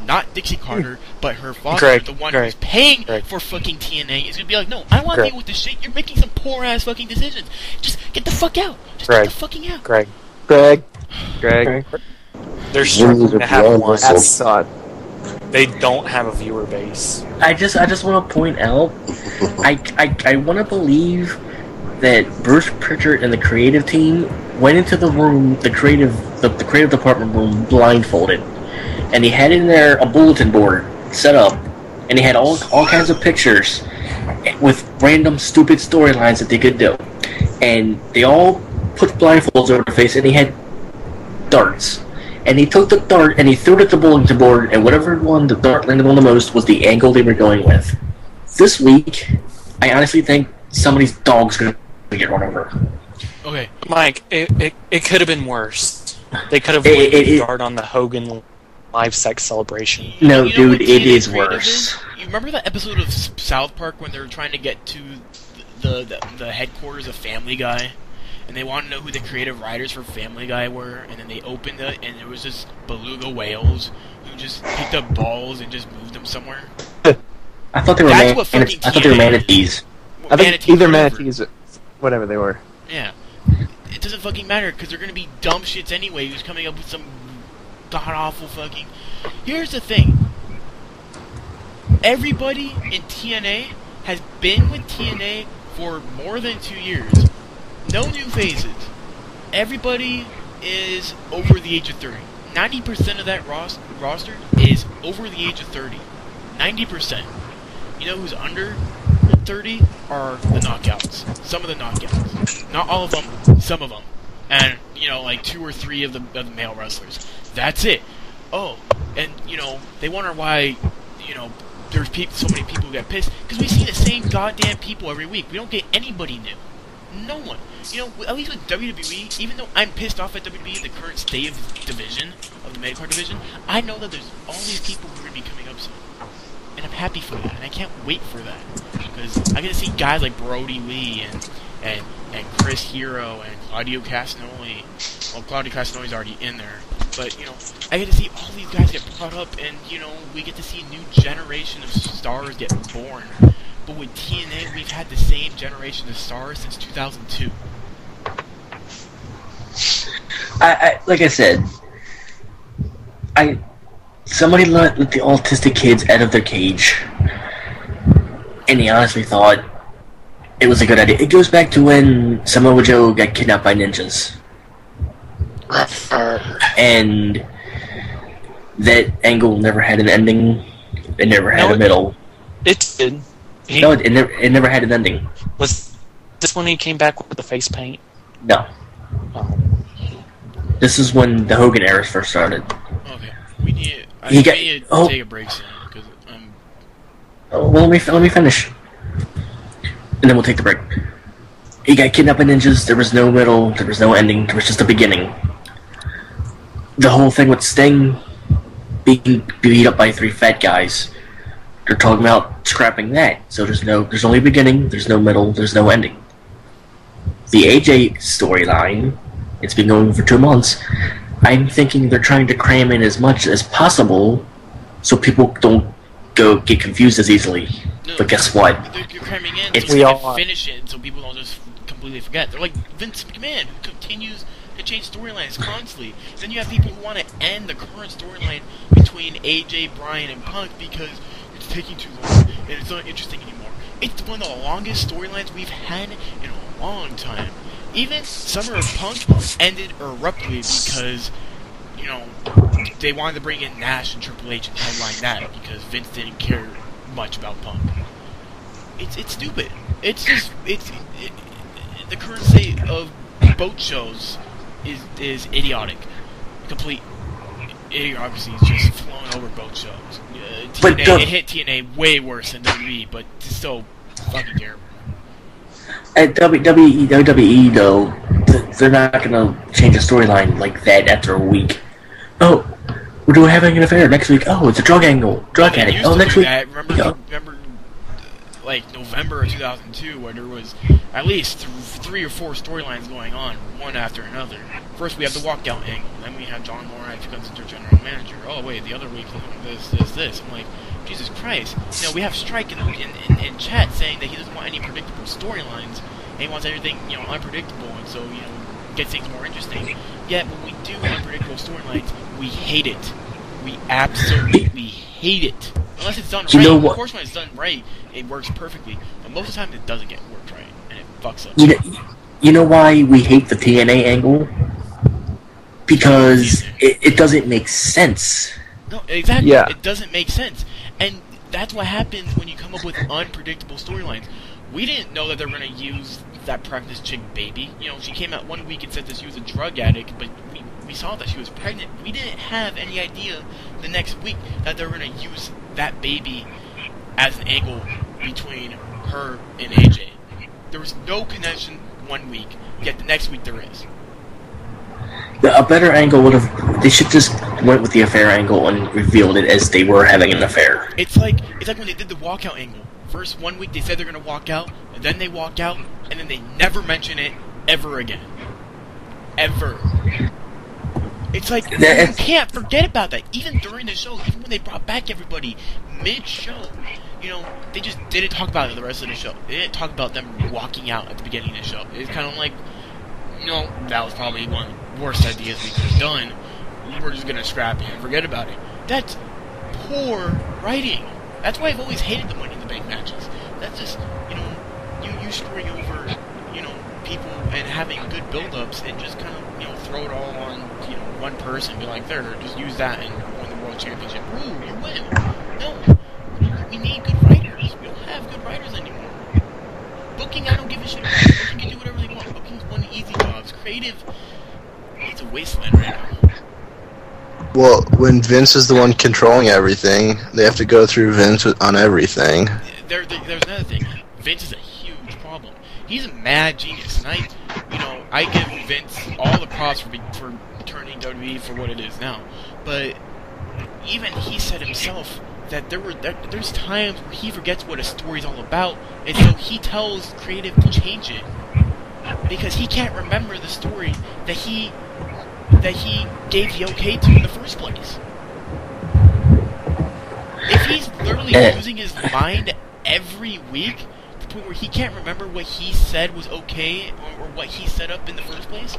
not Dixie Carter, but her father, the one who's paying for fucking TNA, is gonna be like, no, I don't want to deal with this shit. You're making some poor ass fucking decisions. Just get the fuck out. Just get the fucking out. Greg. They're struggling to have one. They don't have a viewer base. I just want to point out, I want to believe that Bruce Pritchard and the creative team went into the room, the creative the creative department room blindfolded, and he had in there a bulletin board set up, and he had all kinds of pictures with random stupid storylines that they could do, and they all put blindfolds over their face, and he had darts, and he took the dart and he threw it at the bulletin board, and whatever one the dart landed on the most was the angle they were going with. This week, I honestly think somebody's dog's gonna get run over. Okay, Mike, it could have been worse. They could have put the dart on the Hogan live sex celebration. No, you know, dude, it is worse. You remember that episode of South Park when they were trying to get to the headquarters of Family Guy, and they wanted to know who the creative writers for Family Guy were, and then they opened it, and there was just beluga whales who just picked up balls and just moved them somewhere. I thought they were manatees. I think either manatees, whatever they were. Yeah. It doesn't fucking matter, because they're gonna be dumb shits anyway who's coming up with some god-awful fucking... Here's the thing. Everybody in TNA has been with TNA for more than 2 years. No new faces. Everybody is over the age of 30. 90% of that roster is over the age of 30. 90%. You know who's under 30 are the knockouts. Some of the knockouts. Not all of them, some of them. And, you know, like 2 or 3 of the male wrestlers. That's it. Oh, and, you know, they wonder why, you know, there's so many people who get pissed. Because we see the same goddamn people every week. We don't get anybody new. No one. You know, at least with WWE, even though I'm pissed off at WWE, the current state of the division, of the Medicard division, I know that there's all these people who are going to be coming up soon. And I'm happy for that, and I can't wait for that. Because I get to see guys like Brody Lee and Chris Hero and Claudio Castagnoli. Well, Claudio Castagnoli's already in there. But, you know, I get to see all these guys get brought up, and, you know, we get to see a new generation of stars get born. But with TNA, we've had the same generation of stars since 2002. Like I said, somebody let the autistic kids out of their cage, and he honestly thought it was a good idea. It goes back to when Samoa Joe got kidnapped by ninjas. And that angle never had an ending. It never had a middle. It did. It never had an ending. Was this when he came back with the face paint? No. Oh. This is when the Hogan era first started. Okay. We need to take a break soon, because I'm... Oh, well, let me finish. And then we'll take the break. He got kidnapped by ninjas, there was no middle, there was no ending, there was just a beginning. The whole thing with Sting being beat up by 3 fat guys, they're talking about scrapping that. So there's only beginning, there's no middle, there's no ending. The AJ storyline, it's been going for 2 months. I'm thinking they're trying to cram in as much as possible so people don't get confused as easily. No, but guess what? You're cramming in so you can finish it so people don't just completely forget. They're like Vince McMahon, who continues to change storylines constantly. Then you have people who want to end the current storyline between AJ, Bryan, and Punk because it's taking too long and it's not interesting anymore. It's one of the longest storylines we've had in a long time. Even Summer of Punk ended abruptly because, you know, they wanted to bring in Nash and Triple H and headline that because Vince didn't care much about Punk. It's stupid. It's just the current state of boat shows is idiotic. Complete idiocracy is just flowing over boat shows. TNA, it hit TNA way worse than WWE, but it's still fucking terrible. At WWE, though, they're not going to change a storyline like that after a week. Oh, we're having an affair next week. Oh, it's a drug addict. Oh, next week. Remember, like November of 2002, where there was at least 3 or 4 storylines going on, one after another. First, we have the walkout angle. Then we have John Laurinaitis becomes the general manager. Oh wait, the other week this. I'm like, Jesus Christ. You know, we have Strike in chat saying that he doesn't want any predictable storylines, and he wants everything, you know, unpredictable, and so, you know, get things more interesting. Yet, when we do unpredictable storylines, we hate it. We absolutely hate it. Unless it's done right. Of course, when it's done right, it works perfectly. But most of the time, it doesn't get worked right, and it fucks up. You know why we hate the TNA angle? Because it doesn't make sense. No, exactly. Yeah. It doesn't make sense. And that's what happens when you come up with unpredictable storylines. We didn't know that they were going to use that pregnant chick baby. You know, she came out one week and said that she was a drug addict, but we saw that she was pregnant. We didn't have any idea the next week that they were going to use that baby as an angle between her and AJ. There was no connection one week, yet the next week there is. A better angle would have... They should just went with the affair angle and revealed it as they were having an affair. It's like when they did the walkout angle. First, one week they said they're going to walk out, and then they walk out, and then they never mention it ever again. Ever. It's like, you can't forget about that. Even during the show, even when they brought back everybody mid-show, you know, they just didn't talk about it the rest of the show. They didn't talk about them walking out at the beginning of the show. It's kind of like, you know, that was probably one of the worst ideas we could have done. We're just going to scrap it and forget about it. That's poor writing. That's why I've always hated the Money in the Bank matches. That's just, you know, you screwing over, you know, people and having good build-ups and just kind of, you know, throw it all on, you know, one person. Be like, there, just use that and win the world championship. Ooh, you win. No. We need good writers. We don't have good writers anymore. Booking, I don't give a shit about. Booking can do whatever they want. Booking's one of the easy jobs. Creative, it's a wasteland right now. Well, when Vince is the one controlling everything, they have to go through Vince on everything. There's another thing. Vince is a huge problem. He's a mad genius, and I give Vince all the props for turning WWE for what it is now. But even he said himself that there's times where he forgets what a story's all about, and so he tells creative to change it because he can't remember the story that he gave the okay to in the first place. If he's literally losing his mind every week to the point where he can't remember what he said was okay or what he set up in the first place,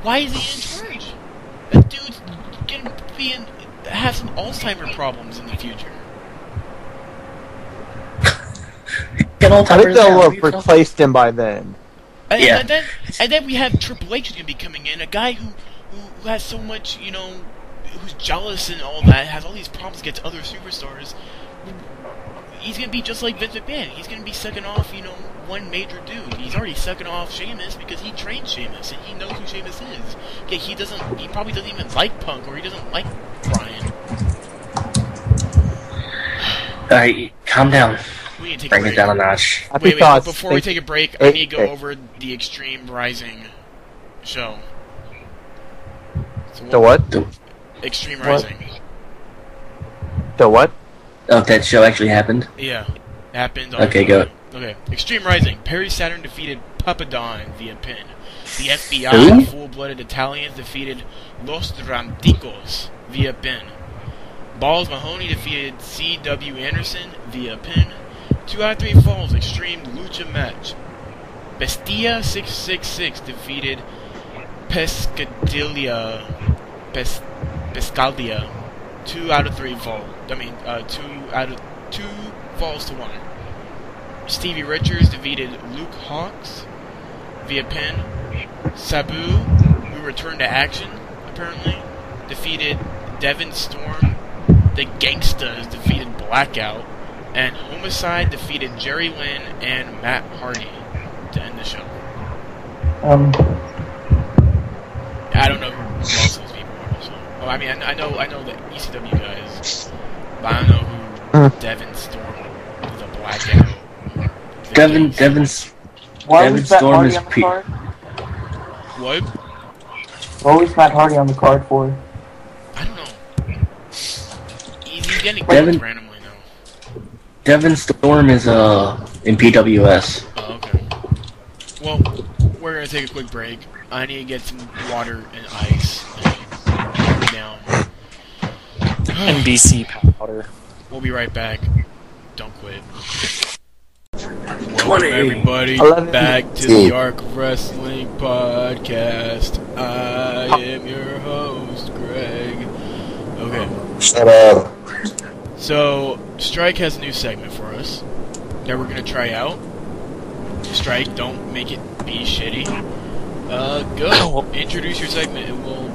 why is he in charge? That dude's gonna have some Alzheimer problems in the future. I think they'll have replaced him by then. And then we have Triple H who's gonna be coming in, a guy who has so much, you know, who's jealous and all that, has all these problems against other superstars. He's gonna be just like Vince McMahon. He's gonna be sucking off, you know, one major dude. He's already sucking off Sheamus because he trained Sheamus and he knows who Sheamus is. Okay, he probably doesn't even like Punk or he doesn't like Bryan. Alright, calm down. We need to take Bring a break. it down a notch. Wait, before we take a break, I need to go over the Extreme Rising show. So The what? Extreme Rising. The what? Oh, that show actually happened? Yeah. Happened on... Okay, go. Okay. Extreme Rising. Perry Saturn defeated Papadon via pin. The FBI, full-blooded Italians, defeated Los Dramticos via pin. Balls Mahoney defeated C.W. Anderson via pin. 2 out of 3 falls. Extreme Lucha match. Bestia 666 defeated Pescadilla. 2 out of 3 fall. 2 falls to 1. Stevie Richards defeated Luke Hawks via pin. Sabu, who returned to action, apparently, defeated Devin Storm. The Gangstas defeated Blackout. And Homicide defeated Jerry Lynn and Matt Hardy to end the show. I don't know who most of those people are. So. Well, I mean, I know the ECW guys, but I don't know who Devin Storm is. A Blackout. Devin Storm is pre. What? What was Matt Hardy on the card for? I don't know. He's getting booked randomly now. Devin Storm is in PWS. Oh, okay. Well, we're gonna take a quick break. I need to get some water and ice and down. NBC powder. We'll be right back. Don't quit. 20. Welcome everybody 11. back to the Arc Wrestling Podcast. I am your host, Greg. Okay. Shut up. So, Strike has a new segment for us that we're gonna try out. Strike, don't make it be shitty. Go. Introduce your segment and we'll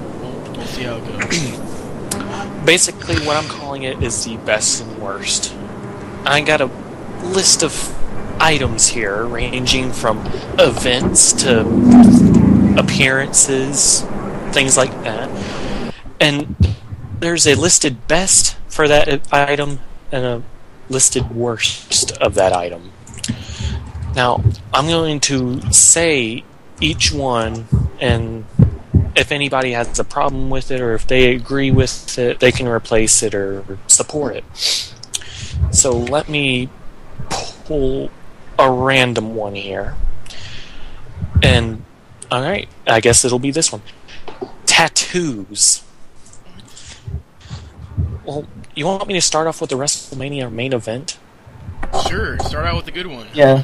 We'll see how it goes. Basically, what I'm calling it is the best and worst. I got a list of items here, ranging from events to appearances, things like that. And there's a listed best for that item and a listed worst of that item. Now, I'm going to say each one, and if anybody has a problem with it or if they agree with it, they can replace it or support it. So let me pull a random one here. And, alright, I guess it'll be this one. Tattoos. Well, you want me to start off with the WrestleMania main event? Sure, start out with a good one. Yeah.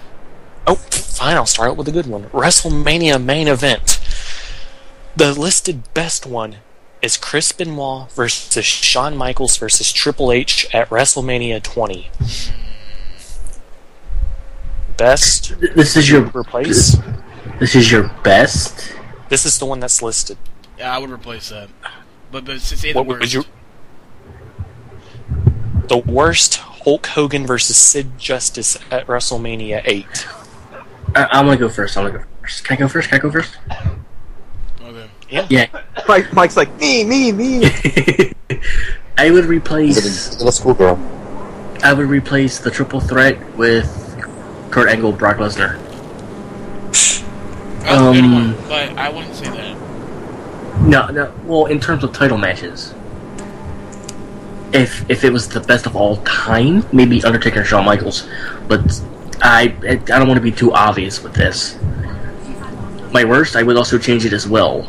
Oh, fine, I'll start out with a good one. WrestleMania main event. The listed best one is Chris Benoit versus Shawn Michaels versus Triple H at WrestleMania 20. Best. This is your replace. This is your best. This is the one that's listed. Yeah, I would replace that. But say the What worst. would you? The worst: Hulk Hogan versus Sid Justice at WrestleMania 8. I'm gonna go first. Can I go first? Okay. Yeah. Mike's like, me. I would replace. Little schoolgirl. I would replace the triple threat with Kurt Angle, Brock Lesnar. That's a good one, but I wouldn't say that. No. Well, in terms of title matches, if it was the best of all time, maybe Undertaker and Shawn Michaels. But I don't want to be too obvious with this. My worst, I would also change it as well.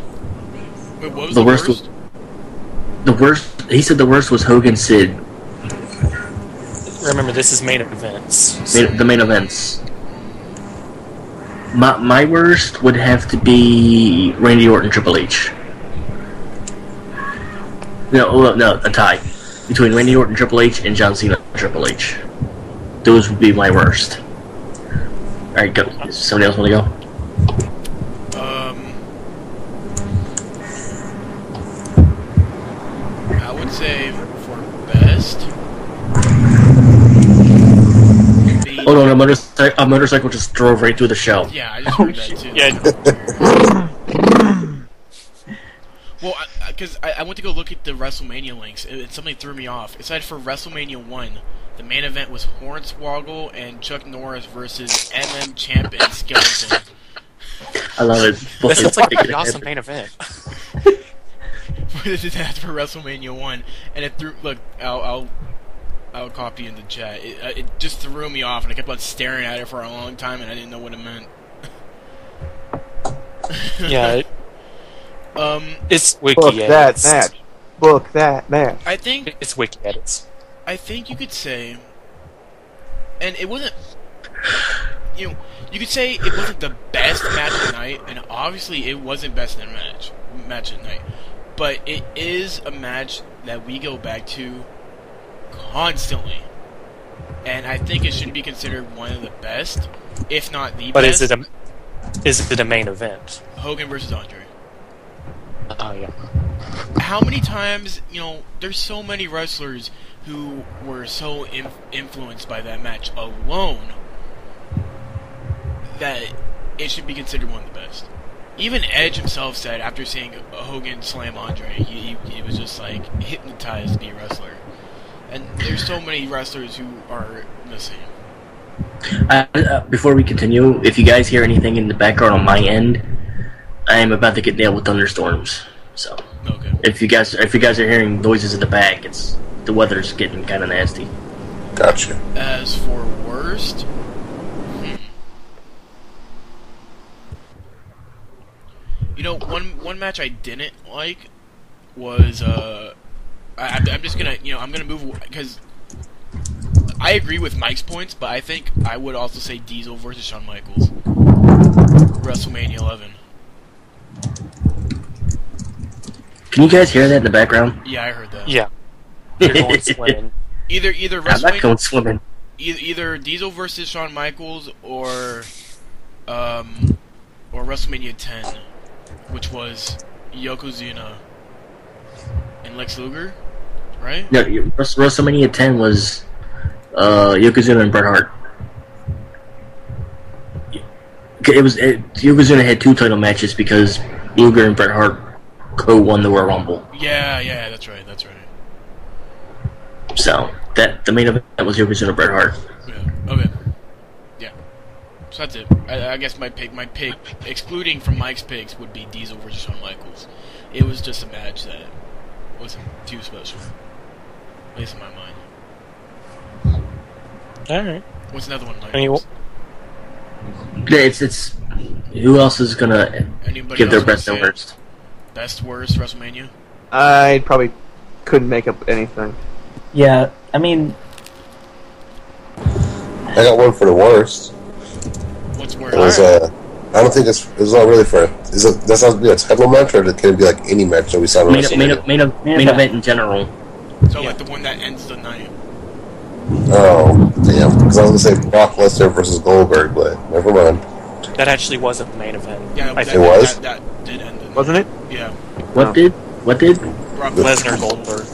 Wait, what was the worst? The worst. He said the worst was Hogan Sid. Remember, this is main events. The main events. My worst would have to be Randy Orton Triple H. No, a tie between Randy Orton Triple H and John Cena Triple H. Those would be my worst. All right, go. Does somebody else want to go? I would say for best. Hold on, a motorcycle just drove right through the show. Yeah, I just heard that too. Yeah. Well, because I went to go look at the WrestleMania links, and something threw me off. It said for WrestleMania 1, the main event was Hornswoggle and Chuck Norris versus MM Champ and Skeleton. I love it. This looks like an awesome main event. This is for WrestleMania 1, and it threw. Look, I'll copy in the chat. It just threw me off, and I kept on staring at it for a long time, and I didn't know what it meant. Yeah. It's wiki Book edits. that match. Book that match. I think it's wiki edits. I think you could say, and it wasn't. You could say it wasn't the best match of the night, and obviously it wasn't best in match at night. But it is a match that we go back to constantly, and I think it should be considered one of the best, if not the best. But is it a main event? Hogan versus Andre. Oh yeah. How many times, there's so many wrestlers who were so influenced by that match alone that it should be considered one of the best. Even Edge himself said, after seeing Hogan slam Andre, he was just like hypnotized to be a wrestler. And there's so many wrestlers who are the same. Before we continue, if you guys hear anything in the background on my end, I am about to get nailed with thunderstorms. So, okay. If you guys are hearing noises in the back, it's the weather's getting kind of nasty. Gotcha. As for worst, one match I didn't like was I'm just gonna I'm gonna move because I agree with Mike's points, but I think I would also say Diesel versus Shawn Michaels, WrestleMania 11. Can you guys hear that in the background? Yeah, I heard that. Yeah. You're going swimming. Either I'm not going swimming. Either Diesel versus Shawn Michaels or WrestleMania 10, which was Yokozuna And Lex Luger, right? No, WrestleMania 10 was Yokozuna and Bret Hart. Yokozuna had 2 title matches because Luger and Bret Hart co-won the Royal Rumble. Yeah, that's right. So the main event was Yokozuna Bret Hart. Yeah. Okay. Yeah. So that's it. I guess my pick, excluding from Mike's picks, would be Diesel versus Shawn Michaels. It was just a match that wasn't too special, at least in my mind. All right. What's another one, Mike? Yeah, it's who else is gonna give their best and worst? Best, worst WrestleMania? I probably couldn't make up anything. Yeah, I mean, I got one for the worst. What's worse? It was, I don't think it's not really fair. That sounds be a title match, or can it be like any match that we saw? Main event in general. So like the one that ends the night. Oh damn! Because I was gonna say Brock Lesnar versus Goldberg, but never mind. That actually wasn't the main event. Yeah, I it was. That did end the night. Wasn't it? Yeah. What did? Brock Lesnar Goldberg.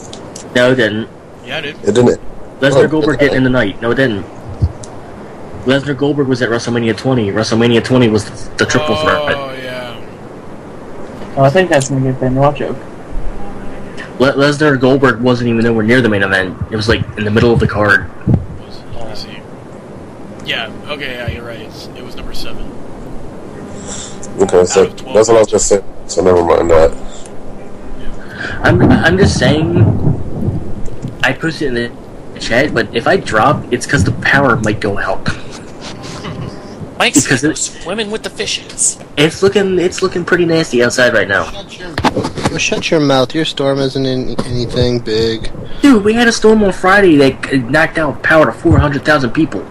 No, it didn't. Yeah, it did. It didn't. Lesnar Goldberg didn't end the night. No, it didn't. Lesnar Goldberg was at WrestleMania 20. WrestleMania 20 was the triple threat. Oh yeah. I think that's gonna get Benoit joke. Lesnar Goldberg wasn't even nowhere near the main event. It was like in the middle of the card. Let me see. Yeah. Okay. Yeah, you're right. It was number 7. Okay, so that's what I was just saying. So never mind that. I'm just saying. I posted in the chat, but if I drop, it's because the power might go out. Mike's swimming with the fishes. It's looking pretty nasty outside right now. Shut your mouth. Your storm isn't anything big. Dude, we had a storm on Friday that knocked out power to 400,000 people.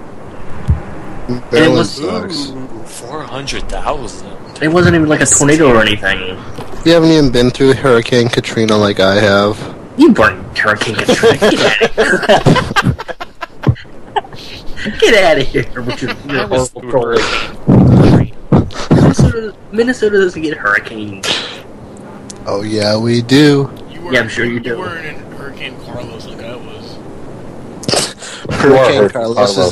Maryland sucks. 400,000. It wasn't even like a tornado or anything. You haven't even been through Hurricane Katrina like I have. You weren't Hurricane Katrina. Get out of here. Get out of here with your horrible Minnesota doesn't get hurricanes. Oh yeah, we do. Yeah, I'm sure you do. You weren't in Hurricane Carlos like I was. Hurricane Carlos, is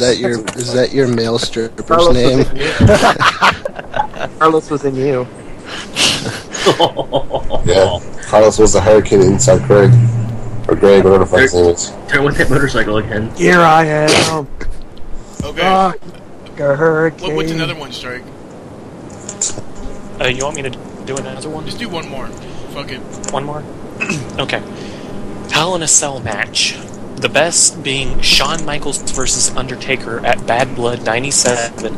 that your male stripper's name? Carlos was in you. Yeah, Carlos was the hurricane inside Greg. Or Greg, whatever the fuck his name is. Turn with that motorcycle again. Here I am. Okay. A hurricane. What's another one, Strike? You want me to do another one? Just do one more. Fuck it. One more? Okay. Hell in a Cell match. The best being Shawn Michaels versus Undertaker at Bad Blood 97,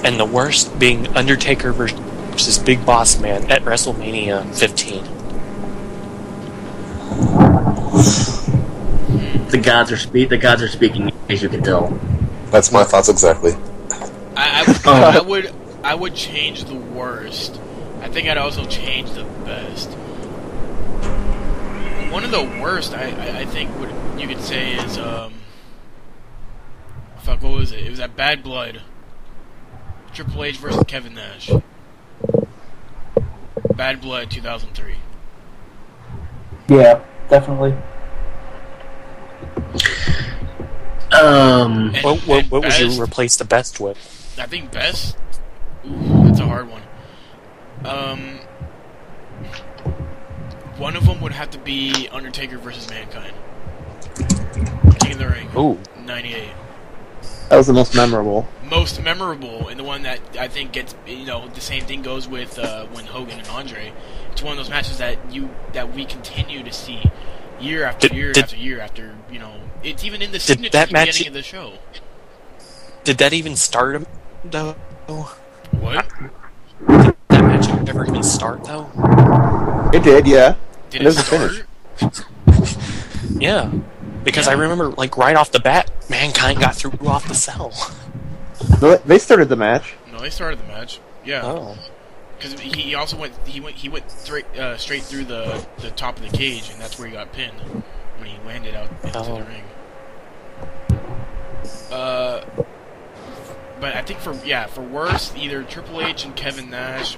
and the worst being Undertaker versus Big Boss Man at WrestleMania 15. The gods are speaking, as you can tell. That's my thoughts exactly. I would change the worst. I think I'd also change the best. One of the worst, I think, what you could say is, fuck, what was it? It was at Bad Blood. Triple H versus Kevin Nash. Bad Blood 2003. Yeah, definitely. What would you replace the best with? I think best? Ooh, that's a hard one. One of them would have to be Undertaker versus Mankind. King of the Ring. Ooh. 98. That was the most memorable. Most memorable, and the one that I think gets, the same thing goes with when Hogan and Andre. It's one of those matches that we continue to see year after year after year after, it's even in the signature at the beginning of the show. Did that even start, though? What? Did that match ever even start, though? It did, yeah. Did it start? Yeah. Because I remember, right off the bat, Mankind got through off the cell. No, they started the match. No, they started the match. Yeah. Oh. Because he also went straight through the top of the cage, and that's where he got pinned when he landed out into the ring. But I think for worse, either Triple H and Kevin Nash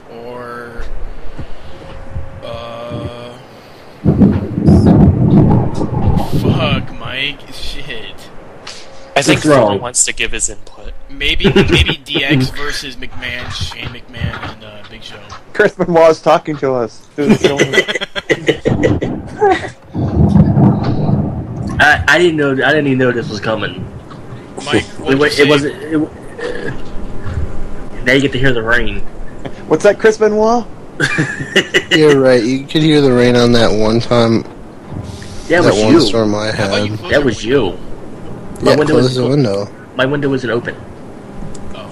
Fuck, Mike. Shit. I think What's wrong? Thor wants to give his input. Maybe DX versus McMahon, Shane McMahon, and Big Show. Chris Benoit's talking to us. I didn't even know this was coming. Mike, It wasn't. Now you get to hear the rain. What's that, Chris Benoit? You're right. You could hear the rain on that one time. That was one you. storm I How about you had. close That your was window? you. Yeah, close the window. My window wasn't open. Oh.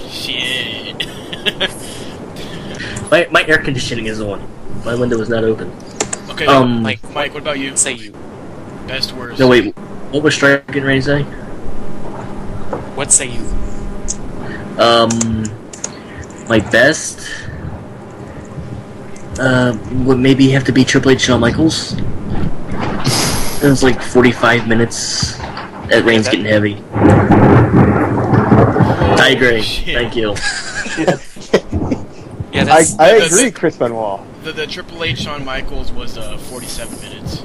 Shit. My air conditioning is on. My window was not open. Okay, Mike, what about you? Say you. Best worst. No, wait. What was Striker getting ready to say? What say you? My best would maybe have to be Triple H Shawn Michaels. It was like 45 minutes. That rain's getting heavy. I agree. Shit. Thank you. Yeah, that's... I agree, Chris Benoit. The Triple H Shawn Michaels was 47 minutes.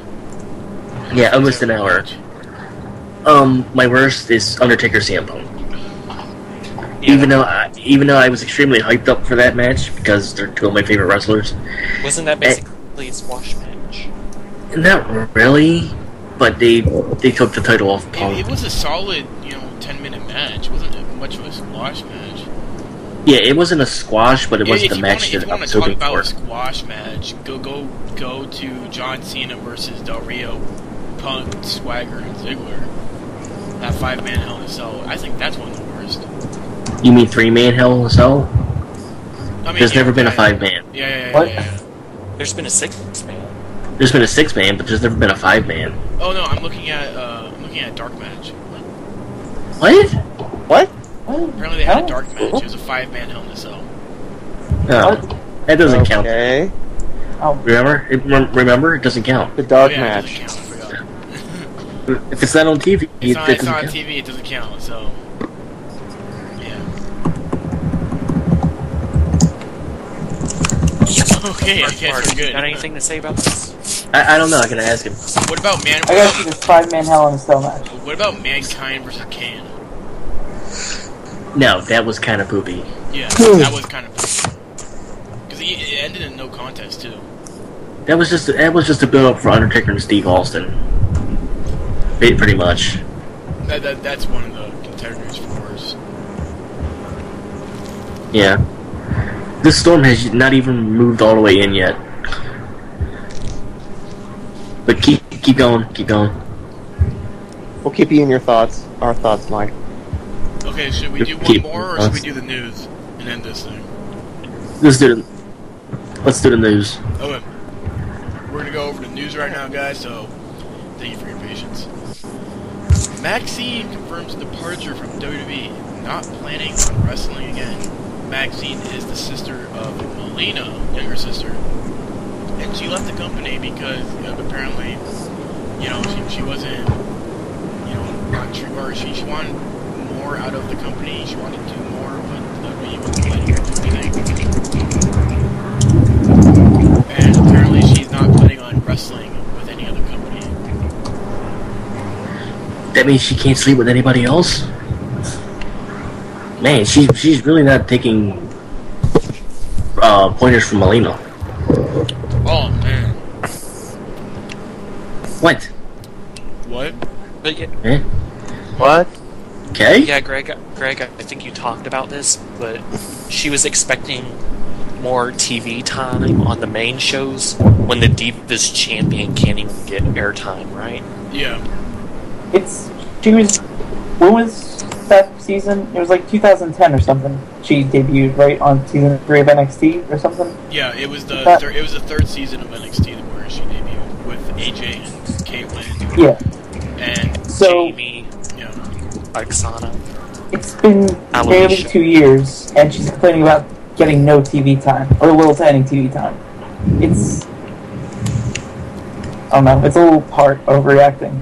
Yeah, almost an hour. My worst is Undertaker CM Punk. Yeah, Even though I was extremely hyped up for that match because they're two of my favorite wrestlers. wasn't that basically a squash match? Not really, but they took the title off Punk. It was a solid, 10-minute match. It wasn't much of a squash match. Yeah, it wasn't a squash, but it wasn't the match If that you I want was to talk hoping about for. a squash match, go to John Cena versus Del Rio, Punk, Swagger, and Ziggler. That 5-man Hell in a Cell. I think that's one of the worst. You mean 3-man Hell in a Cell? I mean, There's never been a 5-man. Yeah. There's been a 6-man. There's been a 6-man, but there's never been a 5-man. Oh no, I'm looking at Dark Match. What? Apparently they had a Dark Match. It was a 5-man Hell in a Cell. No, that doesn't count. Okay. Remember, it doesn't count. The dark It match. doesn't count. I forgot. If it's not on TV, It's not on count. TV. It doesn't count. So. Okay, I guess we're good. Got anything to say about this? I don't know. I can ask him. What about I gotta see this 5-man Hell in a Cell match. What about Mankind versus Kane? No, that was kind of poopy. Yeah, that was kind of because it ended in no contest too. That was just a build up for Undertaker and Steve Austin. Pretty much. That's one of the contenders for worse. Yeah. This storm has not even moved all the way in yet. But keep going. We'll keep you in your thoughts. Our thoughts, Mike. Okay, should we do one more, or should we do the news and end this thing? Let's do the news. Okay. We're gonna go over the news right now, guys, so thank you for your patience. Maxine confirms departure from WWE, not planning on wrestling again. Maxine is the sister of Melina, younger sister, and she left the company because apparently, she wasn't, not true, or she wanted more out of the company. She wanted to do more, but WWE wasn't letting her do anything. And apparently, she's not planning on wrestling with any other company. That means she can't sleep with anybody else? Man, she's really not taking pointers from Melina. Oh man. What? But yeah, Eh? What? Okay. yeah, Greg, I think you talked about this, but she was expecting more TV time on the main shows when the Divas champion can't even get airtime, right? Yeah. When was that season? It was like 2010 or something. She debuted right on season 3 of NXT or something. Yeah, it was the third season of NXT where she debuted with AJ and Caitlyn. Yeah. And Jamie, yeah. Oksana. It's been Alopecia. nearly 2 years, and she's complaining about getting no TV time, or little to any TV time. It's... I don't know, it's a little hard overreacting.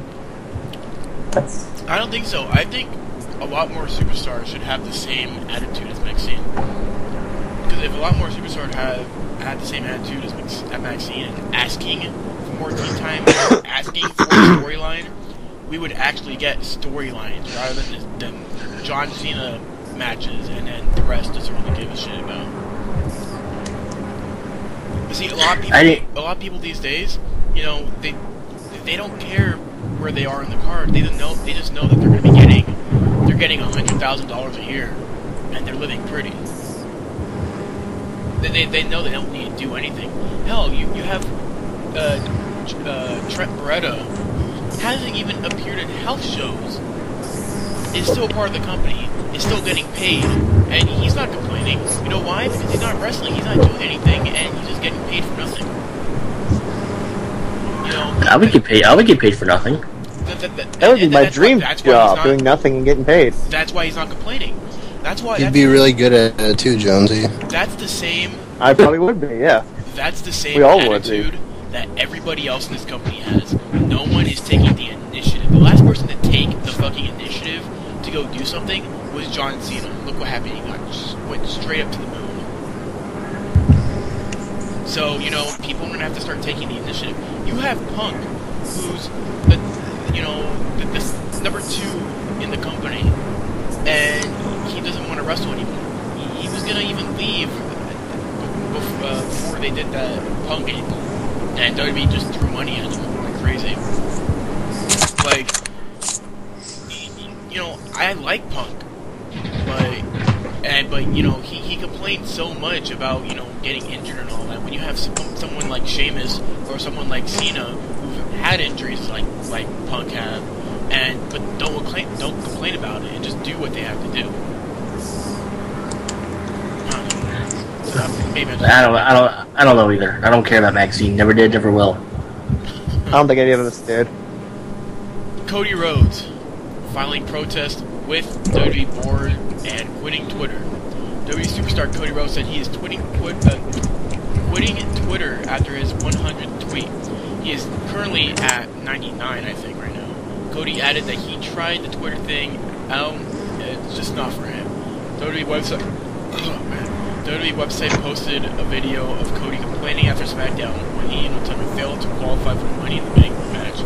I don't think so. I think a lot more superstars should have the same attitude as Maxine. Because if a lot more superstars had the same attitude as Maxine and asking for more tea time asking for a storyline, we would actually get storylines rather than John Cena matches, and then the rest doesn't really give a shit about. But see, a lot of people these days, you know, they don't care where they are in the card. They just know that they're going to be getting $100,000 a year, and they're living pretty. They know they don't need to do anything. Hell, you have Trent Beretta, who hasn't even appeared in health shows, is still part of the company, is still getting paid, and he's not complaining. You know why? Because he's not wrestling, he's not doing anything, and he's just getting paid for nothing. You know, I would get paid for nothing. That would be my dream job, doing nothing and getting paid. That's why he's not complaining. That's why you'd be really good at it too, Jonesy. That's the same. I probably would be, yeah. That's the same attitude that everybody else in this company has. No one is taking the initiative. The last person to take the fucking initiative to go do something was John Cena. Look what happened. He went straight up to the moon. So, you know, people are gonna have to start taking the initiative. You have Punk, who's the number 2 in the company, and he doesn't want to wrestle anymore. He was gonna even leave before they did that Punk angle, and WWE just threw money at him like crazy. Like, you know, I like Punk, but you know, he complained so much about, you know, getting injured and all that. When you have someone like Sheamus or someone like Cena who've had injuries like Punk had, but don't complain about it and just do what they have to do. I don't know either. I don't care about Maxine. Never did, never will. I don't think any of us did. Cody Rhodes filing protest with WWE board and quitting Twitter. WWE superstar Cody Rhodes said he is quitting Twitter after his 100th tweet. He is currently at 99, I think, right now. Cody added that he tried the Twitter thing out, it's just not for him. WWE website posted a video of Cody complaining after SmackDown when he and Ultimate failed to qualify for the Money in the Bank match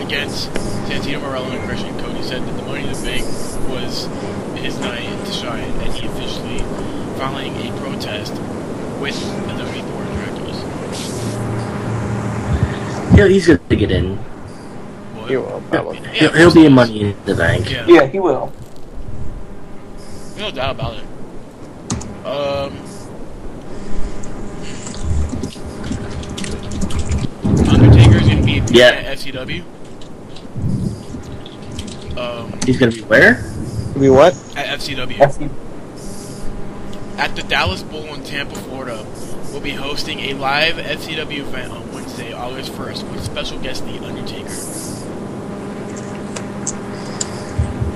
against Santino Marella and Christian. Cody said that the Money in the Bank was his night to shine, and he officially filing a protest with the WWE Board of Directors. Yeah, he's going to get in. He will, probably. He'll be in Money in the Bank. Yeah, he will. No doubt about it. Undertaker's gonna be at FCW. He's gonna be where? Be what? At FCW. At the Dallas Bowl in Tampa, Florida, we'll be hosting a live FCW event on Wednesday, August 1st, with special guest The Undertaker.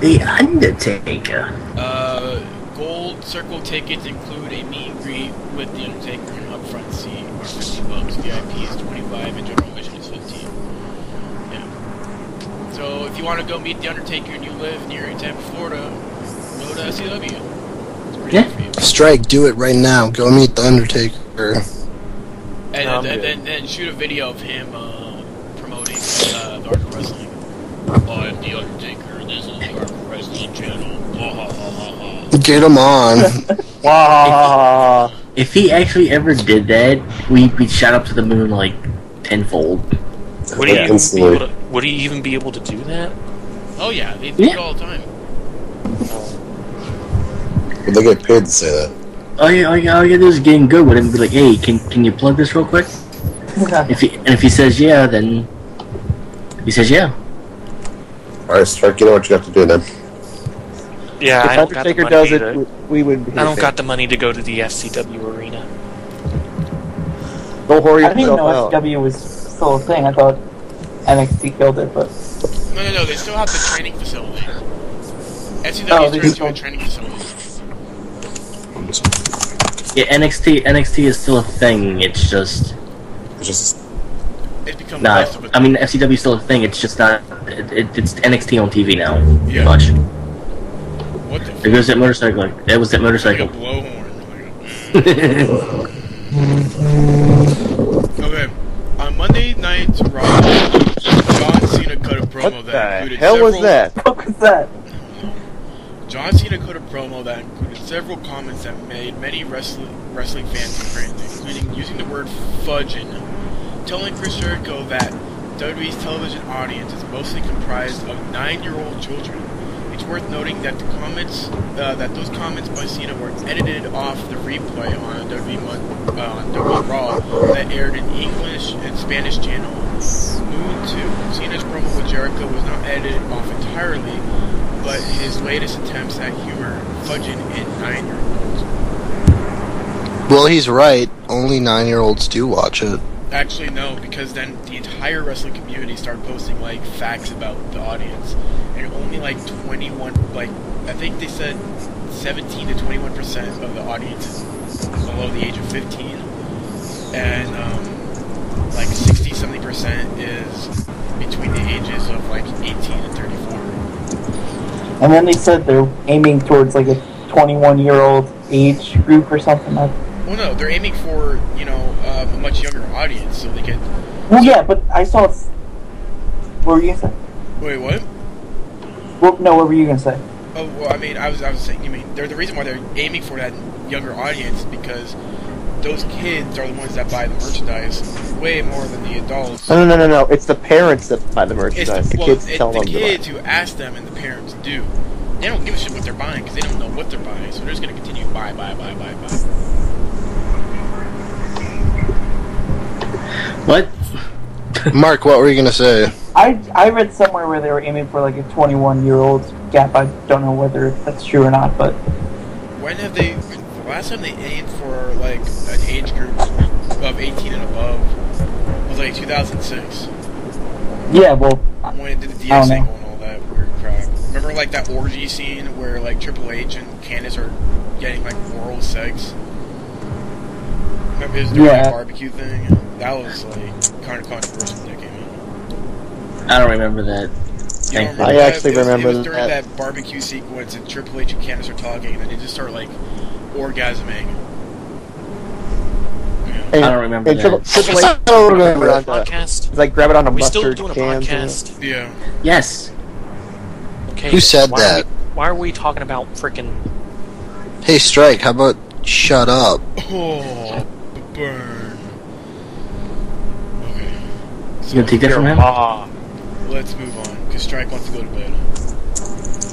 The Undertaker. Gold Circle tickets include a meet and greet with The Undertaker and upfront seat are $50. VIP is $25 and general admission is $15. Yeah. So if you want to go meet The Undertaker and you live near Tampa, Florida, go to SCW. Strike, do it right now. Go meet The Undertaker. And shoot a video of him promoting the Art of Wrestling. I'm The Undertaker, this is the Art of Wrestling channel. Get him on. Wow. If he actually ever did that, we'd be shot up to the moon like tenfold. Would he even be able to do that? Oh yeah, they do it all the time. But they get paid to say that. All you gotta do is get in good with him and be like, hey, can you plug this real quick? If he says yeah, then he says yeah. Alright, Strike, you know what you have to do then. Yeah, if I don't got the Undertaker money does it, we would. I don't got the money to go to the FCW arena. Don't worry I didn't even yourself know out. SW was still a thing. I thought NXT killed it, but No, they still have the training facility. FCW is turned into a training facility. Yeah, NXT is still a thing. It's just It's become I mean, FCW is still a thing. It's just not. It's NXT on TV now. Yeah. Much. What the? There goes that motorcycle. That was that motorcycle. Like a blowhorn. Okay. On Monday night night, Raw, John Cena cut a promo that included hell was that? What was that? John Cena cut a promo that included several comments that made many wrestling fans cringe, including using the word fudging, telling Chris Jericho that WWE's television audience is mostly comprised of 9-year-old children. It's worth noting that those comments by Cena were edited off the replay on WWE Raw that aired in English and Spanish channel Moon 2. Cena's promo with Jericho was not edited off entirely, but his latest attempts at humor fudging in 9-year-olds. Well, he's right. Only 9-year-olds do watch it. Actually, no, because then the entire wrestling community started posting, like, facts about the audience. And only, like, 21, like, I think they said 17 to 21% of the audience is below the age of 15. And, like, 60-70% is between the ages of, like, 18 and 34. And then they said they're aiming towards, like, a 21-year-old age group or something like that. Well, no, they're aiming for, you know, a much younger audience, so they can... Well, yeah, but I saw... What were you going to say? Wait, what? Well, no, what were you going to say? Oh, well, I mean, I was saying, the reason why they're aiming for that younger audience, because those kids are the ones that buy the merchandise way more than the adults. No. It's the parents that buy the merchandise. The kids tell them to buy. It's the kids who ask them, and the parents do. They don't give a shit what they're buying, because they don't know what they're buying, so they're just going to continue buy. What? Mark, what were you going to say? I read somewhere where they were aiming for like a 21-year-old gap. I don't know whether that's true or not, but... When have they... The last time they aimed for, like, an age group of 18 and above was, like, 2006. Yeah, well... When it did the DS angle and all that weird crap. Remember, like, that orgy scene where, like, Triple H and Candice are getting, like, oral sex? Remember his doing that barbecue thing? That was, like, kind of controversial when that came out. I don't remember that. I actually remember that. It was during that barbecue sequence and Triple H and Candice are talking and then they just start, like, orgasming. I don't remember that. Triple H, I don't remember that. Podcast? Like, grab it on a mustard can. We still doing a podcast? Yeah. Yes. Okay. Who said that? Why are we talking about frickin'... Hey, Strike, how about shut up? Oh, burn. Okay. You gonna take that from him? Let's move on, because Strike wants to go to bed.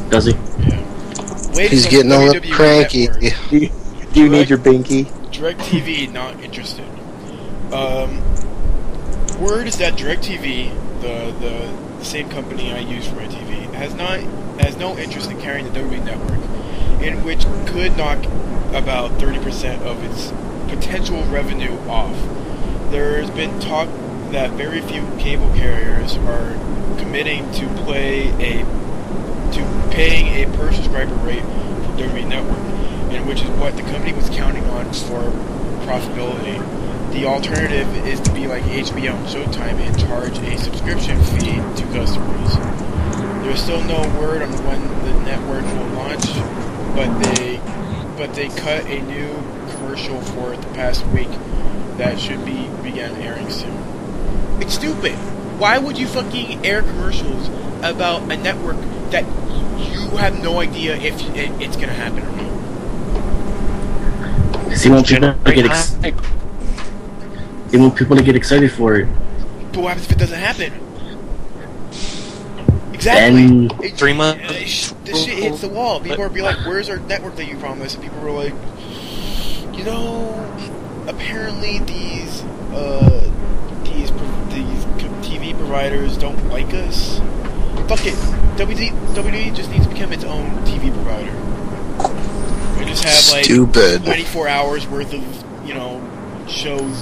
Does he? Yeah. He's getting a little cranky. Do you need your binky? DirecTV not interested. Word is that DirecTV, the same company I use for my TV, has no interest in carrying the WWE network, in which could knock about 30% of its potential revenue off. There's been talk that very few cable carriers are committing to paying a per subscriber rate for WWE Network, and which is what the company was counting on for profitability. The alternative is to be like HBO and Showtime and charge a subscription fee to customers. There's still no word on when the network will launch, but they cut a new commercial for it the past week that should begin airing soon. It's stupid. Why would you fucking air commercials about a network that you have no idea if it's gonna happen or not? Because he wants people to get excited. They want people to get excited for it. But what happens if it doesn't happen? Exactly. Then 3 months. This shit hits the wall. People are be like, "Where's our network that you promised?" And people were like, "You know, apparently these TV providers don't like us. Fuck it. WWE just needs to become its own TV provider. We just have like Stupid. 24 hours worth of shows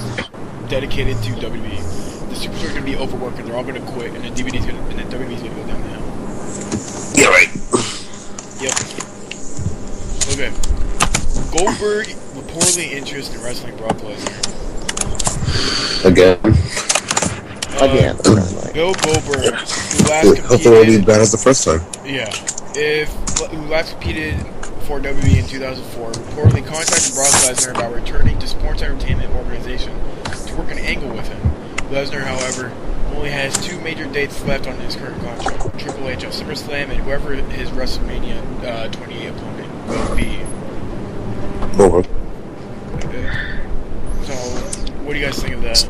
dedicated to WWE. The superstars are gonna be overworked and they're all gonna quit, and then WWE's gonna go down the hill. You're right. Yep. Okay. Goldberg reportedly interested in wrestling Brock Lesnar. Again. Bill Goldberg, who last Hopefully it won't be as bad as the first time. Yeah. Who last competed for WWE in 2004, reportedly contacted Brock Lesnar about returning to sports entertainment organization to work an angle with him. Lesnar, however, only has 2 major dates left on his current contract: Triple H at SummerSlam and whoever his WrestleMania 28 opponent will be. Over. So, what do you guys think of that?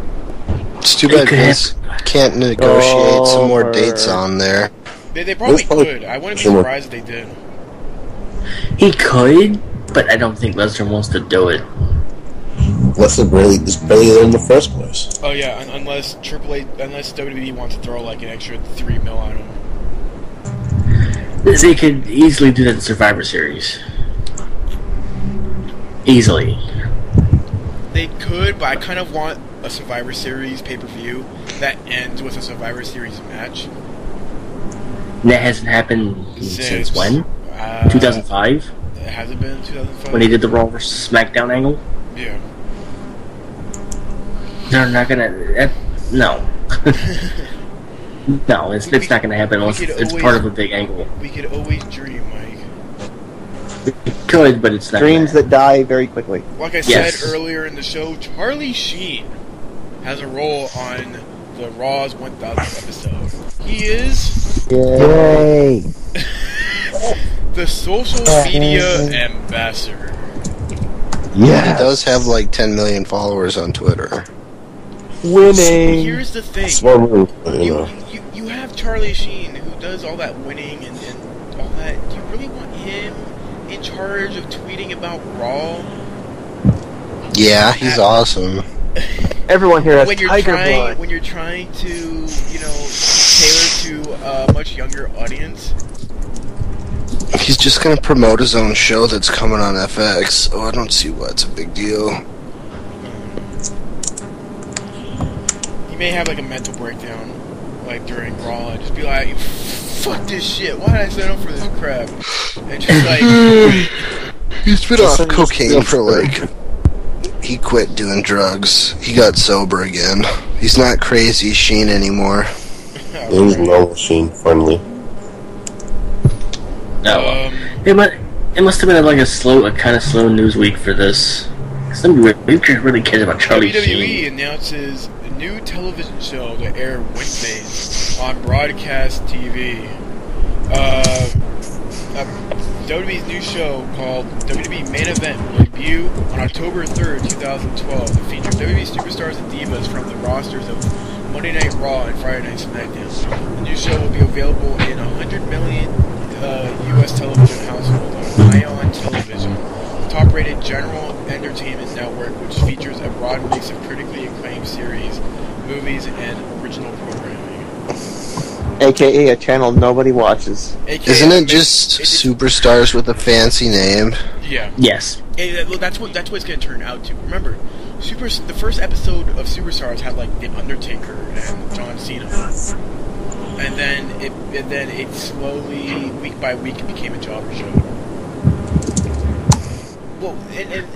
It's too bad Vince can't negotiate some more dates on there. They probably could. I wouldn't be surprised if they did. He could, but I don't think Lesnar wants to do it. Lesnar is barely there in the first place. Oh yeah, unless WWE wants to throw like an extra $3 million on him. They could easily do that in Survivor Series. Easily. They could, but I kind of want a Survivor Series pay-per-view that ends with a Survivor Series match. And that hasn't happened since when? 2005? Has it been 2005? When he did the Raw vs. SmackDown angle? Yeah. They're not gonna... no. No, it's not gonna happen unless it's part of a big angle. We could always dream, Mike. We could, but it's not. Dreams that die very quickly. Like I said earlier in the show, Charlie Sheen has a role on the Raw's 1000th episode. He is... Yay! the social media ambassador. Yeah. He does have like 10 million followers on Twitter. Winning! So here's the thing. Smart move, you know. You have Charlie Sheen, who does all that winning and all that. Do you really want him in charge of tweeting about Raw? Yeah, he's awesome. Everyone here has when you're trying to, you know, tailor to a much younger audience. He's just gonna promote his own show that's coming on FX. Oh, I don't see why it's a big deal. He may have like a mental breakdown, like during Raw, and just be like, "Fuck this shit! Why did I sign up for this crap?" And just like, he's been off cocaine for like. He quit doing drugs. He got sober again. He's not crazy Sheen anymore. He's normal Sheen, friendly. No, it must have been like a kind of slow news week for this. Nobody really cares about Charlie WWE Sheen. announces a new television show to air Wednesdays on broadcast TV. WWE's new show called WWE Main Event will debut on October 3rd, 2012. It features WWE superstars and divas from the rosters of Monday Night Raw and Friday Night SmackDown. The new show will be available in 100 million U.S. television households on ION Television, the top-rated general entertainment network, which features a broad mix of critically acclaimed series, movies, and original programming. AKA a channel nobody watches. AKA Isn't it just superstars with a fancy name? Yeah. Yes. That's what it's going to turn out to. Remember, the first episode of Superstars had like The Undertaker and John Cena, and then it slowly, week by week, it became a jobber show. Well, and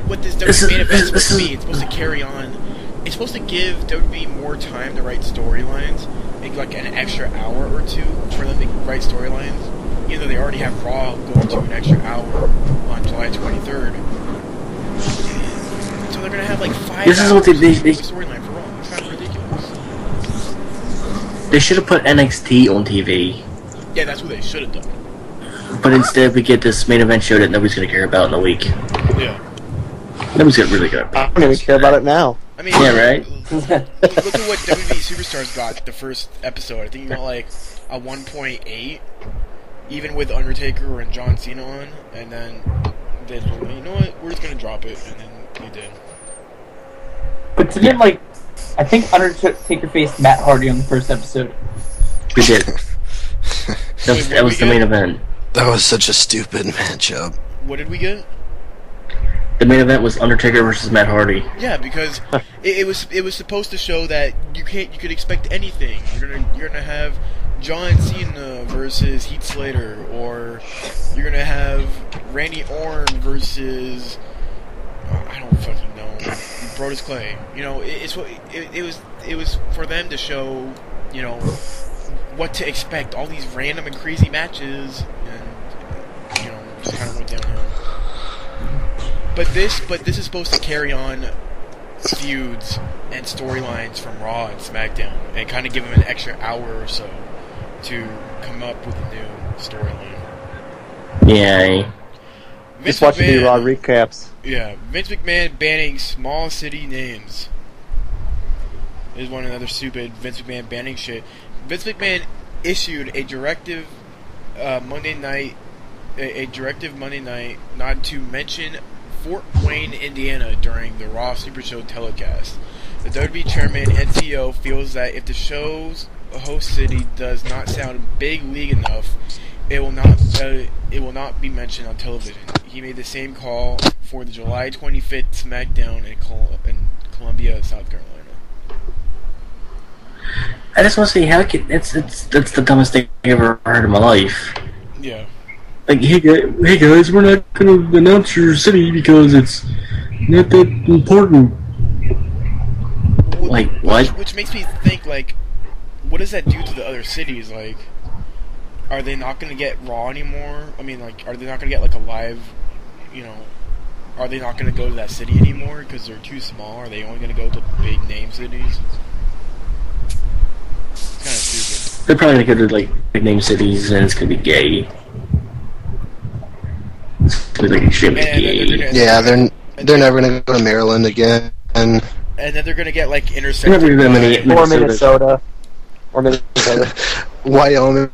what this WWE main event is supposed to be, it's supposed to carry on. It's supposed to give WWE more time to write storylines, make like an extra hour or two for them to write storylines, even though they already have Raw going to an extra hour on July 23rd. So they're gonna have like 5 This is hours what they storyline for Raw. It's kind of ridiculous. They should have put NXT on TV. Yeah, that's what they should have done. But instead, we get this main event show that nobody's gonna care about in a week. Yeah. Nobody's gonna really care about. I don't even care about it now. I mean, yeah, right. Look at what WWE Superstars got the first episode. I think you got like a 1.8, even with Undertaker and John Cena on, and then they just went, you know what, we're just gonna drop it, and then we did. But to me, like, I think Undertaker faced Matt Hardy on the first episode. We did. That was the main event. That was such a stupid matchup. What did we get? The main event was Undertaker versus Matt Hardy. Yeah, because it was supposed to show that you could expect anything. You're gonna have John Cena versus Heath Slater, or you're gonna have Randy Orton versus I don't fucking know, Brodus Clay. You know, it was for them to show, you know, what to expect. All these random and crazy matches, and you know, just kind of went downhill. But this is supposed to carry on feuds and storylines from Raw and SmackDown, and kind of give them an extra hour or so to come up with a new storyline. Yeah. Just watching the Raw recaps. Yeah, Vince McMahon banning small city names is one another stupid Vince McMahon banning shit. Vince McMahon issued a directive Monday night not to mention Fort Wayne, Indiana during the Raw Super Show telecast. The WWE chairman and CEO feels that if the show's host city does not sound big league enough, it will not be mentioned on television. He made the same call for the July 25th SmackDown in Columbia, South Carolina. I just want to say, that's the dumbest thing I ever heard in my life. Yeah. Like, hey guys, we're not going to announce your city because it's not that important. Like, what? Which makes me think, like, what does that do to the other cities? Like, are they not going to get Raw anymore? I mean, like, are they not going to get, like, a live, are they not going to go to that city anymore because they're too small? Are they only going to go to big name cities? It's kind of stupid. They're probably going to go to, like, big name cities and it's going to be gay. It's going to be, like, extremely gay. Yeah, they're never going to go to Maryland again. And then they're going to get, like, intersected. Or Minnesota. Wyoming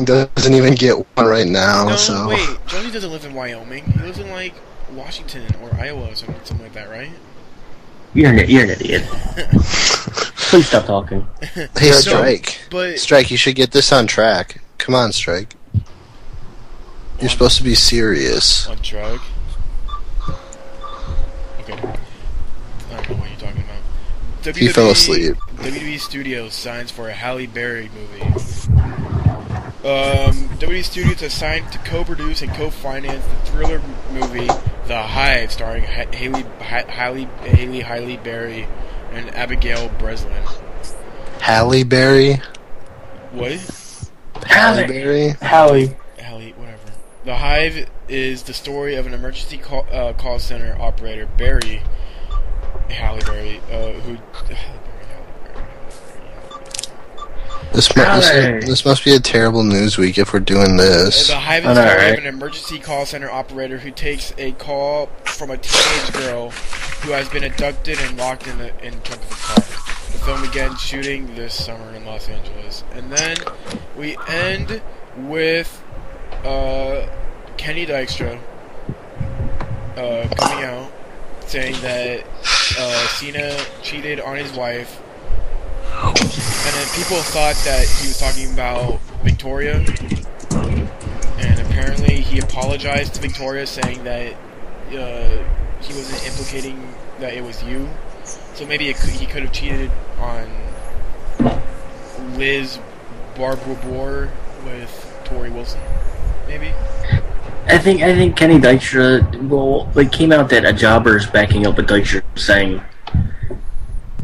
doesn't even get one right now. No, so wait. Johnny doesn't live in Wyoming. He lives in, like, Washington or Iowa or something like that, right? You're an idiot. Please stop talking. Hey, Strike. Strike, you should get this on track. Come on, Strike. You're supposed to be serious. On track? Okay. I don't know what you're talking about. He fell asleep. WWE Studios signs for a Halle Berry movie. WWE Studios has signed to co-produce and co-finance the thriller movie The Hive, starring Halle Berry and Abigail Breslin. Halle Berry? What? Halle Berry? Halle, whatever. The Hive is the story of an emergency call center operator, Barry Halle Berry, who... This must be a terrible news week if we're doing this. The Hive is the story of an emergency call center operator who takes a call from a teenage girl who has been abducted and locked in the trunk of a car. The film began shooting this summer in Los Angeles. And then we end with Kenny Dykstra coming out saying that Cena cheated on his wife. And then people thought that he was talking about Victoria, and apparently he apologized to Victoria, saying that he wasn't implicating that it was you. So maybe he could have cheated on Liz Barbour with Tori Wilson, maybe. I think Kenny Dykstra came out that a jobber is backing up with Dykstra saying.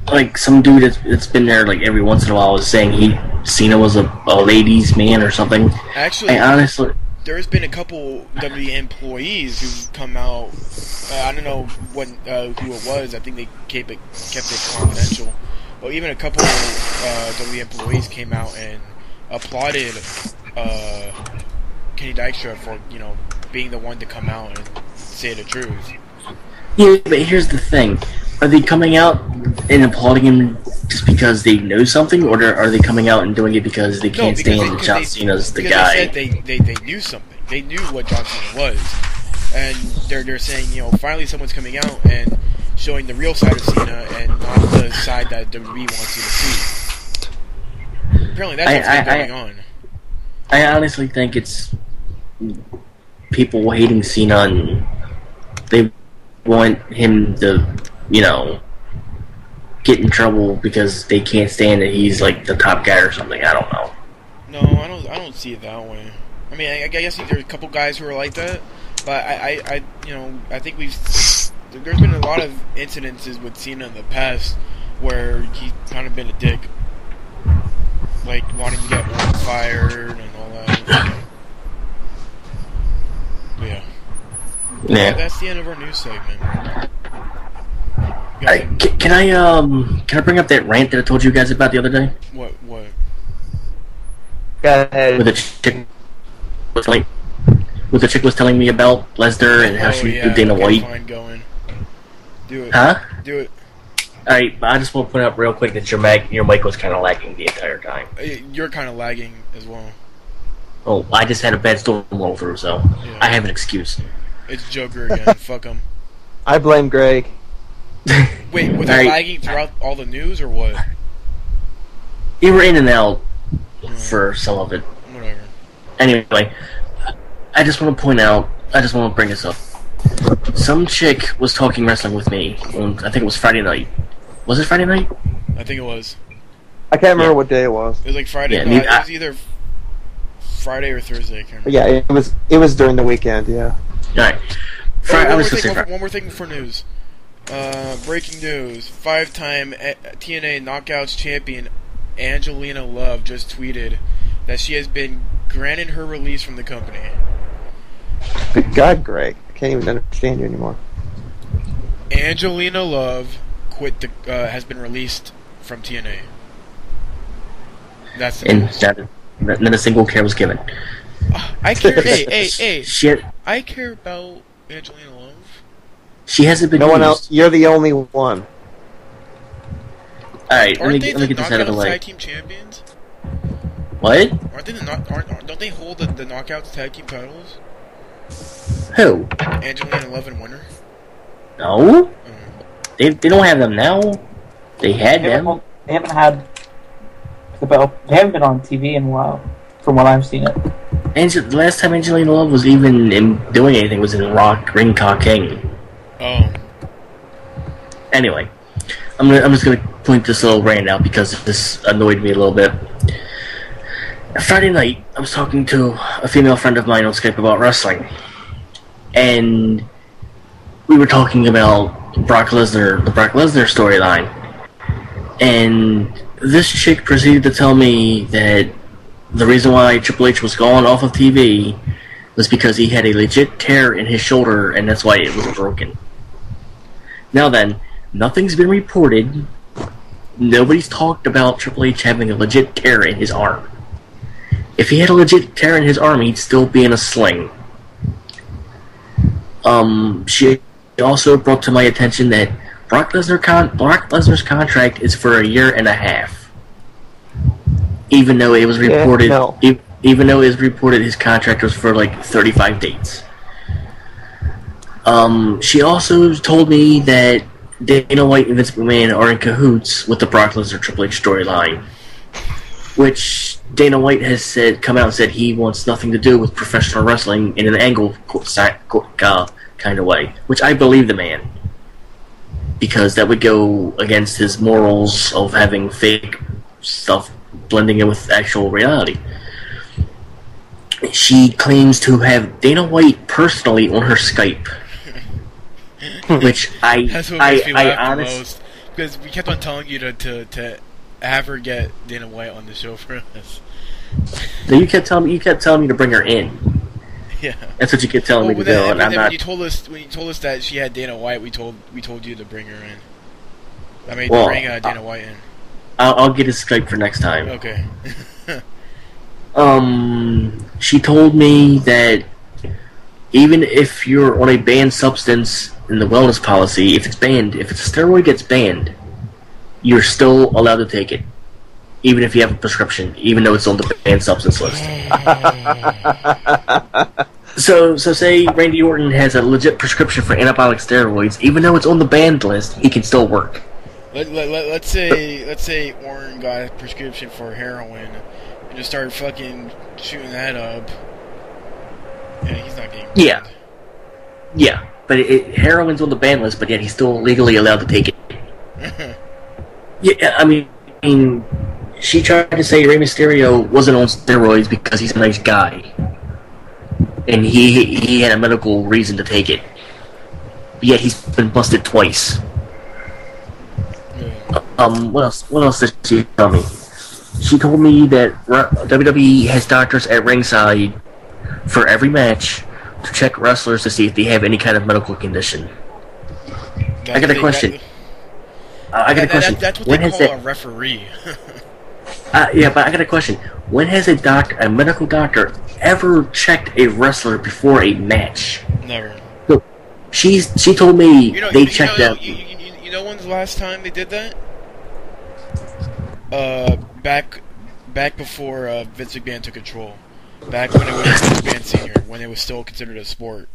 Like, some dude that's been there, like, every once in a while is saying Cena was a ladies' man or something. Actually, honestly... There's been a couple WWE employees who've come out, I don't know who it was, I think they kept it confidential, but even a couple WWE employees came out and applauded Kenny Dykstra for, being the one to come out and say the truth. Yeah, but here's the thing. Are they coming out and applauding him just because they know something, or are they coming out and doing it because they can't stand that John Cena's the guy? They said they knew something. They knew what John Cena was, and they're saying, finally someone's coming out and showing the real side of Cena and not the side that WWE wants you to see. Apparently that's what's been going on. I honestly think it's people hating Cena and they want him to, get in trouble because they can't stand that he's like the top guy or something. I don't know. No, I don't see it that way. I mean, I guess there's a couple guys who are like that, but I think there's been a lot of incidences with Cena in the past where he's kind of been a dick, like wanting to get one fired and all that. Yeah. Yeah. That's the end of our news segment. Can I bring up that rant that I told you guys about the other day? What? Go ahead. With the chick was telling me about Lesnar and how she did Dana White. Fine, going. Do it. Huh? Do it. Alright, I just want to point out real quick that your mic was kind of lagging the entire time. You're kind of lagging as well. Oh, I just had a bad storm roll through, so I have an excuse. It's Joker again. Fuck him. I blame Greg. Wait, was it lagging throughout all the news or what? You were in and out for some of it. Whatever. Anyway, I just want to bring this up. Some chick was talking wrestling with me on, I think it was Friday night. Was it Friday night? I think it was. I can't remember what day it was. It was like Friday. It was either Friday or Thursday. I can't remember. Yeah, it was during the weekend. Yeah. All right. One more thing for news. Breaking news: 5-time TNA Knockouts champion Angelina Love just tweeted that she has been granted her release from the company. Good God, Greg! I can't even understand you anymore. Angelina Love has been released from TNA. That's the news. Not a single care was given. I care. hey! Shit. I care about Angelina Love. She hasn't been. No one else. You're the only one. Alright, let me get this out of the way. Tag team champions? What? Don't they hold the Knockouts tag team titles? Who? Angelina Love and Winner? No. They don't have them now. They had them. They haven't had the belt. They haven't been on TV in a while, from what I've seen it. The last time Angelina Love was even doing anything was in Ring Ka King. Oh. Anyway, I'm just gonna point this little rant out because this annoyed me a little bit. Friday night, I was talking to a female friend of mine on Skype about wrestling, and we were talking about the Brock Lesnar storyline, and this chick proceeded to tell me that the reason why Triple H was gone off of TV was because he had a legit tear in his shoulder, and that's why it was broken. Now then, nothing's been reported. Nobody's talked about Triple H having a legit tear in his arm. If he had a legit tear in his arm, he'd still be in a sling. She also brought to my attention that Brock Lesnar's contract is for 1.5 years. Even though it was reported, even though it was reported his contract was for like 35 dates. She also told me that Dana White and Vince McMahon are in cahoots with the Brock Lesnar Triple H storyline, which Dana White has come out and said he wants nothing to do with professional wrestling in an angle kind of way, which I believe the man, because that would go against his morals of having fake stuff blending in with actual reality. She claims to have Dana White personally on her Skype, which That's what makes me laugh the most, because we kept on telling you to have her get Dana White on the show for us. So you kept telling me to bring her in. Yeah, that's what you kept telling me to do, and I'm not. When you told us that she had Dana White, we told you to bring her in. I mean, to bring Dana White in. I'll get his Skype for next time. Okay. She told me that even if you're on a banned substance in the wellness policy, if a steroid gets banned, you're still allowed to take it, even if you have a prescription, even though it's on the banned substance list. So say Randy Orton has a legit prescription for anabolic steroids, even though it's on the banned list, he can still work. Let's say Orton got a prescription for heroin and just started fucking shooting that up. Yeah, he's not getting banned. Yeah, but heroin's on the ban list, but yet he's still legally allowed to take it. Yeah, I mean, she tried to say Rey Mysterio wasn't on steroids because he's a nice guy, and he had a medical reason to take it. But yet he's been busted twice. What else did she tell me? She told me that WWE has doctors at ringside for every match to check wrestlers to see if they have any kind of medical condition. I got a question. I got a question. That's what they call a referee. Yeah, but I got a question. When has a medical doctor ever checked a wrestler before a match? Never. So, she told me they checked that. You know when's the last time they did that? Back before Vince McMahon took control. Back when it was Vince McMahon Senior, when it was still considered a sport.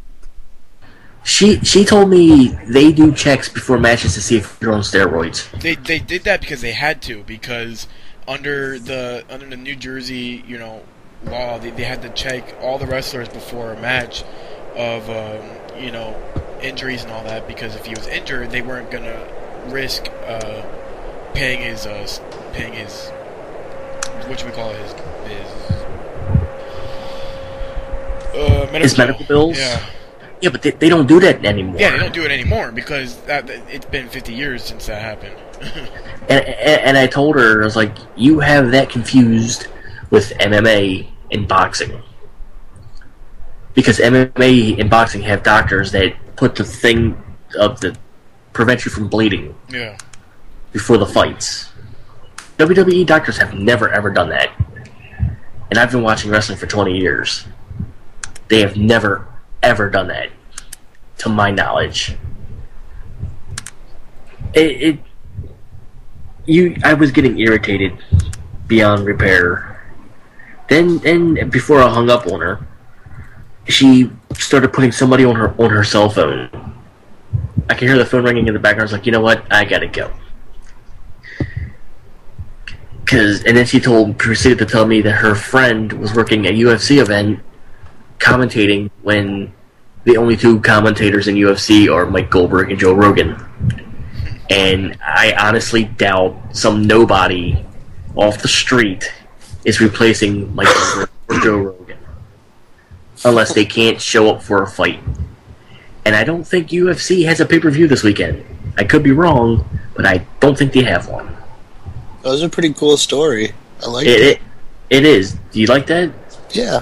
She told me they do checks before matches to see if you're on steroids. They did that because they had to, because under the New Jersey law, they had to check all the wrestlers before a match of injuries and all that, because if he was injured, they weren't gonna risk paying his what should we call it, his medical bills. Yeah, but they don't do that anymore. Yeah, they don't do it anymore because it's been 50 years since that happened. and I told her, I was like, you have that confused with MMA and boxing. Because MMA and boxing have doctors that put the thing of the prevent you from bleeding. Yeah. Before the fights. WWE doctors have never ever done that. And I've been watching wrestling for 20 years. They have never ever done that, to my knowledge. I was getting irritated beyond repair. Then before I hung up on her, she started putting somebody on her cell phone. I could hear the phone ringing in the background. I was like, you know what? I gotta go. And then she proceeded to tell me that her friend was working a UFC event, commentating when the only two commentators in UFC are Mike Goldberg and Joe Rogan. And I honestly doubt some nobody off the street is replacing Mike Goldberg or Joe Rogan. Unless they can't show up for a fight. And I don't think UFC has a pay-per-view this weekend. I could be wrong, but I don't think they have one. That was a pretty cool story. I like it. It is. Do you like that? Yeah.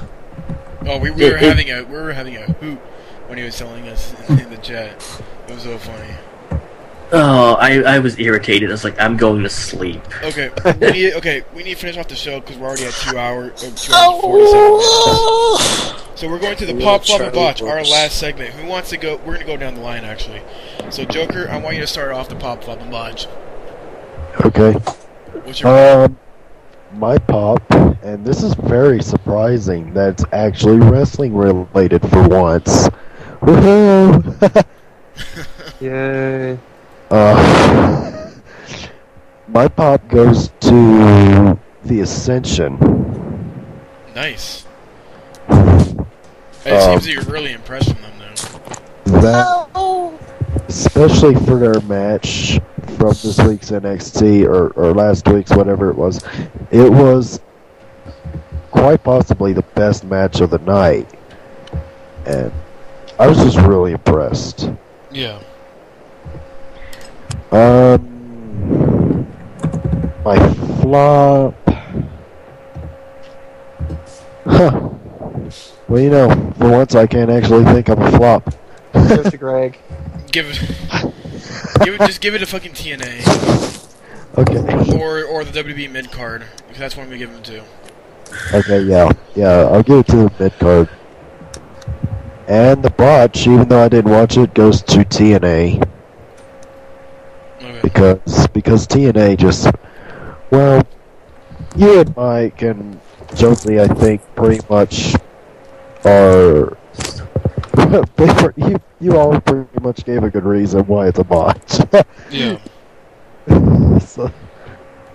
Oh, we were having a hoot when he was telling us in the chat. It was so funny. Oh, I was irritated. I was like, I'm going to sleep. Okay, we need to finish off the show because we're already at 2 hours, 2 hours 47 minutes. So we're going to the Pop, Flop, and Botch, our last segment. Who wants to go? We're going to go down the line, actually. So, Joker, I want you to start off the Pop, Flop, and Botch. Okay. What's your my pop, and this is very surprising that it's actually wrestling related for once. Woohoo! Yay. My pop goes to the Ascension. Nice. It seems that you're really impressed with them, though. That, especially for their match from this week's NXT, or last week's, whatever it was quite possibly the best match of the night. And I was just really impressed. Yeah. My flop... Huh. Well, for once I can't actually think of a flop. Goes to Greg. Just give it a fucking TNA. Okay. Or the WWE mid card, because that's what I'm gonna give him to. Okay, yeah, I'll give it to the mid card. And the botch, even though I didn't watch it, goes to TNA. Okay. Because TNA just, well, you and Mike and Josie, I think, pretty much are. You all pretty much gave a good reason why it's a botch. Yeah. So,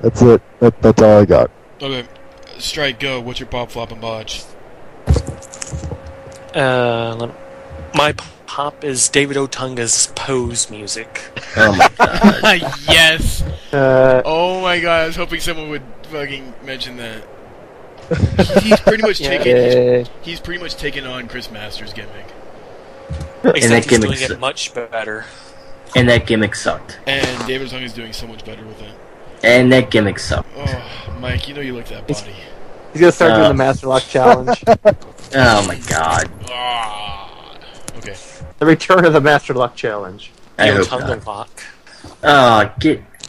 that's it. That's all I got. Okay. Strike, go. What's your pop, flop, and botch? My pop is David Otunga's Pose music. Oh my god. Yes! Oh my god, I was hoping someone would fucking mention that. He's pretty much he's pretty much taken on Chris Masters' gimmick. Except he's doing it much better. And that gimmick sucked. And David Otunga is doing so much better with it. And that gimmick sucked. Oh, Mike, you know you like that body. He's gonna start doing the Master Lock Challenge. Oh my god. Okay. The return of the Master Lock Challenge. I hope not.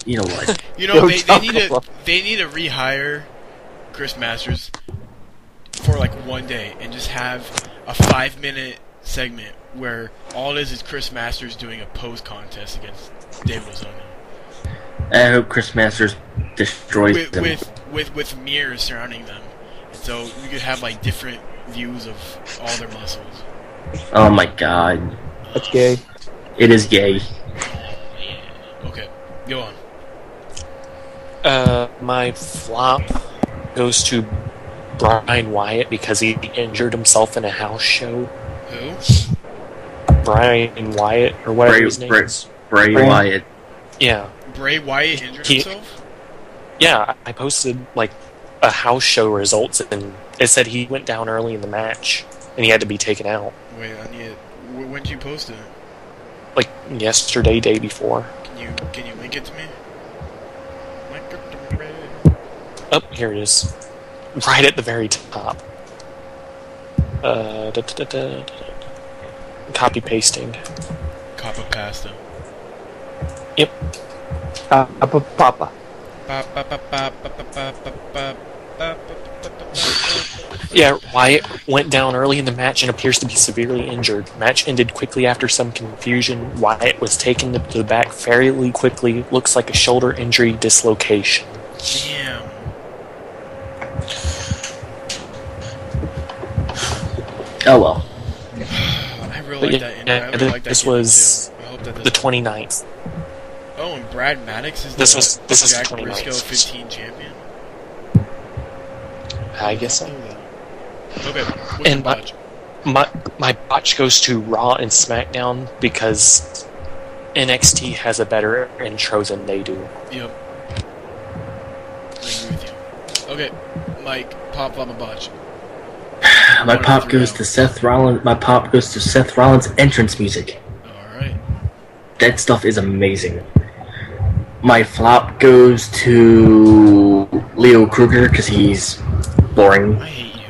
You know what? You know, they need to rehire Chris Masters for like one day and just have a 5-minute segment where all it is Chris Masters doing a pose contest against David Ozono. I hope Chris Masters destroys them. With mirrors surrounding them. So we could have like different views of all their muscles. Oh my god. That's gay. It is gay. Yeah. Okay, go on. My flop goes to Brian Wyatt because he injured himself in a house show. Who? Brian Wyatt, or whatever his name is. Bray Wyatt. Yeah. Bray Wyatt injured himself? Yeah, I posted like a house show results, and it said he went down early in the match, and he had to be taken out. Wait, I need it. When did you post it? Like yesterday, day before. Can you link it to me? Oh, here it is. Right at the very top. Copy pasting. Copy pasta. Yep. Papa. Yeah, Wyatt went down early in the match and appears to be severely injured. Match ended quickly after some confusion. Wyatt was taken to the back fairly quickly. Looks like a shoulder injury dislocation. Damn. Oh well. I really like that intro. I really like that. This was the 29th. Oh, and Brad Maddox is this the is Jack the 29th. Briscoe 15 champion? I guess so. Okay, what's and your botch? My botch goes to Raw and SmackDown because NXT has a better intro than they do. Yep. I agree with you. Okay, Mike, pop a botch. My pop goes to Seth Rollins. My pop goes to Seth Rollins' entrance music. Alright. That stuff is amazing. My flop goes to Leo Kruger because he's boring. I hate you.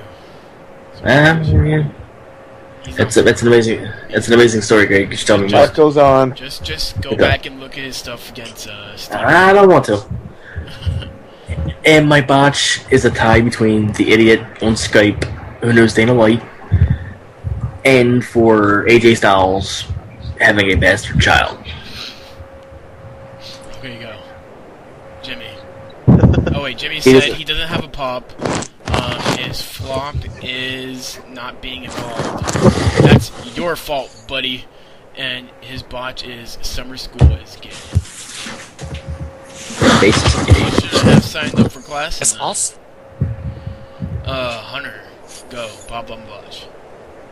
Yeah. It's an amazing story, Greg. Just tell me more. Life goes on. Just go back and look at his stuff against Steve. I don't want to. And my botch is a tie between the idiot on Skype who knows Dana White and for AJ Styles having a bastard child. Here you go. Jimmy. Oh wait, Jimmy said he doesn't have a pop. His flop is not being involved. That's your fault, buddy. And his botch is summer school is gay. You should have signed up for class. That's awesome. Hunter, go. Pop on botch.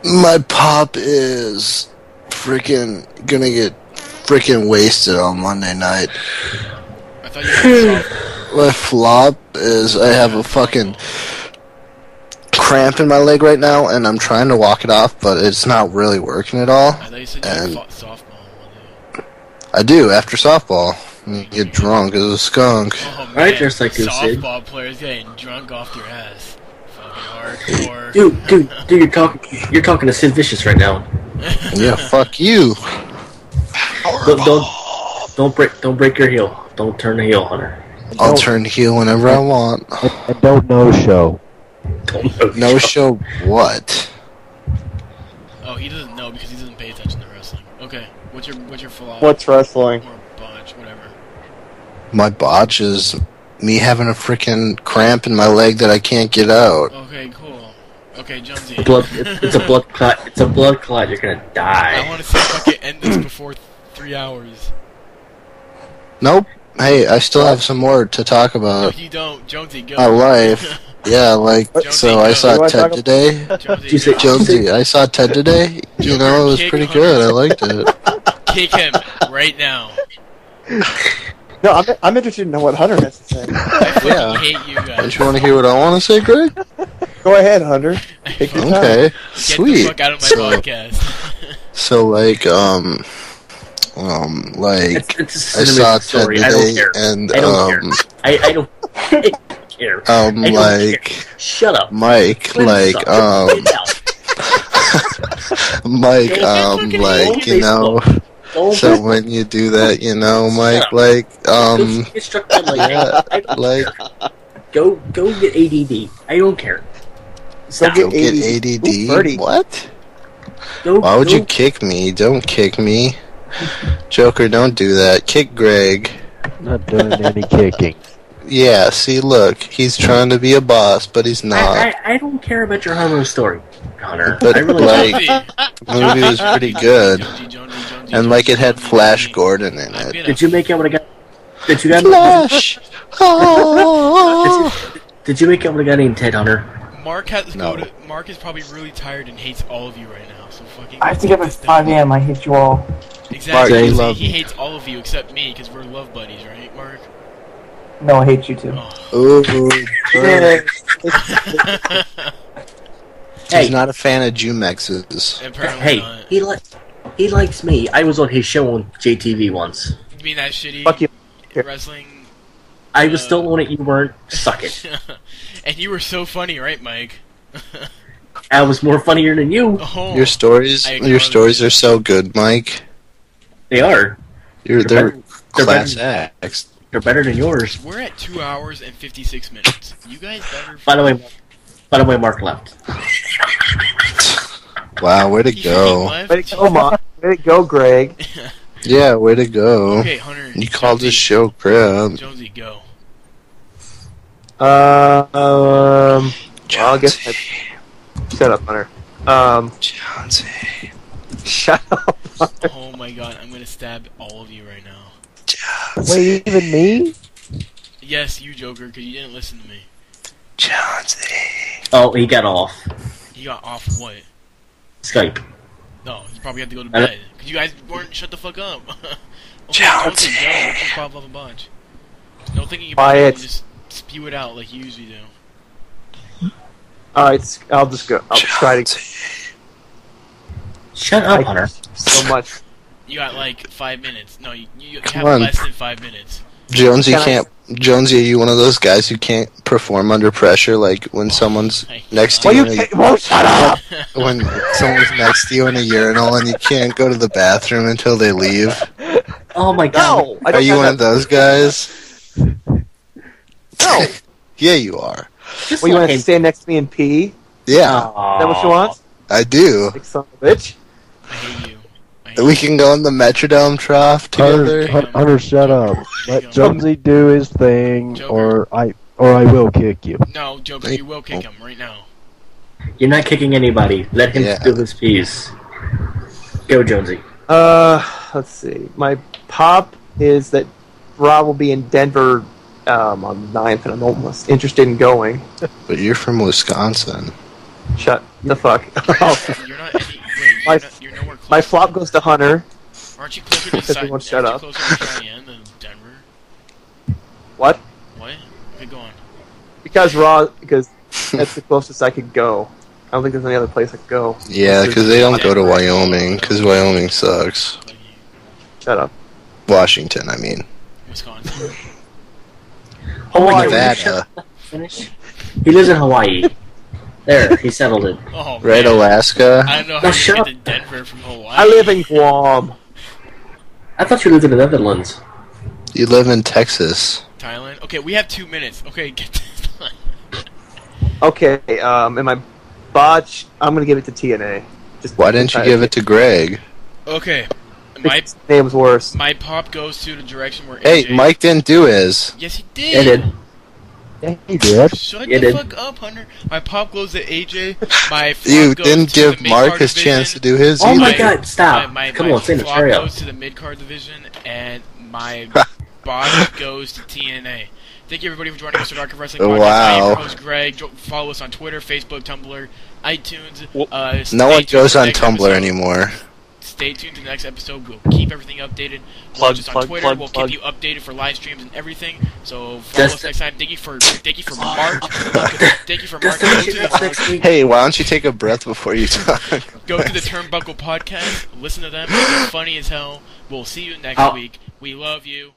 My pop is freaking gonna get freaking wasted on Monday night. I thought you had soft. My flop is I have a fucking cramp in my leg right now, and I'm trying to walk it off, but it's not really working at all. I thought you said you fought softball. I do after softball. You get drunk as a skunk. Oh, man. Right, just like you said. Softball players getting drunk off their ass. Fucking hardcore. Dude, you're talking to Sid Vicious right now. Yeah, fuck you. Don't break your heel. Don't turn the heel, Hunter. I'll turn heel whenever I want. And don't no-show. No show what? Oh, he doesn't know because he doesn't pay attention to wrestling. Okay, what's your flop? What's wrestling? Or botch, whatever. My botch is me having a freaking cramp in my leg that I can't get out. Okay, cool. Okay, Jonesy. It's a blood clot. It's a blood clot. You're gonna die. I want to see if I can end this before 3 hours. Nope. Hey, I still have some more to talk about. No, you don't. Jonesy, go. My life. Yeah, like, Jonesy, so go. I saw Ted today. Jonesy, I saw Ted today. You know, it was pretty good. I liked it. Kick him right now. No, I'm interested in what Hunter has to say. I fucking hate you guys. Don't you want to hear what I want to say, Greg? Go ahead, Hunter. Take your time. Okay, Get sweet. the fuck out of my podcast. So, like, it's a I saw Ted story. today, I don't care. I don't care. Like, shut up, Mike, like, Mike, like, you know, So when you do that, you know, Mike, like, Get struck down like that. I don't care. Go get ADD. I don't care. So go get ADD. Ooh, what? Why would you kick me? Don't kick me. Joker, don't do that. Kick Greg. Not doing any kicking. Yeah, see, look. He's trying to be a boss, but he's not. I don't care about your Homo story, Connor. But, I really the movie was pretty good. And, like, it had Flash Gordon in it. Did you make out what I got? Did you got Flash! Did you make out what a guy named Ted Hunter? Mark is probably really tired and hates all of you right now. So fucking. I have to get up at 5 a.m. I hate you all. Exactly. Mark, he hates all of you except me because we're love buddies, right, Mark? No, I hate you too. Oh. He's not a fan of Jumexes. Hey, he likes me. I was on his show on JTV once. You mean that shitty Fuck you. wrestling? I was still on it. You weren't. Suck it. And you were so funny, right, Mike? I was more funnier than you. Oh, your stories are so good, Mike. They are. They're class acts. They're better than yours. We're at 2 hours and 56 minutes. You guys better. By the way, Mark left. Wow, way to go! Way to go, Mark. Way to go, Greg. Yeah, way to go. Okay, Hunter. You called this show crap. Jonesy, go. I guess. Shut up, Hunter. Jonesy. Shut up. Hunter. Oh my god, I'm gonna stab all of you right now. Wait, even me? Yes, you, Joker, because you didn't listen to me. Jonesy. Oh, he got off. He got off what? Skype. No, he probably had to go to bed. Because you guys weren't shut the fuck up. Jonesy, go. Let's just pop up a bunch. No thinking about it, you just spew it out like you usually do. Alright, I'll just go. I'll try to. Shut up, Hunter. So much. You got like 5 minutes. No, you have less than 5 minutes. Jonesy can't. Jonesy, are you one of those guys who can't perform under pressure? Like when someone's next to you. Shut up! When someone's next to you in a urinal and you can't go to the bathroom until they leave. Oh my god! No, are you one of those guys? No. Yeah, you are. Well, you want to stand next to me and pee? Yeah. Is that what you want? I do. Like son of a bitch. I hate you. We can go in the Metrodome trough together. Hunter, shut up. Let Jonesy do his thing, Joker. or I will kick you. No, Joker, you will kick him right now. You're not kicking anybody. Let him do his piece. Go, Jonesy. Let's see. My pop is that Rob will be in Denver on the 9th, and I'm almost interested in going. But you're from Wisconsin. Shut the fuck up. You're not any. Wait, you're nowhere close. My flop goes to Hunter. Aren't you closer to Everyone shut up. closer to Cheyenne than Denver? What? What? Okay, go on. Because that's the closest I could go. I don't think there's any other place I could go. Yeah, because they don't go to Wyoming, because Wyoming sucks. Shut up. Washington, I mean. Wisconsin. Nevada. Finish. He lives in Hawaii. There, he settled it. Oh, Right, man. Alaska. I don't know how you get to Denver from Hawaii. I live in Guam. I thought you lived in the Netherlands. You live in Texas. Thailand? Okay, we have 2 minutes. Okay, get this. Okay, and my botch, I'm gonna give it to TNA. Why didn't you give it to Greg? Okay. My name's worse. My pop goes to the direction where Hey, AJ... Mike didn't do his. Yes, he did. He did. Yeah, he did. Shut the fuck up, Hunter. My pop goes to AJ. My flop You goes didn't to give the Mark mid-card his division. chance to do his Oh either. my god, stop. Come on, finish, flop hurry up. goes to the mid-card division, and my bot goes to TNA. Thank you, everybody, for joining us at Dark of Wrestling Podcast. I am your host, Greg. Follow us on Twitter, Facebook, Tumblr, iTunes. No one goes on Tumblr anymore. Stay tuned to the next episode. We'll keep everything updated. Watch us on Twitter. We'll keep you updated for live streams and everything. So follow us next time. Thank you for Mark. Thank you for Mark. Hey, why don't you take a breath before you talk? Go to the Turnbuckle Podcast. Listen to them. They're funny as hell. We'll see you next week. We love you.